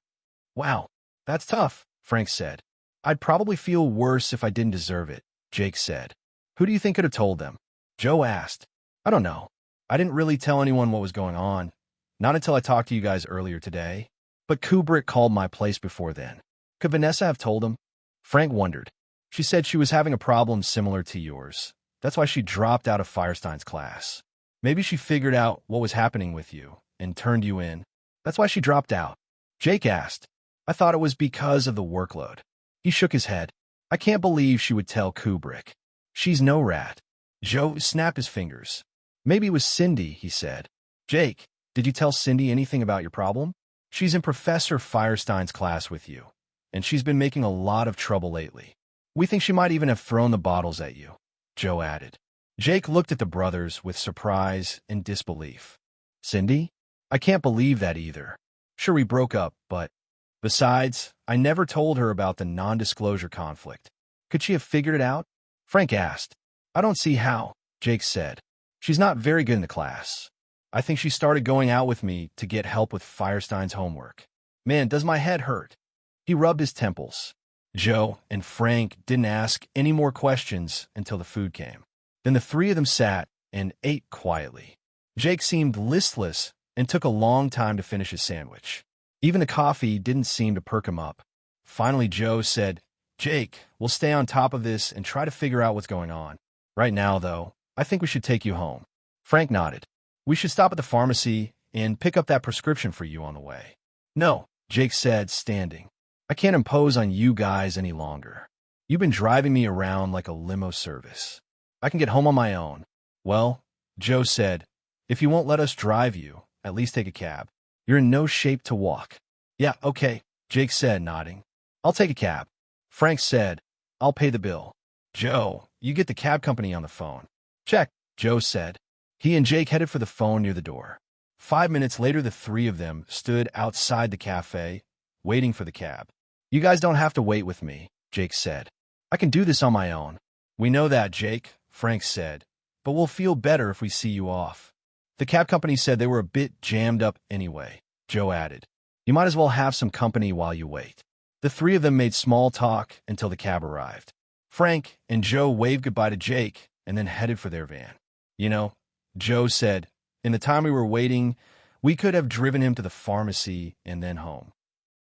Wow, that's tough, Frank said. I'd probably feel worse if I didn't deserve it, Jake said. Who do you think could have told them? Joe asked. I don't know. I didn't really tell anyone what was going on. Not until I talked to you guys earlier today. But Kubrick called my place before then. Could Vanessa have told him? Frank wondered. She said she was having a problem similar to yours. That's why she dropped out of Firestein's class. Maybe she figured out what was happening with you and turned you in. That's why she dropped out. Jake asked. I thought it was because of the workload. He shook his head. I can't believe she would tell Kubrick. She's no rat. Joe snapped his fingers. Maybe it was Cindy, he said. Jake, did you tell Cindy anything about your problem? She's in Professor Firestein's class with you, and she's been making a lot of trouble lately. We think she might even have thrown the bottles at you, Joe added. Jake looked at the brothers with surprise and disbelief. Cindy? I can't believe that either. Sure, we broke up, but... Besides, I never told her about the non-disclosure conflict. Could she have figured it out? Frank asked. I don't see how, Jake said. She's not very good in the class. I think she started going out with me to get help with Firestein's homework. Man, does my head hurt. He rubbed his temples. Joe and Frank didn't ask any more questions until the food came. Then the three of them sat and ate quietly. Jake seemed listless and took a long time to finish his sandwich. Even the coffee didn't seem to perk him up. Finally, Joe said, Jake, we'll stay on top of this and try to figure out what's going on. Right now, though, I think we should take you home. Frank nodded. We should stop at the pharmacy and pick up that prescription for you on the way. No, Jake said, standing. I can't impose on you guys any longer. You've been driving me around like a limo service. I can get home on my own. Well, Joe said, if you won't let us drive you, at least take a cab. You're in no shape to walk. Yeah, okay, Jake said, nodding. I'll take a cab. Frank said, I'll pay the bill. Joe, you get the cab company on the phone. Check, Joe said. He and Jake headed for the phone near the door. 5 minutes later, the three of them stood outside the cafe, waiting for the cab. You guys don't have to wait with me, Jake said. I can do this on my own. We know that, Jake, Frank said, but we'll feel better if we see you off. The cab company said they were a bit jammed up anyway, Joe added. You might as well have some company while you wait. The three of them made small talk until the cab arrived. Frank and Joe waved goodbye to Jake and then headed for their van. You know, Joe said, in the time we were waiting, we could have driven him to the pharmacy and then home.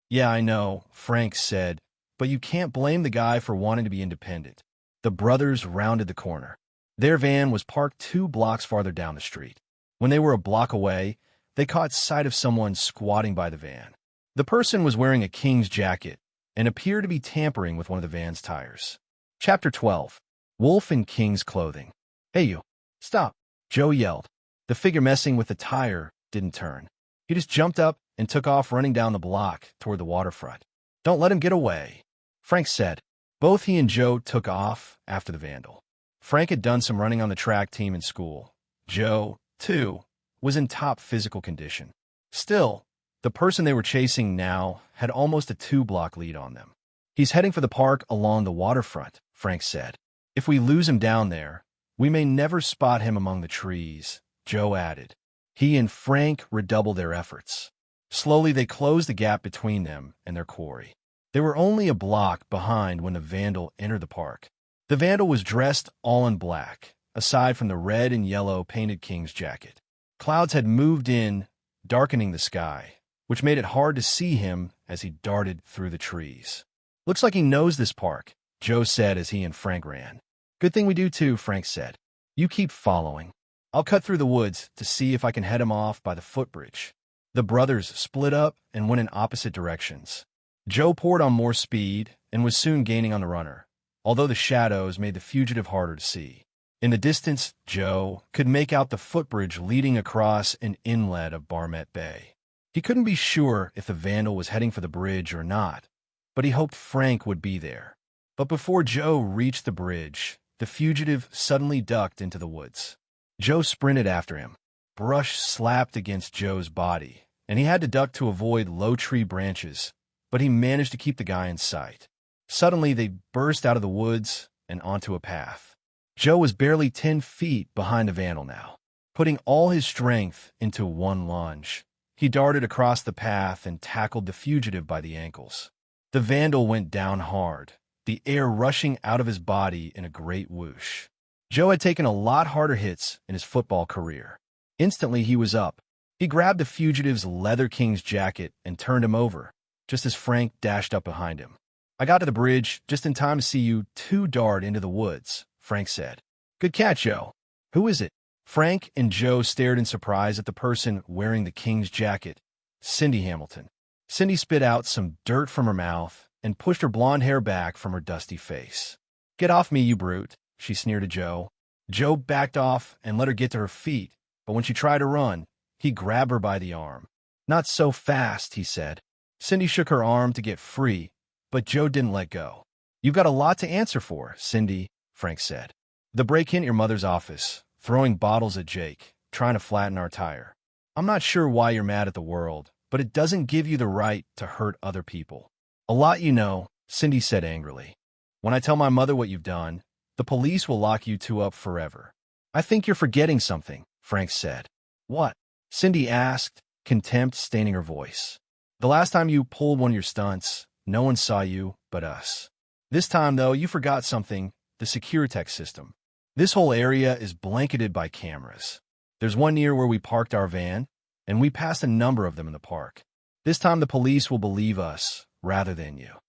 Yeah, I know, Frank said, but you can't blame the guy for wanting to be independent. The brothers rounded the corner. Their van was parked 2 blocks farther down the street. When they were a block away, they caught sight of someone squatting by the van. The person was wearing a King's jacket, and appeared to be tampering with one of the van's tires. Chapter 12. Wolf in King's Clothing. "Hey you, stop," Joe yelled. The figure messing with the tire didn't turn. He just jumped up and took off running down the block toward the waterfront. "Don't let him get away," Frank said. Both he and Joe took off after the vandal. Frank had done some running on the track team in school. Joe, too, was in top physical condition. Still, the person they were chasing now had almost a 2-block lead on them. "He's heading for the park along the waterfront," Frank said. "If we lose him down there, we may never spot him among the trees," Joe added. He and Frank redoubled their efforts. Slowly, they closed the gap between them and their quarry. They were only a block behind when the vandal entered the park. The vandal was dressed all in black, aside from the red and yellow painted king's jacket. Clouds had moved in, darkening the sky, which made it hard to see him as he darted through the trees. "Looks like he knows this park," Joe said as he and Frank ran. "Good thing we do too," Frank said. "You keep following. I'll cut through the woods to see if I can head him off by the footbridge." The brothers split up and went in opposite directions. Joe poured on more speed and was soon gaining on the runner, although the shadows made the fugitive harder to see. In the distance, Joe could make out the footbridge leading across an inlet of Barmet Bay. He couldn't be sure if the vandal was heading for the bridge or not, but he hoped Frank would be there. But before Joe reached the bridge, the fugitive suddenly ducked into the woods. Joe sprinted after him. Brush slapped against Joe's body, and he had to duck to avoid low tree branches, but he managed to keep the guy in sight. Suddenly, they burst out of the woods and onto a path. Joe was barely 10 feet behind the vandal now. Putting all his strength into one lunge, he darted across the path and tackled the fugitive by the ankles. The vandal went down hard, the air rushing out of his body in a great whoosh. Joe had taken a lot harder hits in his football career. Instantly, he was up. He grabbed the fugitive's leather king's jacket and turned him over, just as Frank dashed up behind him. "I got to the bridge just in time to see you two dart into the woods," Frank said. "Good catch, Joe. Who is it?" Frank and Joe stared in surprise at the person wearing the king's jacket, Cindy Hamilton. Cindy spit out some dirt from her mouth and pushed her blonde hair back from her dusty face. "Get off me, you brute," she sneered at Joe. Joe backed off and let her get to her feet, but when she tried to run, he grabbed her by the arm. "Not so fast," he said. Cindy shook her arm to get free, but Joe didn't let go. "You've got a lot to answer for, Cindy," Frank said. "The break-in at your mother's office, throwing bottles at Jake, trying to flatten our tire. I'm not sure why you're mad at the world, but it doesn't give you the right to hurt other people." "A lot you know," Cindy said angrily. "When I tell my mother what you've done, the police will lock you two up forever." "I think you're forgetting something," Frank said. "What?" Cindy asked, contempt staining her voice. "The last time you pulled one of your stunts, no one saw you but us. This time, though, you forgot something, the Securitech system. This whole area is blanketed by cameras. There's one near where we parked our van, and we passed a number of them in the park. This time the police will believe us rather than you."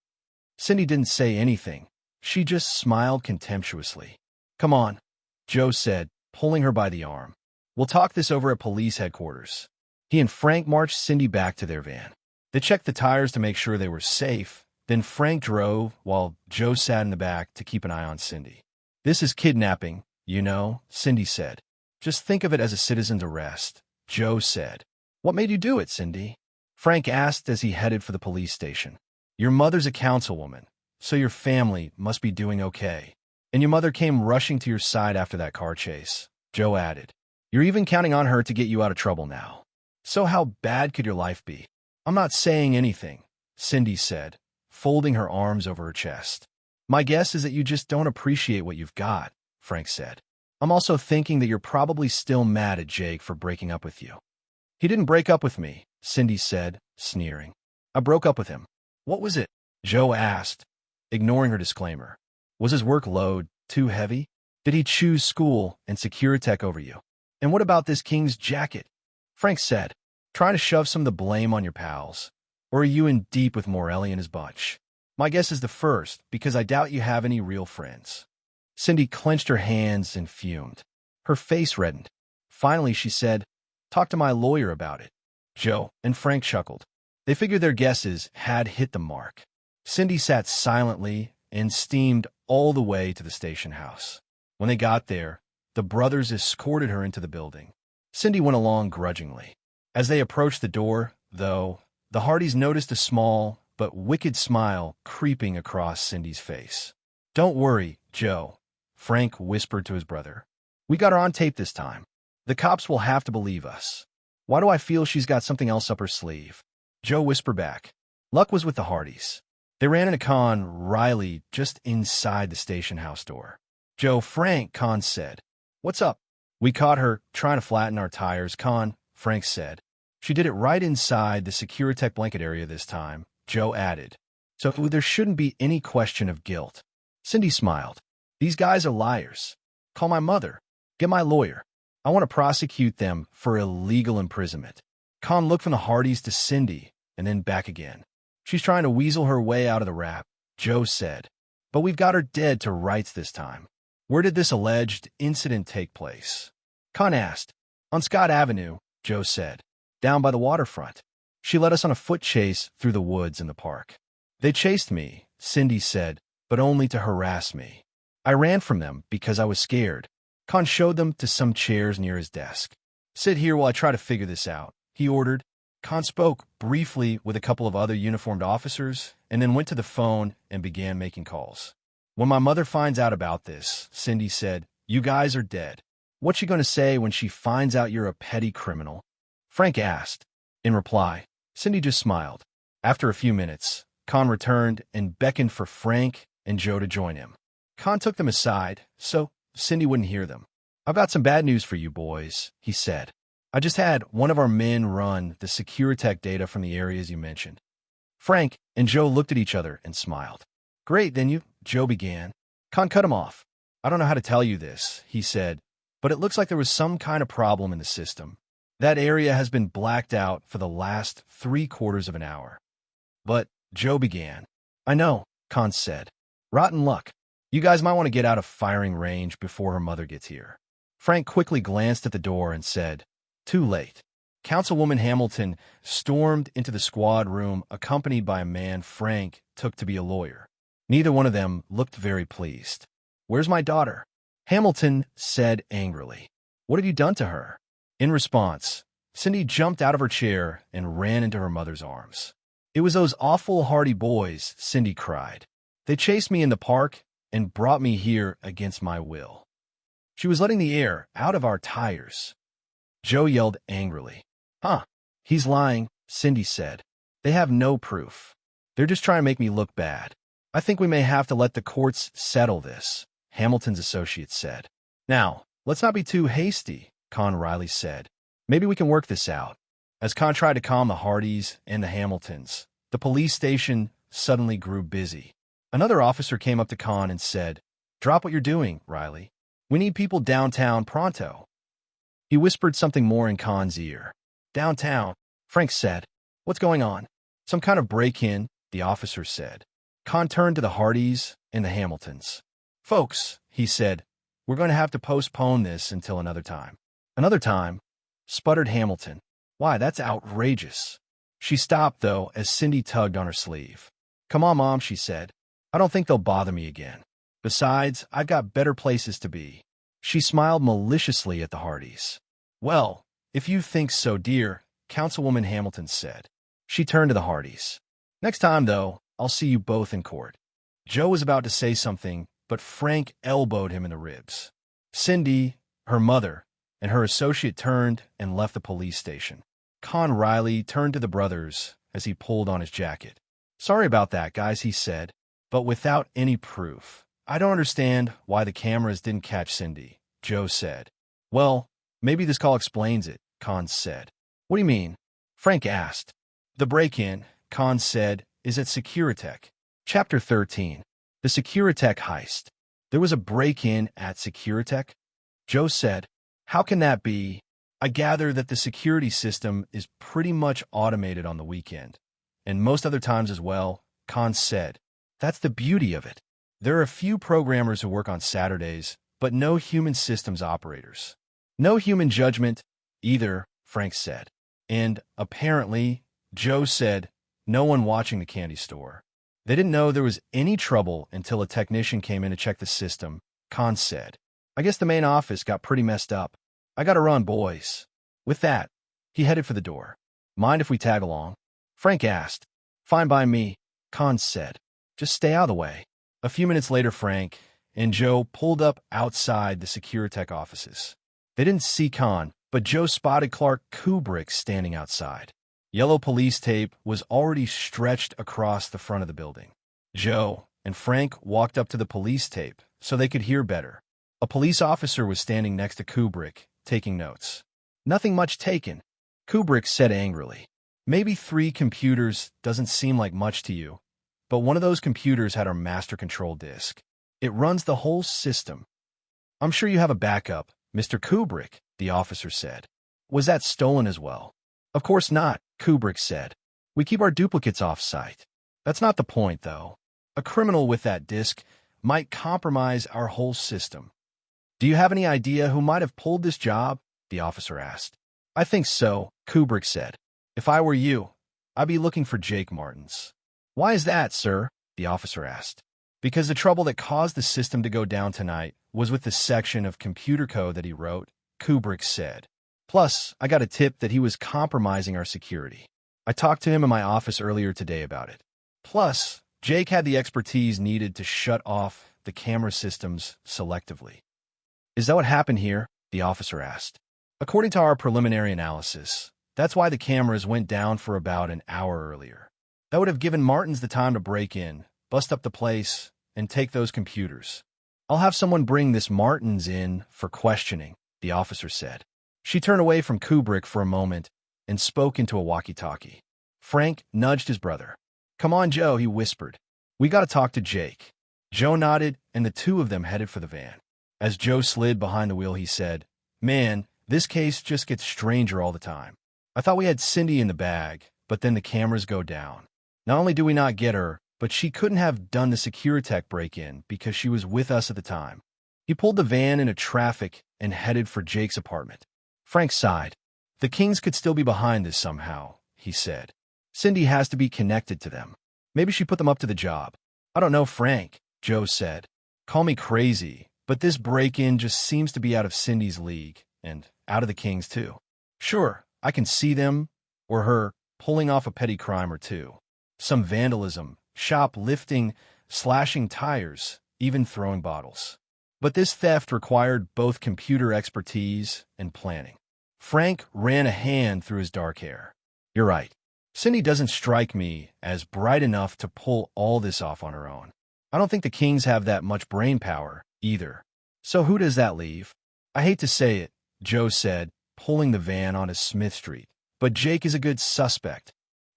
Cindy didn't say anything. She just smiled contemptuously. "Come on," Joe said, pulling her by the arm. "We'll talk this over at police headquarters." He and Frank marched Cindy back to their van. They checked the tires to make sure they were safe. Then Frank drove while Joe sat in the back to keep an eye on Cindy. "This is kidnapping, you know," Cindy said. "Just think of it as a citizen's arrest," Joe said. "What made you do it, Cindy?" Frank asked as he headed for the police station. "Your mother's a councilwoman, so your family must be doing okay. And your mother came rushing to your side after that car chase," Joe added. "You're even counting on her to get you out of trouble now. So how bad could your life be?" "I'm not saying anything," Cindy said, folding her arms over her chest. "My guess is that you just don't appreciate what you've got," Frank said. "I'm also thinking that you're probably still mad at Jake for breaking up with you." "He didn't break up with me," Cindy said, sneering. "I broke up with him." "What was it?" Joe asked, ignoring her disclaimer. "Was his workload too heavy? Did he choose school and Securitech over you? And what about this king's jacket?" Frank said, "Trying to shove some of the blame on your pals. Or are you in deep with Morelli and his bunch?" "My guess is the first, because I doubt you have any real friends." Cindy clenched her hands and fumed. Her face reddened. Finally, she said, "Talk to my lawyer about it." Joe and Frank chuckled. They figured their guesses had hit the mark. Cindy sat silently and steamed all the way to the station house. When they got there, the brothers escorted her into the building. Cindy went along grudgingly. As they approached the door, though, the Hardys noticed a small but wicked smile creeping across Cindy's face. "Don't worry, Joe," Frank whispered to his brother. "We got her on tape this time. The cops will have to believe us. Why do I feel she's got something else up her sleeve?" Joe whispered back. Luck was with the Hardys. They ran into Con Riley just inside the station house door. "Joe, Frank," Con said. "What's up?" "We caught her trying to flatten our tires, Con," Frank said. "She did it right inside the Securitech blanket area this time," Joe added. "So there shouldn't be any question of guilt." Cindy smiled. "These guys are liars. Call my mother. Get my lawyer. I want to prosecute them for illegal imprisonment." Con looked from the Hardys to Cindy and then back again. "She's trying to weasel her way out of the rap," Joe said. "But we've got her dead to rights this time." "Where did this alleged incident take place?" Con asked. "On Scott Avenue," Joe said. "Down by the waterfront. She led us on a foot chase through the woods in the park." "They chased me," Cindy said, "but only to harass me. I ran from them because I was scared." Con showed them to some chairs near his desk. "Sit here while I try to figure this out," he ordered. Con spoke briefly with a couple of other uniformed officers and then went to the phone and began making calls. "When my mother finds out about this," Cindy said, "you guys are dead. What's she going to say when she finds out you're a petty criminal?" Frank asked. In reply, Cindy just smiled. After a few minutes, Con returned and beckoned for Frank and Joe to join him. Con took them aside, so Cindy wouldn't hear them. "I've got some bad news for you boys," he said. "I just had one of our men run the Securitech data from the areas you mentioned." Frank and Joe looked at each other and smiled. "Great, then Joe began. Con cut him off. "I don't know how to tell you this," he said, "but it looks like there was some kind of problem in the system. That area has been blacked out for the last 3/4 of an hour." "But," Joe began. "I know," Con said. "Rotten luck. You guys might want to get out of firing range before her mother gets here." Frank quickly glanced at the door and said, "Too late." Councilwoman Hamilton stormed into the squad room accompanied by a man Frank took to be a lawyer. Neither one of them looked very pleased. "Where's my daughter?" Hamilton said angrily. "What have you done to her?" In response, Cindy jumped out of her chair and ran into her mother's arms. "It was those awful Hardy boys," Cindy cried. "They chased me in the park and brought me here against my will. She was letting the air out of our tires." Joe yelled angrily. "Huh, he's lying," Cindy said. "They have no proof. They're just trying to make me look bad. I think we may have to let the courts settle this," Hamilton's associate said. "Now, let's not be too hasty," Con Riley said. "Maybe we can work this out." As Con tried to calm the Hardys and the Hamiltons, the police station suddenly grew busy. Another officer came up to Con and said, "Drop what you're doing, Riley. We need people downtown pronto." He whispered something more in Con's ear. "Downtown," Frank said. "What's going on?" "Some kind of break-in," the officer said. Con turned to the Hardys and the Hamiltons. "Folks," he said, "we're going to have to postpone this until another time." "Another time?" sputtered Hamilton. "Why, that's outrageous." She stopped, though, as Cindy tugged on her sleeve. "Come on, Mom," she said. "I don't think they'll bother me again. Besides, I've got better places to be." She smiled maliciously at the Hardys. "Well, if you think so, dear," Councilwoman Hamilton said. She turned to the Hardys. "Next time, though, I'll see you both in court." Joe was about to say something, but Frank elbowed him in the ribs. Cindy, her mother, and her associate turned and left the police station. Con Riley turned to the brothers as he pulled on his jacket. "Sorry about that, guys," he said, "but without any proof. I don't understand why the cameras didn't catch Cindy," Joe said. "Well, maybe this call explains it," Con said. "What do you mean?" Frank asked. "The break-in," Con said, "is at Securitech." Chapter 13. The Securitech Heist. "There was a break-in at Securitech?" Joe said. "How can that be? I gather that the security system is pretty much automated on the weekend, and most other times as well," Con said. "That's the beauty of it. There are a few programmers who work on Saturdays, but no human systems operators. No human judgment either," Frank said. "And apparently," Joe said, "no one watching the candy store." They didn't know there was any trouble until a technician came in to check the system, Khan said. I guess the main office got pretty messed up. I gotta run, boys. With that, he headed for the door. Mind if we tag along? Frank asked. Fine by me, Khan said. Just stay out of the way. A few minutes later, Frank and Joe pulled up outside the Securitech offices. They didn't see Khan, but Joe spotted Clark Kubrick standing outside. Yellow police tape was already stretched across the front of the building. Joe and Frank walked up to the police tape so they could hear better. A police officer was standing next to Kubrick, taking notes. Nothing much taken, Kubrick said angrily. Maybe 3 computers doesn't seem like much to you, but one of those computers had our master control disk. It runs the whole system. I'm sure you have a backup, Mr. Kubrick, the officer said. Was that stolen as well? Of course not, Kubrick said. We keep our duplicates off-site. That's not the point, though. A criminal with that disk might compromise our whole system. Do you have any idea who might have pulled this job? The officer asked. I think so, Kubrick said. If I were you, I'd be looking for Jake Martins. Why is that, sir? The officer asked. Because the trouble that caused the system to go down tonight was with the section of computer code that he wrote, Kubrick said. Plus, I got a tip that he was compromising our security. I talked to him in my office earlier today about it. Plus, Jake had the expertise needed to shut off the camera systems selectively. Is that what happened here? The officer asked. According to our preliminary analysis, that's why the cameras went down for about an hour earlier. That would have given Martins the time to break in, bust up the place, and take those computers. I'll have someone bring this Martins in for questioning, the officer said. She turned away from Kubrick for a moment and spoke into a walkie-talkie. Frank nudged his brother. Come on, Joe, he whispered. We got to talk to Jake. Joe nodded, and the two of them headed for the van. As Joe slid behind the wheel, he said, Man, this case just gets stranger all the time. I thought we had Cindy in the bag, but then the cameras go down. Not only do we not get her, but she couldn't have done the Securitech break-in because she was with us at the time. He pulled the van into traffic and headed for Jake's apartment. Frank sighed. The Kings could still be behind this somehow, he said. Cindy has to be connected to them. Maybe she put them up to the job. I don't know, Frank, Joe said. Call me crazy, but this break-in just seems to be out of Cindy's league, and out of the Kings too. Sure, I can see them, or her, pulling off a petty crime or two. Some vandalism, shoplifting, slashing tires, even throwing bottles. But this theft required both computer expertise and planning. Frank ran a hand through his dark hair. You're right. Cindy doesn't strike me as bright enough to pull all this off on her own. I don't think the Kings have that much brain power, either. So who does that leave? I hate to say it, Joe said, pulling the van onto Smith Street. But Jake is a good suspect.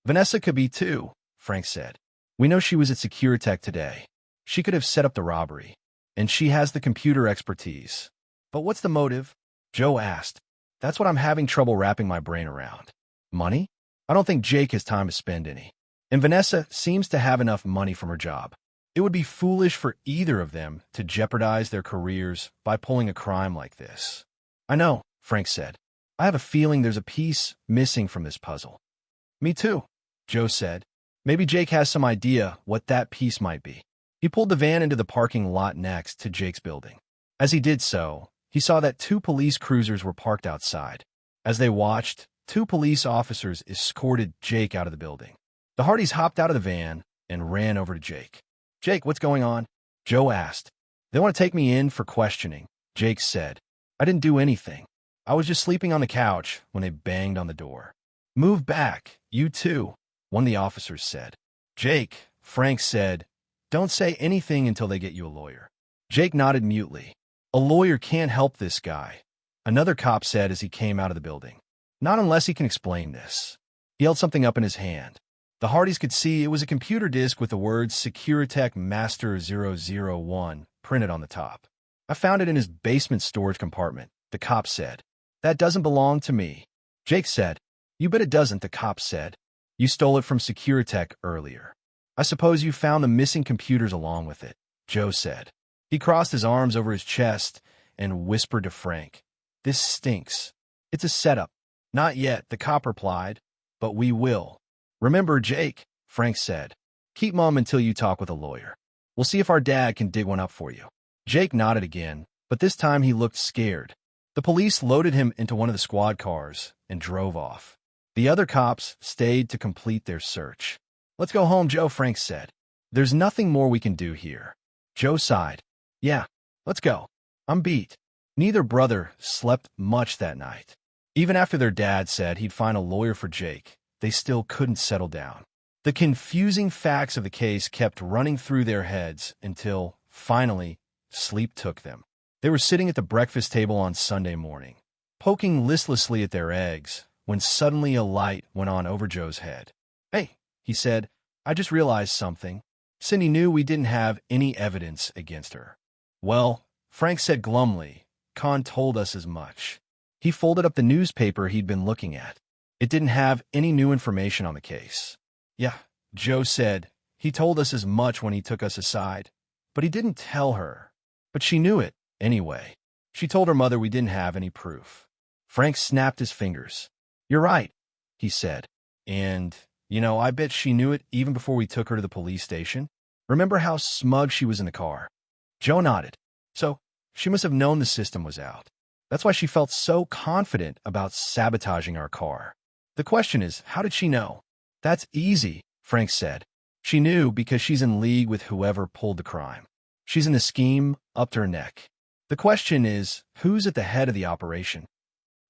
Vanessa could be too, Frank said. We know she was at Securitech today. She could have set up the robbery. And she has the computer expertise. But what's the motive? Joe asked. That's what I'm having trouble wrapping my brain around. Money? I don't think Jake has time to spend any. And Vanessa seems to have enough money from her job. It would be foolish for either of them to jeopardize their careers by pulling a crime like this. I know, Frank said. I have a feeling there's a piece missing from this puzzle. Me too, Joe said. Maybe Jake has some idea what that piece might be. He pulled the van into the parking lot next to Jake's building. As he did so, he saw that 2 police cruisers were parked outside. As they watched, 2 police officers escorted Jake out of the building. The Hardys hopped out of the van and ran over to Jake. Jake, what's going on? Joe asked. They want to take me in for questioning, Jake said. I didn't do anything. I was just sleeping on the couch when they banged on the door. Move back, you too, one of the officers said. Jake, Frank said, don't say anything until they get you a lawyer. Jake nodded mutely. A lawyer can't help this guy, another cop said as he came out of the building. Not unless he can explain this. He held something up in his hand. The Hardys could see it was a computer disk with the words Securitech Master 001 printed on the top. I found it in his basement storage compartment, the cop said. That doesn't belong to me. Jake said. You bet it doesn't, the cop said. You stole it from Securitech earlier. I suppose you found the missing computers along with it, Joe said. He crossed his arms over his chest and whispered to Frank. This stinks. It's a setup. Not yet, the cop replied. But we will. Remember Jake, Frank said. Keep mum until you talk with a lawyer. We'll see if our dad can dig one up for you. Jake nodded again, but this time he looked scared. The police loaded him into one of the squad cars and drove off. The other cops stayed to complete their search. Let's go home, Joe, Frank said. There's nothing more we can do here. Joe sighed. Yeah, let's go. I'm beat. Neither brother slept much that night. Even after their dad said he'd find a lawyer for Jake, they still couldn't settle down. The confusing facts of the case kept running through their heads until, finally, sleep took them. They were sitting at the breakfast table on Sunday morning, poking listlessly at their eggs, when suddenly a light went on over Joe's head. Hey, he said, I just realized something. Cindy knew we didn't have any evidence against her. Well, Frank said glumly, Con told us as much. He folded up the newspaper he'd been looking at. It didn't have any new information on the case. Yeah, Joe said, he told us as much when he took us aside, but he didn't tell her. But she knew it anyway. She told her mother we didn't have any proof. Frank snapped his fingers. You're right, he said. And, I bet she knew it even before we took her to the police station. Remember how smug she was in the car? Joe nodded. So, she must have known the system was out. That's why she felt so confident about sabotaging our car. The question is, how did she know? That's easy, Frank said. She knew because she's in league with whoever pulled the crime. She's in the scheme up to her neck. The question is, who's at the head of the operation?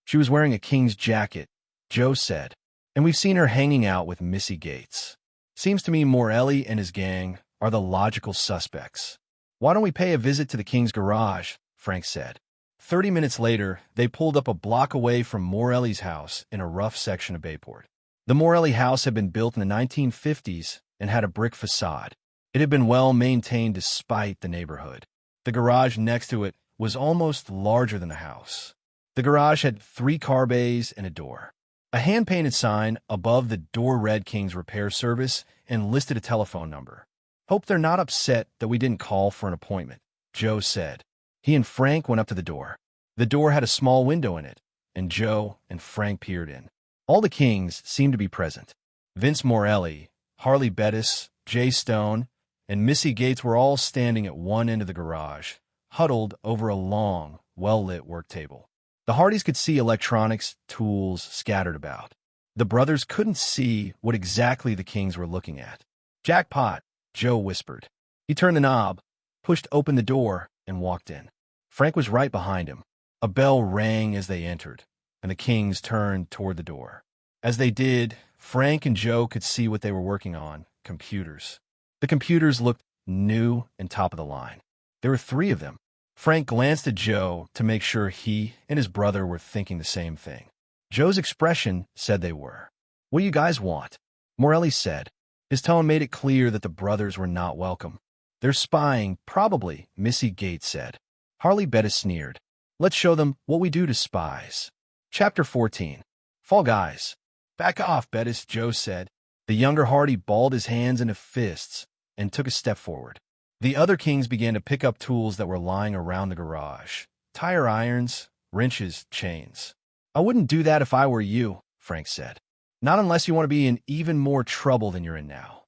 She was wearing a King's jacket, Joe said, and we've seen her hanging out with Missy Gates. Seems to me Morelli and his gang are the logical suspects. Why don't we pay a visit to the King's garage? Frank said. 30 minutes later, they pulled up a block away from Morelli's house in a rough section of Bayport. The Morelli house had been built in the 1950s and had a brick facade. It had been well maintained despite the neighborhood. The garage next to it was almost larger than the house. The garage had 3 car bays and a door. A hand-painted sign above the door read King's Repair Service and listed a telephone number. Hope they're not upset that we didn't call for an appointment, Joe said. He and Frank went up to the door. The door had a small window in it, and Joe and Frank peered in. All the Kings seemed to be present. Vince Morelli, Harley Bettis, Jay Stone, and Missy Gates were all standing at one end of the garage, huddled over a long, well-lit work table. The Hardys could see electronics, tools scattered about. The brothers couldn't see what exactly the Kings were looking at. Jackpot, Joe whispered. He turned the knob, pushed open the door, and walked in. Frank was right behind him. A bell rang as they entered, and the Kings turned toward the door. As they did, Frank and Joe could see what they were working on, computers. The computers looked new and top of the line. There were 3 of them. Frank glanced at Joe to make sure he and his brother were thinking the same thing. Joe's expression said they were. What do you guys want? Morelli said. His tone made it clear that the brothers were not welcome. They're spying, probably, Missy Gates said. Harley Bettis sneered. Let's show them what we do to spies. Chapter 14. Fall Guys. Back off, Bettis, Joe said. The younger Hardy balled his hands into fists and took a step forward. The other Kings began to pick up tools that were lying around the garage. Tire irons, wrenches, chains. I wouldn't do that if I were you, Frank said. Not unless you want to be in even more trouble than you're in now.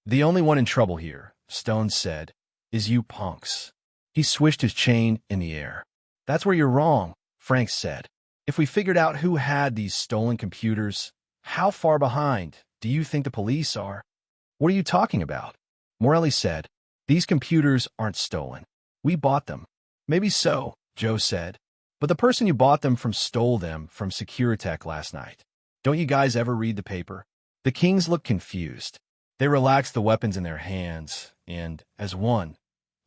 The only one in trouble here, Stone said, is you punks. He swished his chain in the air. That's where you're wrong, Frank said. If we figured out who had these stolen computers, how far behind do you think the police are? What are you talking about? Morelli said. These computers aren't stolen. We bought them. Maybe so, Joe said. But the person you bought them from stole them from Securitech last night. Don't you guys ever read the paper? The Kings looked confused. They relaxed the weapons in their hands and, as one,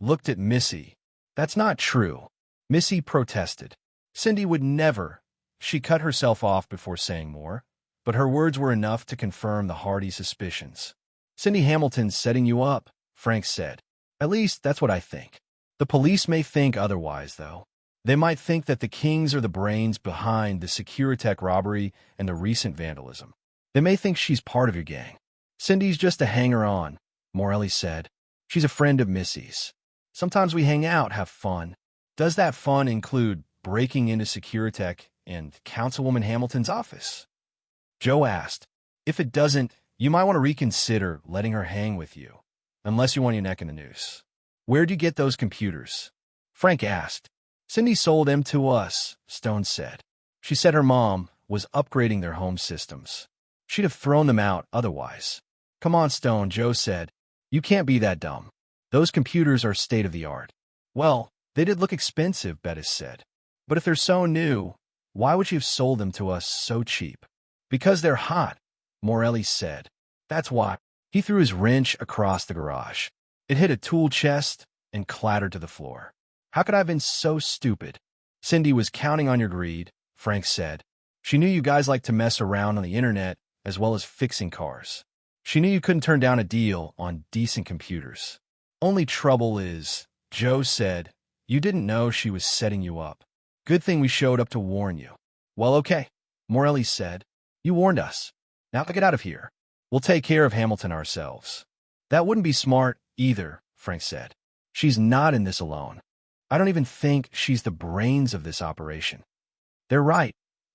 looked at Missy. That's not true. Missy protested. Cindy would never. She cut herself off before saying more, but her words were enough to confirm the Hardy suspicions. Cindy Hamilton's setting you up, Frank said. At least that's what I think. The police may think otherwise, though. They might think that the Kings are the brains behind the Securitech robbery and the recent vandalism. They may think she's part of your gang. Cindy's just a hanger-on, Morelli said. She's a friend of Missy's. Sometimes we hang out, have fun. Does that fun include breaking into Securitech and Councilwoman Hamilton's office? Joe asked. If it doesn't, you might want to reconsider letting her hang with you, unless you want your neck in the noose. Where'd you get those computers? Frank asked. Cindy sold them to us, Stone said. She said her mom was upgrading their home systems. She'd have thrown them out otherwise. Come on, Stone, Joe said. You can't be that dumb. Those computers are state-of-the-art. Well, they did look expensive, Bettis said. But if they're so new, why would you have sold them to us so cheap? Because they're hot, Morelli said. That's why. He threw his wrench across the garage. It hit a tool chest and clattered to the floor. How could I have been so stupid? Cindy was counting on your greed, Frank said. She knew you guys liked to mess around on the internet as well as fixing cars. She knew you couldn't turn down a deal on decent computers. Only trouble is, Joe said, you didn't know she was setting you up. Good thing we showed up to warn you. Well, okay, Morelli said. You warned us. Now get out of here. We'll take care of Hamilton ourselves. That wouldn't be smart either, Frank said. She's not in this alone. I don't even think she's the brains of this operation. They're right,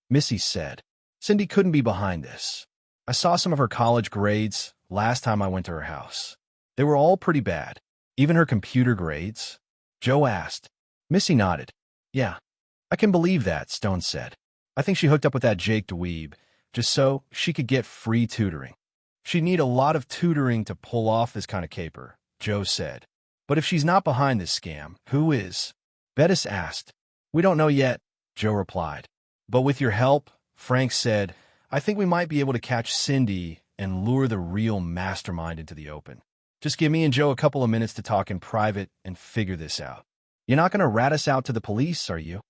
Missy said. Cindy couldn't be behind this. I saw some of her college grades last time I went to her house. They were all pretty bad. Even her computer grades. Joe asked. Missy nodded. Yeah, I can believe that, Stone said. I think she hooked up with that Jake dweeb just so she could get free tutoring. She'd need a lot of tutoring to pull off this kind of caper, Joe said. But if she's not behind this scam, who is? Bettis asked. We don't know yet, Joe replied. But with your help, Frank said, I think we might be able to catch Cindy and lure the real mastermind into the open. Just give me and Joe a couple of minutes to talk in private and figure this out. You're not going to rat us out to the police, are you?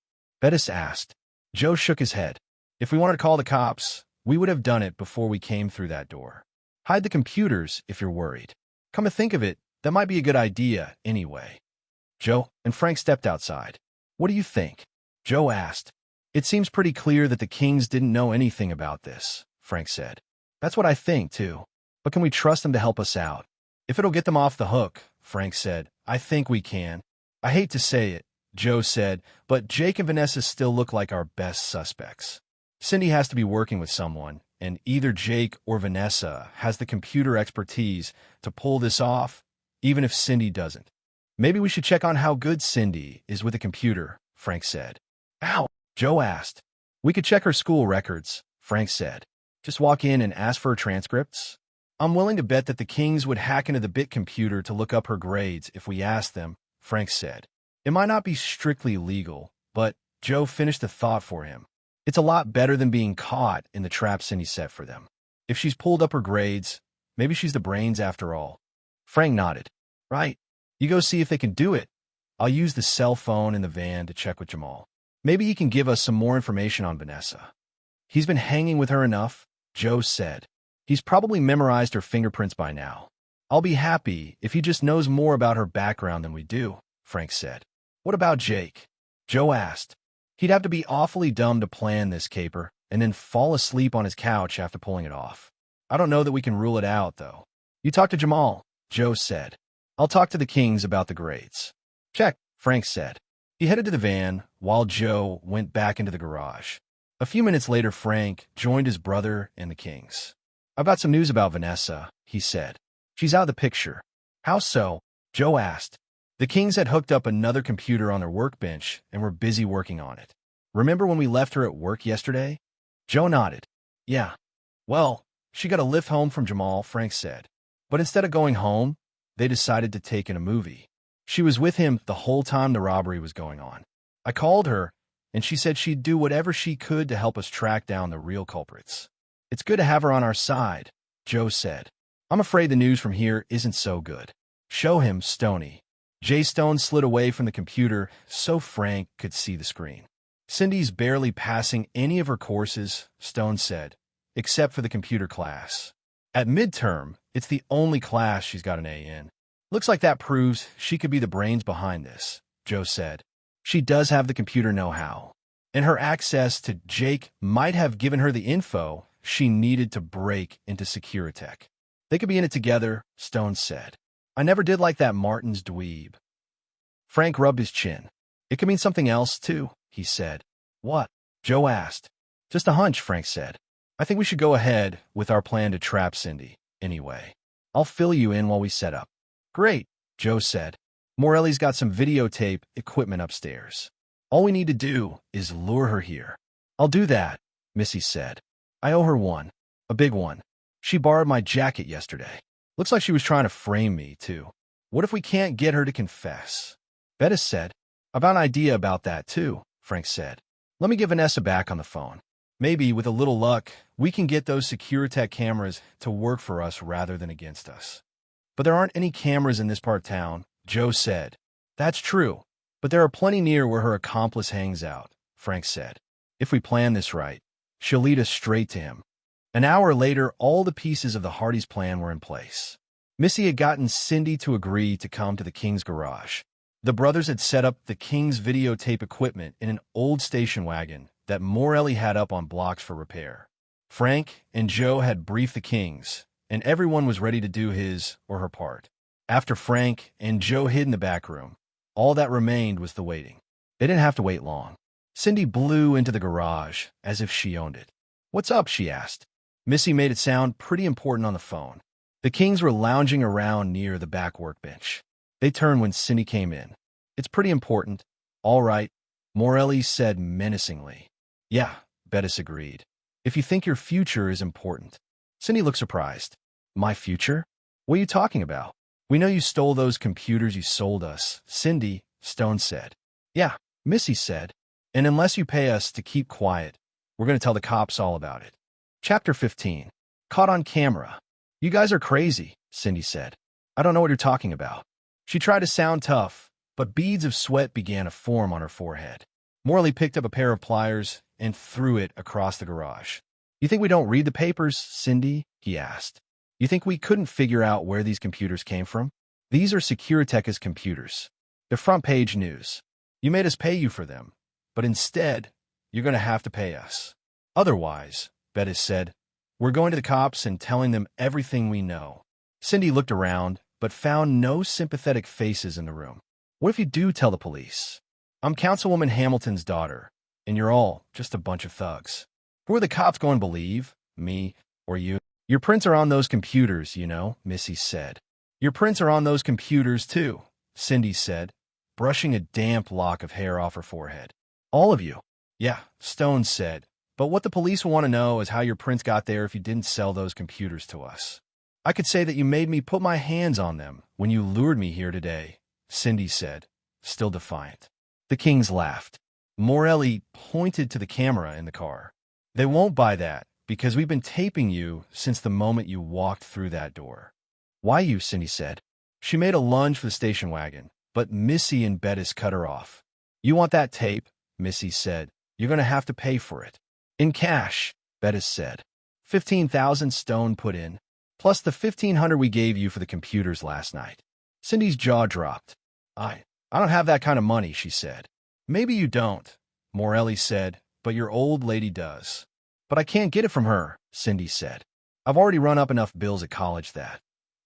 Bettis asked. Joe shook his head. If we wanted to call the cops, we would have done it before we came through that door. Hide the computers if you're worried. Come to think of it, that might be a good idea anyway. Joe and Frank stepped outside. What do you think? Joe asked. It seems pretty clear that the Kings didn't know anything about this, Frank said. That's what I think, too. But can we trust them to help us out? If it'll get them off the hook, Frank said, I think we can. I hate to say it, Joe said, but Jake and Vanessa still look like our best suspects. Cindy has to be working with someone, and either Jake or Vanessa has the computer expertise to pull this off, even if Cindy doesn't. Maybe we should check on how good Cindy is with a computer, Frank said. Ow, Joe asked. We could check her school records, Frank said. Just walk in and ask for her transcripts? I'm willing to bet that the Kings would hack into the bit computer to look up her grades if we asked them, Frank said. It might not be strictly legal, but Joe finished the thought for him. It's a lot better than being caught in the trap Cindy set for them. If she's pulled up her grades, maybe she's the brains after all. Frank nodded. Right. You go see if they can do it. I'll use the cell phone in the van to check with Jamal. Maybe he can give us some more information on Vanessa. He's been hanging with her enough, Joe said. He's probably memorized her fingerprints by now. I'll be happy if he just knows more about her background than we do, Frank said. What about Jake? Joe asked. He'd have to be awfully dumb to plan this caper and then fall asleep on his couch after pulling it off. I don't know that we can rule it out, though. You talk to Jamal, Joe said. I'll talk to the Kings about the grades. Check, Frank said. He headed to the van while Joe went back into the garage. A few minutes later, Frank joined his brother and the Kings. I've got some news about Vanessa, he said. She's out of the picture. How so? Joe asked. The Kings had hooked up another computer on their workbench and were busy working on it. Remember when we left her at work yesterday? Joe nodded. Yeah. Well, she got a lift home from Jamal, Frank said. But instead of going home, they decided to take in a movie. She was with him the whole time the robbery was going on. I called her, and she said she'd do whatever she could to help us track down the real culprits. It's good to have her on our side, Joe said. I'm afraid the news from here isn't so good. Show him, Stoney. Jay Stone slid away from the computer so Frank could see the screen. Cindy's barely passing any of her courses, Stone said, except for the computer class. At midterm, it's the only class she's got an A in. Looks like that proves she could be the brains behind this, Joe said. She does have the computer know-how, and her access to Jake might have given her the info she needed to break into Securitech. They could be in it together, Stone said. I never did like that Martin's dweeb. Frank rubbed his chin. It could mean something else, too, he said. What? Joe asked. Just a hunch, Frank said. I think we should go ahead with our plan to trap Cindy. anyway. I'll fill you in while we set up. Great, Joe said. Morelli's got some videotape equipment upstairs. All we need to do is lure her here. I'll do that, Missy said. I owe her one. A big one. She borrowed my jacket yesterday. Looks like she was trying to frame me, too. What if we can't get her to confess? Bettis said. I've got an idea about that, too, Frank said. Let me get Vanessa back on the phone. Maybe, with a little luck, we can get those Securitech cameras to work for us rather than against us. But there aren't any cameras in this part of town, Joe said. That's true, but there are plenty near where her accomplice hangs out, Frank said. If we plan this right, she'll lead us straight to him. An hour later, all the pieces of the Hardys' plan were in place. Missy had gotten Cindy to agree to come to the King's garage. The brothers had set up the King's videotape equipment in an old station wagon that Morelli had up on blocks for repair. Frank and Joe had briefed the Kings, and everyone was ready to do his or her part. After Frank and Joe hid in the back room, all that remained was the waiting. They didn't have to wait long. Cindy blew into the garage as if she owned it. What's up? She asked. Missy made it sound pretty important on the phone. The Kings were lounging around near the back workbench. They turned when Cindy came in. It's pretty important. All right, Morelli said menacingly. Yeah, Bettis agreed. If you think your future is important. Cindy looked surprised. My future? What are you talking about? We know you stole those computers you sold us, Cindy, Stone said. Yeah, Missy said. And unless you pay us to keep quiet, we're going to tell the cops all about it. Chapter 15. Caught on camera. You guys are crazy, Cindy said. I don't know what you're talking about. She tried to sound tough, but beads of sweat began to form on her forehead. Morley picked up a pair of pliers and threw it across the garage. You think we don't read the papers, Cindy? He asked. You think we couldn't figure out where these computers came from? These are Securitech's computers. They're front-page news. You made us pay you for them, but instead, you're going to have to pay us. Otherwise, Bettis said, we're going to the cops and telling them everything we know. Cindy looked around, but found no sympathetic faces in the room. What if you do tell the police? I'm Councilwoman Hamilton's daughter, and you're all just a bunch of thugs. Who are the cops going to believe? Me or you? Your prints are on those computers, you know, Missy said. Your prints are on those computers, too, Cindy said, brushing a damp lock of hair off her forehead. All of you? Yeah, Stone said. But what the police will want to know is how your prints got there if you didn't sell those computers to us. I could say that you made me put my hands on them when you lured me here today, Cindy said, still defiant. The Kings laughed. Morelli pointed to the camera in the car. They won't buy that, because we've been taping you since the moment you walked through that door. Why you? Cindy said. She made a lunge for the station wagon, but Missy and Bettis cut her off. You want that tape? Missy said. You're going to have to pay for it. In cash, Bettis said. 15,000 Stone put in, plus the 1,500 we gave you for the computers last night. Cindy's jaw dropped. I don't have that kind of money, she said. Maybe you don't, Morelli said, but your old lady does. But I can't get it from her, Cindy said. I've already run up enough bills at college that.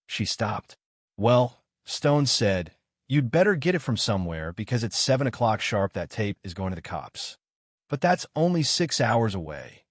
She stopped. Well, Stone said, you'd better get it from somewhere because it's 7 o'clock sharp that tape is going to the cops. But that's only 6 hours away.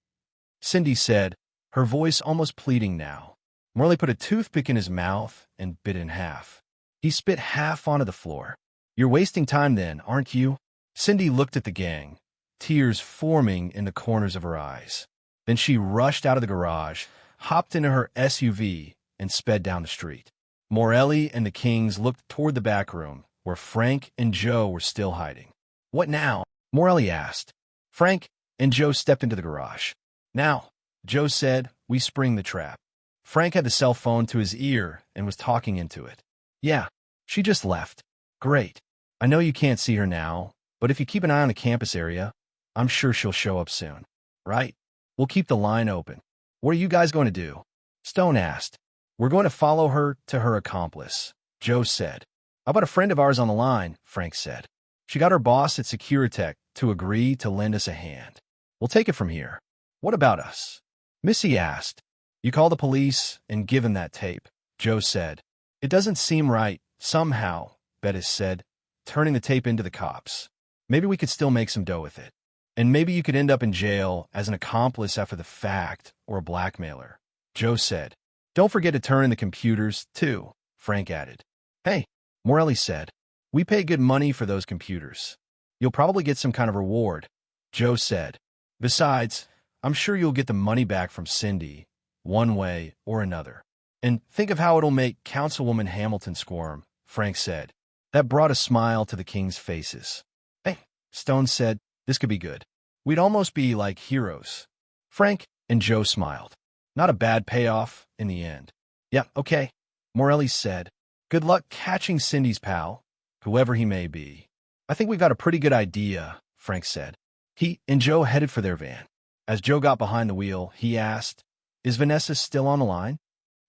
Cindy said, her voice almost pleading now. Morley put a toothpick in his mouth and bit in half. He spit half onto the floor. You're wasting time then, aren't you? Cindy looked at the gang, tears forming in the corners of her eyes. Then she rushed out of the garage, hopped into her SUV, and sped down the street. Morelli and the Kings looked toward the back room, where Frank and Joe were still hiding. What now? Morelli asked. Frank and Joe stepped into the garage. Now, Joe said, we spring the trap. Frank had the cell phone to his ear and was talking into it. Yeah, she just left. Great. I know you can't see her now, but if you keep an eye on the campus area, I'm sure she'll show up soon. Right? We'll keep the line open. What are you guys going to do? Stone asked. We're going to follow her to her accomplice, Joe said. How about a friend of ours on the line? Frank said. She got her boss at Securitech to agree to lend us a hand. We'll take it from here. What about us? Missy asked. You call the police and give him that tape, Joe said. It doesn't seem right, somehow, Bettis said, turning the tape into the cops. Maybe we could still make some dough with it. And maybe you could end up in jail as an accomplice after the fact or a blackmailer, Joe said. Don't forget to turn in the computers, too, Frank added. Hey, Morelli said. We pay good money for those computers. You'll probably get some kind of reward, Joe said. Besides, I'm sure you'll get the money back from Cindy, one way or another. And think of how it'll make Councilwoman Hamilton squirm, Frank said. That brought a smile to the King's faces. Hey, Stone said, this could be good. We'd almost be like heroes. Frank and Joe smiled. Not a bad payoff in the end. Yeah, okay, Morelli said. Good luck catching Cindy's pal, whoever he may be. I think we've got a pretty good idea, Frank said. He and Joe headed for their van. As Joe got behind the wheel, he asked, Is Vanessa still on the line?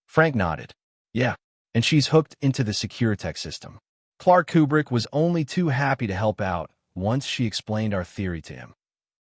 Frank nodded. Yeah, and she's hooked into the Securitech system. Clark Kubrick was only too happy to help out once she explained our theory to him.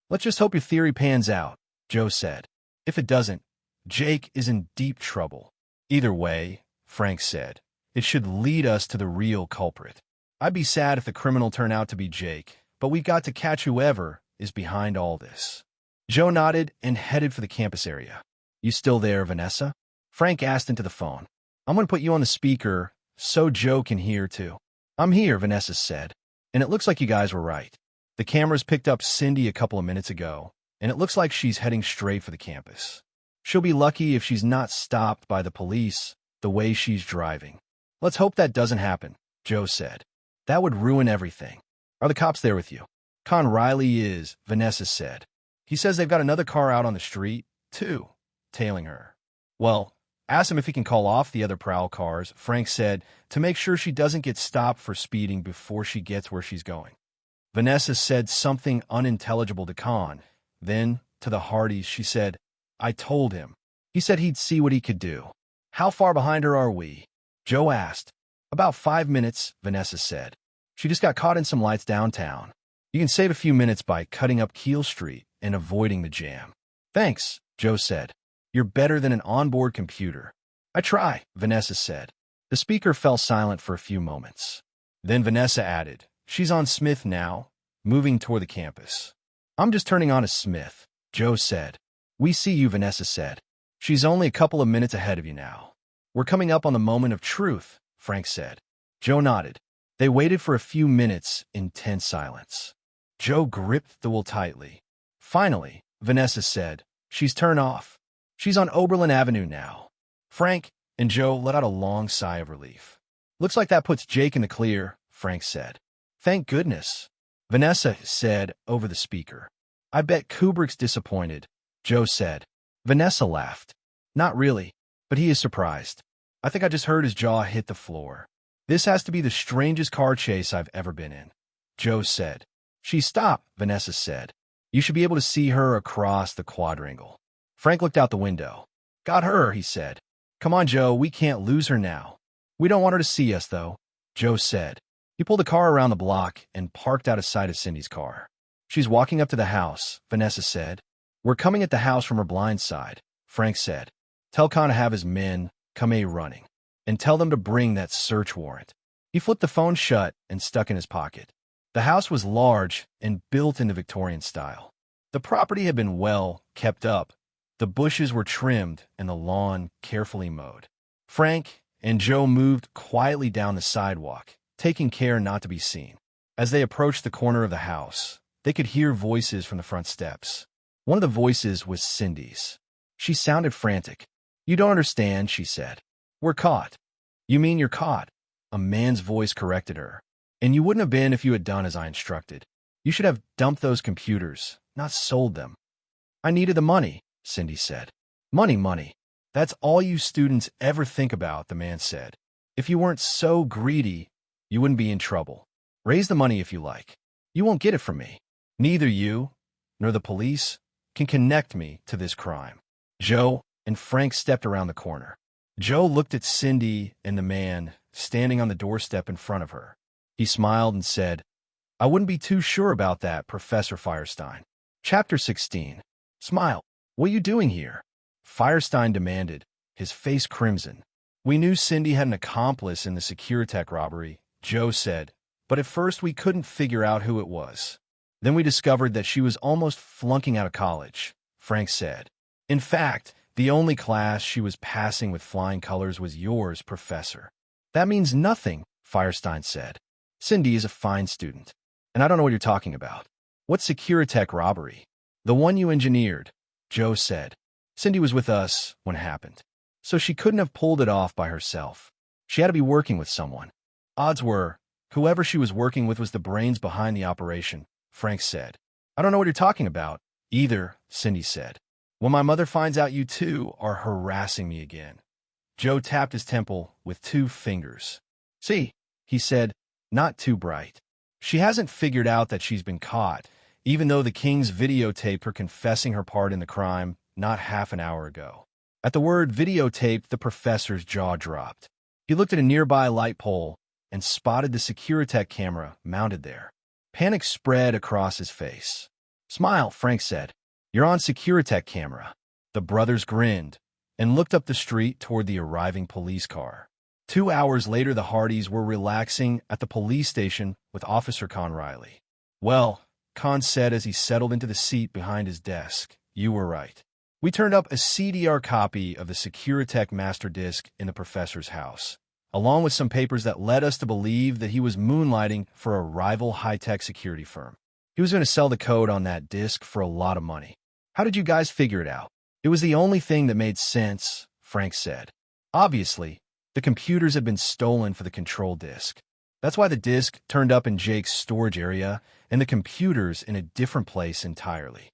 Let's just hope your theory pans out, Joe said. If it doesn't, Jake is in deep trouble. Either way, Frank said, it should lead us to the real culprit. I'd be sad if the criminal turned out to be Jake, but we've got to catch whoever is behind all this. Joe nodded and headed for the campus area. You still there, Vanessa? Frank asked into the phone. I'm going to put you on the speaker so Joe can hear too. I'm here, Vanessa said, and it looks like you guys were right. The cameras picked up Cindy a couple of minutes ago, and it looks like she's heading straight for the campus. She'll be lucky if she's not stopped by the police the way she's driving. Let's hope that doesn't happen, Joe said. That would ruin everything. Are the cops there with you? Con Riley is, Vanessa said. He says they've got another car out on the street, too, tailing her. Well, ask him if he can call off the other prowl cars, Frank said, to make sure she doesn't get stopped for speeding before she gets where she's going. Vanessa said something unintelligible to Con. Then, to the Hardys, she said, I told him. He said he'd see what he could do. How far behind her are we? Joe asked. About 5 minutes, Vanessa said. She just got caught in some lights downtown. You can save a few minutes by cutting up Keel Street and avoiding the jam. Thanks, Joe said. You're better than an onboard computer. I try, Vanessa said. The speaker fell silent for a few moments. Then Vanessa added, She's on Smith now, moving toward the campus. I'm just turning on to Smith, Joe said. We see you, Vanessa said. She's only a couple of minutes ahead of you now. We're coming up on the moment of truth, Frank said. Joe nodded. They waited for a few minutes in tense silence. Joe gripped the wheel tightly. Finally, Vanessa said, She's turned off. She's on Oberlin Avenue now. Frank and Joe let out a long sigh of relief. Looks like that puts Jake in the clear, Frank said. Thank goodness, Vanessa said over the speaker. I bet Kubrick's disappointed, Joe said. Vanessa laughed. Not really, but he is surprised. I think I just heard his jaw hit the floor. This has to be the strangest car chase I've ever been in, Joe said. She stopped, Vanessa said. You should be able to see her across the quadrangle. Frank looked out the window. Got her, he said. Come on, Joe, we can't lose her now. We don't want her to see us, though, Joe said. He pulled the car around the block and parked out of sight of Cindy's car. She's walking up to the house, Vanessa said. We're coming at the house from her blind side, Frank said. Tell Con to have his men come running, and tell them to bring that search warrant. He flipped the phone shut and stuck in his pocket. The house was large and built in the Victorian style. The property had been well kept up. The bushes were trimmed and the lawn carefully mowed. Frank and Joe moved quietly down the sidewalk, taking care not to be seen. As they approached the corner of the house, they could hear voices from the front steps. One of the voices was Cindy's. She sounded frantic. You don't understand, she said. We're caught. You mean you're caught? A man's voice corrected her. And you wouldn't have been if you had done as I instructed. You should have dumped those computers, not sold them. I needed the money, Cindy said. Money. That's all you students ever think about, the man said. If you weren't so greedy, you wouldn't be in trouble. Raise the money if you like. You won't get it from me. Neither you, nor the police, can connect me to this crime. Joe and Frank stepped around the corner. Joe looked at Cindy and the man standing on the doorstep in front of her. He smiled and said, I wouldn't be too sure about that, Professor Firestein. Chapter 16. Smile. What are you doing here? Firestein demanded, his face crimson. We knew Cindy had an accomplice in the Securitech robbery, Joe said, but at first we couldn't figure out who it was. Then we discovered that she was almost flunking out of college, Frank said. In fact, The only class she was passing with flying colors was yours, Professor. That means nothing, Firestein said. Cindy is a fine student, and I don't know what you're talking about. What's Securitech robbery? The one you engineered, Joe said. Cindy was with us when it happened, so she couldn't have pulled it off by herself. She had to be working with someone. Odds were, whoever she was working with was the brains behind the operation, Frank said. I don't know what you're talking about, either, Cindy said. When my mother finds out you two are harassing me again. Joe tapped his temple with 2 fingers. See, he said, not too bright. She hasn't figured out that she's been caught, even though the Kings videotaped her confessing her part in the crime not half an hour ago. At the word videotaped, the professor's jaw dropped. He looked at a nearby light pole and spotted the Securitech camera mounted there. Panic spread across his face. Smile, Frank said. You're on Securitech camera. The brothers grinned and looked up the street toward the arriving police car. 2 hours later, the Hardys were relaxing at the police station with Officer Con Riley. Well, Con said as he settled into the seat behind his desk, you were right. We turned up a CDR copy of the Securitech master disk in the professor's house, along with some papers that led us to believe that he was moonlighting for a rival high-tech security firm. He was going to sell the code on that disk for a lot of money. How did you guys figure it out? It was the only thing that made sense, Frank said. Obviously, the computers had been stolen for the control disk. That's why the disk turned up in Jake's storage area and the computers in a different place entirely.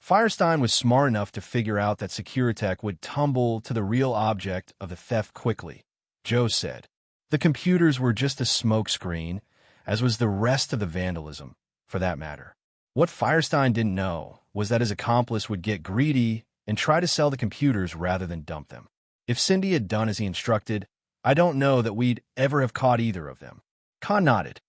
Firestein was smart enough to figure out that Securitech would tumble to the real object of the theft quickly, Joe said. The computers were just a smokescreen, as was the rest of the vandalism, for that matter. What Firestein didn't know was that his accomplice would get greedy and try to sell the computers rather than dump them. If Cindy had done as he instructed, I don't know that we'd ever have caught either of them. Con nodded.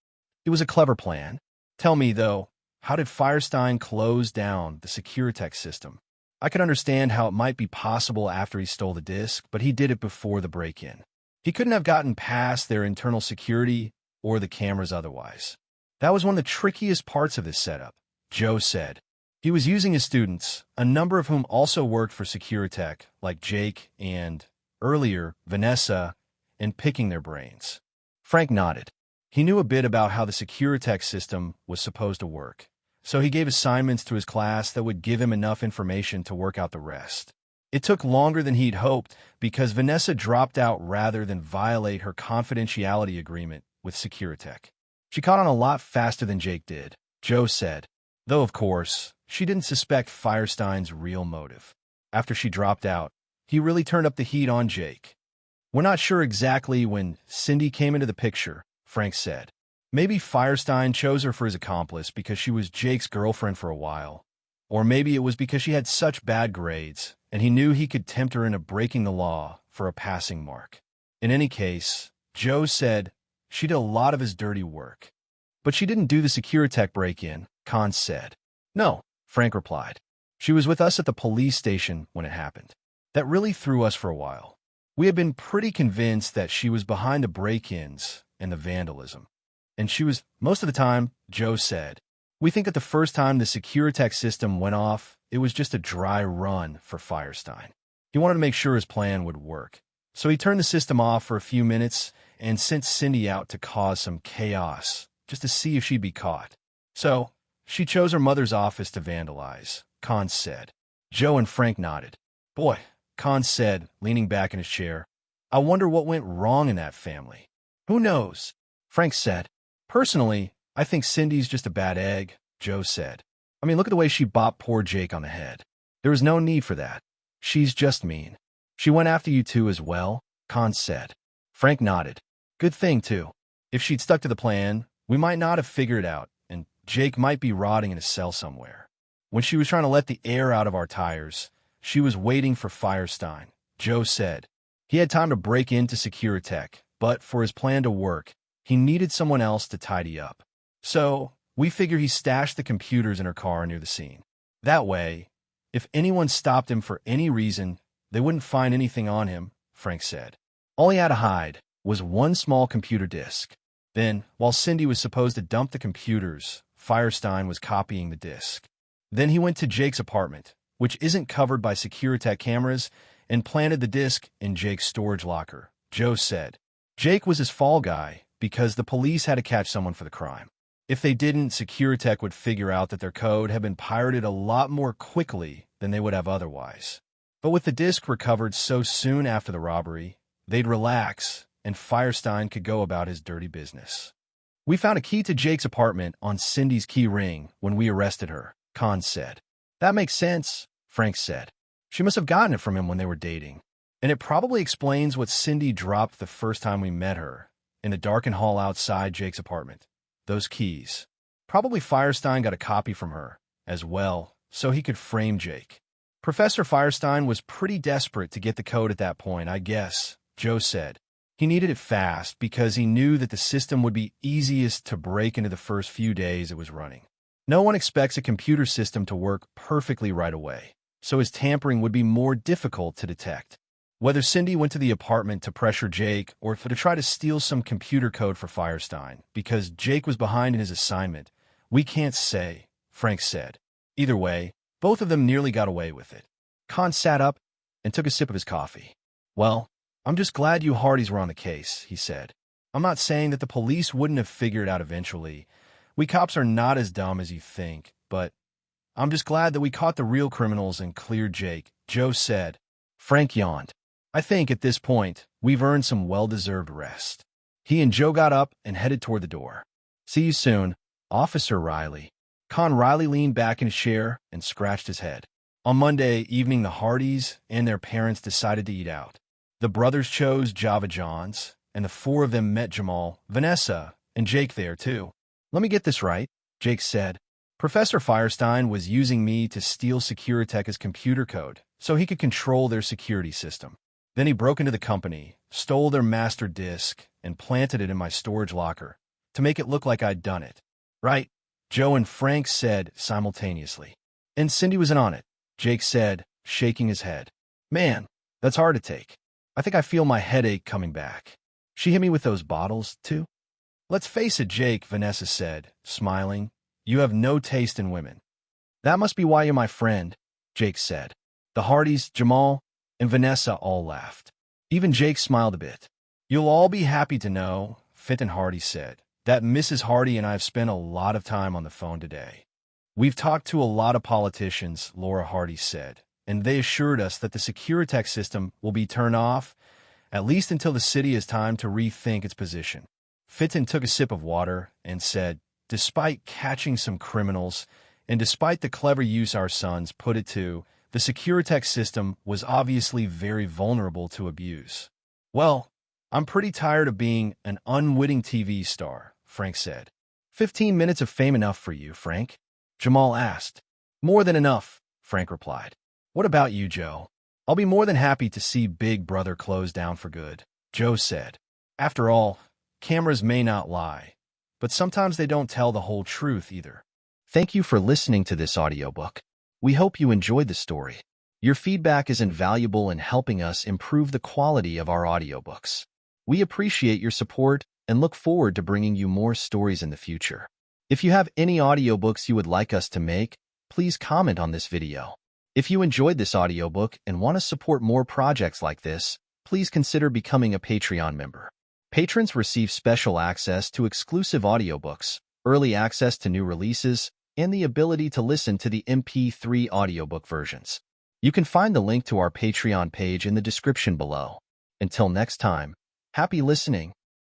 It was a clever plan. Tell me, though, how did Firestein close down the Securitech system? I could understand how it might be possible after he stole the disk, but he did it before the break-in. He couldn't have gotten past their internal security or the cameras otherwise. That was one of the trickiest parts of this setup, Joe said. He was using his students, a number of whom also worked for Securitech, like Jake and, earlier, Vanessa, and picking their brains. Frank nodded. He knew a bit about how the Securitech system was supposed to work, so he gave assignments to his class that would give him enough information to work out the rest. It took longer than he'd hoped because Vanessa dropped out rather than violate her confidentiality agreement with Securitech. She caught on a lot faster than Jake did, Joe said, though, of course, she didn't suspect Firestein's real motive. After she dropped out, he really turned up the heat on Jake. We're not sure exactly when Cindy came into the picture, Frank said. Maybe Firestein chose her for his accomplice because she was Jake's girlfriend for a while. Or maybe it was because she had such bad grades, and he knew he could tempt her into breaking the law for a passing mark. In any case, Joe said she did a lot of his dirty work. But she didn't do the Securitech break-in, Con said. No, Frank replied. She was with us at the police station when it happened. That really threw us for a while. We had been pretty convinced that she was behind the break-ins and the vandalism. And she was, most of the time, Joe said. We think that the first time the Securitech system went off, it was just a dry run for Firestein. He wanted to make sure his plan would work. So he turned the system off for a few minutes and sent Cindy out to cause some chaos, just to see if she'd be caught. So, she chose her mother's office to vandalize, Con said. Joe and Frank nodded. Boy, Con said, leaning back in his chair, I wonder what went wrong in that family. Who knows? Frank said. Personally, I think Cindy's just a bad egg, Joe said. I mean, look at the way she bopped poor Jake on the head. There was no need for that. She's just mean. She went after you two as well, Con said. Frank nodded. Good thing, too. If she'd stuck to the plan, we might not have figured it out, and Jake might be rotting in a cell somewhere. When she was trying to let the air out of our tires, she was waiting for Firestein, Joe said. He had time to break into Securitech, but for his plan to work, he needed someone else to tidy up. So, we figure he stashed the computers in her car near the scene. That way, if anyone stopped him for any reason, they wouldn't find anything on him, Frank said. All he had to hide was one small computer disk. Then, while Cindy was supposed to dump the computers, Firestein was copying the disk. Then he went to Jake's apartment, which isn't covered by Securitech cameras, and planted the disc in Jake's storage locker, Joe said. Jake was his fall guy because the police had to catch someone for the crime. If they didn't, Securitech would figure out that their code had been pirated a lot more quickly than they would have otherwise. But with the disc recovered so soon after the robbery, they'd relax, and Firestein could go about his dirty business. We found a key to Jake's apartment on Cindy's key ring when we arrested her, Khan said. That makes sense, Frank said. She must have gotten it from him when they were dating. And it probably explains what Cindy dropped the first time we met her, in the darkened hall outside Jake's apartment. Those keys. Probably Firestein got a copy from her, as well, so he could frame Jake. Professor Firestein was pretty desperate to get the code at that point, I guess, Joe said. He needed it fast because he knew that the system would be easiest to break into the first few days it was running. No one expects a computer system to work perfectly right away, so his tampering would be more difficult to detect. Whether Cindy went to the apartment to pressure Jake or to try to steal some computer code for Firestein because Jake was behind in his assignment, we can't say, Frank said. Either way, both of them nearly got away with it. Khan sat up and took a sip of his coffee. Well, I'm just glad you Hardys were on the case, he said. I'm not saying that the police wouldn't have figured it out eventually. We cops are not as dumb as you think, but I'm just glad that we caught the real criminals and cleared Jake, Joe said. Frank yawned. I think at this point, we've earned some well-deserved rest. He and Joe got up and headed toward the door. See you soon, Officer Riley. Con Riley leaned back in his chair and scratched his head. On Monday evening, the Hardys and their parents decided to eat out. The brothers chose Java John's, and the four of them met Jamal, Vanessa, and Jake there, too. Let me get this right, Jake said. Professor Firestein was using me to steal Securitech's computer code so he could control their security system. Then he broke into the company, stole their master disk, and planted it in my storage locker to make it look like I'd done it. Right, Joe and Frank said simultaneously. And Cindy was in on it, Jake said, shaking his head. Man, that's hard to take. I think I feel my headache coming back. She hit me with those bottles, too? Let's face it, Jake, Vanessa said, smiling. You have no taste in women. That must be why you're my friend, Jake said. The Hardys, Jamal, and Vanessa all laughed. Even Jake smiled a bit. You'll all be happy to know, Fenton Hardy said, that Mrs. Hardy and I have spent a lot of time on the phone today. We've talked to a lot of politicians, Laura Hardy said, and they assured us that the Securitech system will be turned off, at least until the city has time to rethink its position. Fenton took a sip of water and said, despite catching some criminals, and despite the clever use our sons put it to, the Securitech system was obviously very vulnerable to abuse. Well, I'm pretty tired of being an unwitting TV star, Frank said. 15 minutes of fame enough for you, Frank? Jamal asked. More than enough, Frank replied. What about you, Joe? I'll be more than happy to see Big Brother close down for good, Joe said. After all, cameras may not lie, but sometimes they don't tell the whole truth either. Thank you for listening to this audiobook. We hope you enjoyed the story. Your feedback is invaluable in helping us improve the quality of our audiobooks. We appreciate your support and look forward to bringing you more stories in the future. If you have any audiobooks you would like us to make, please comment on this video. If you enjoyed this audiobook and want to support more projects like this, please consider becoming a Patreon member. Patrons receive special access to exclusive audiobooks, early access to new releases, and the ability to listen to the MP3 audiobook versions. You can find the link to our Patreon page in the description below. Until next time, happy listening.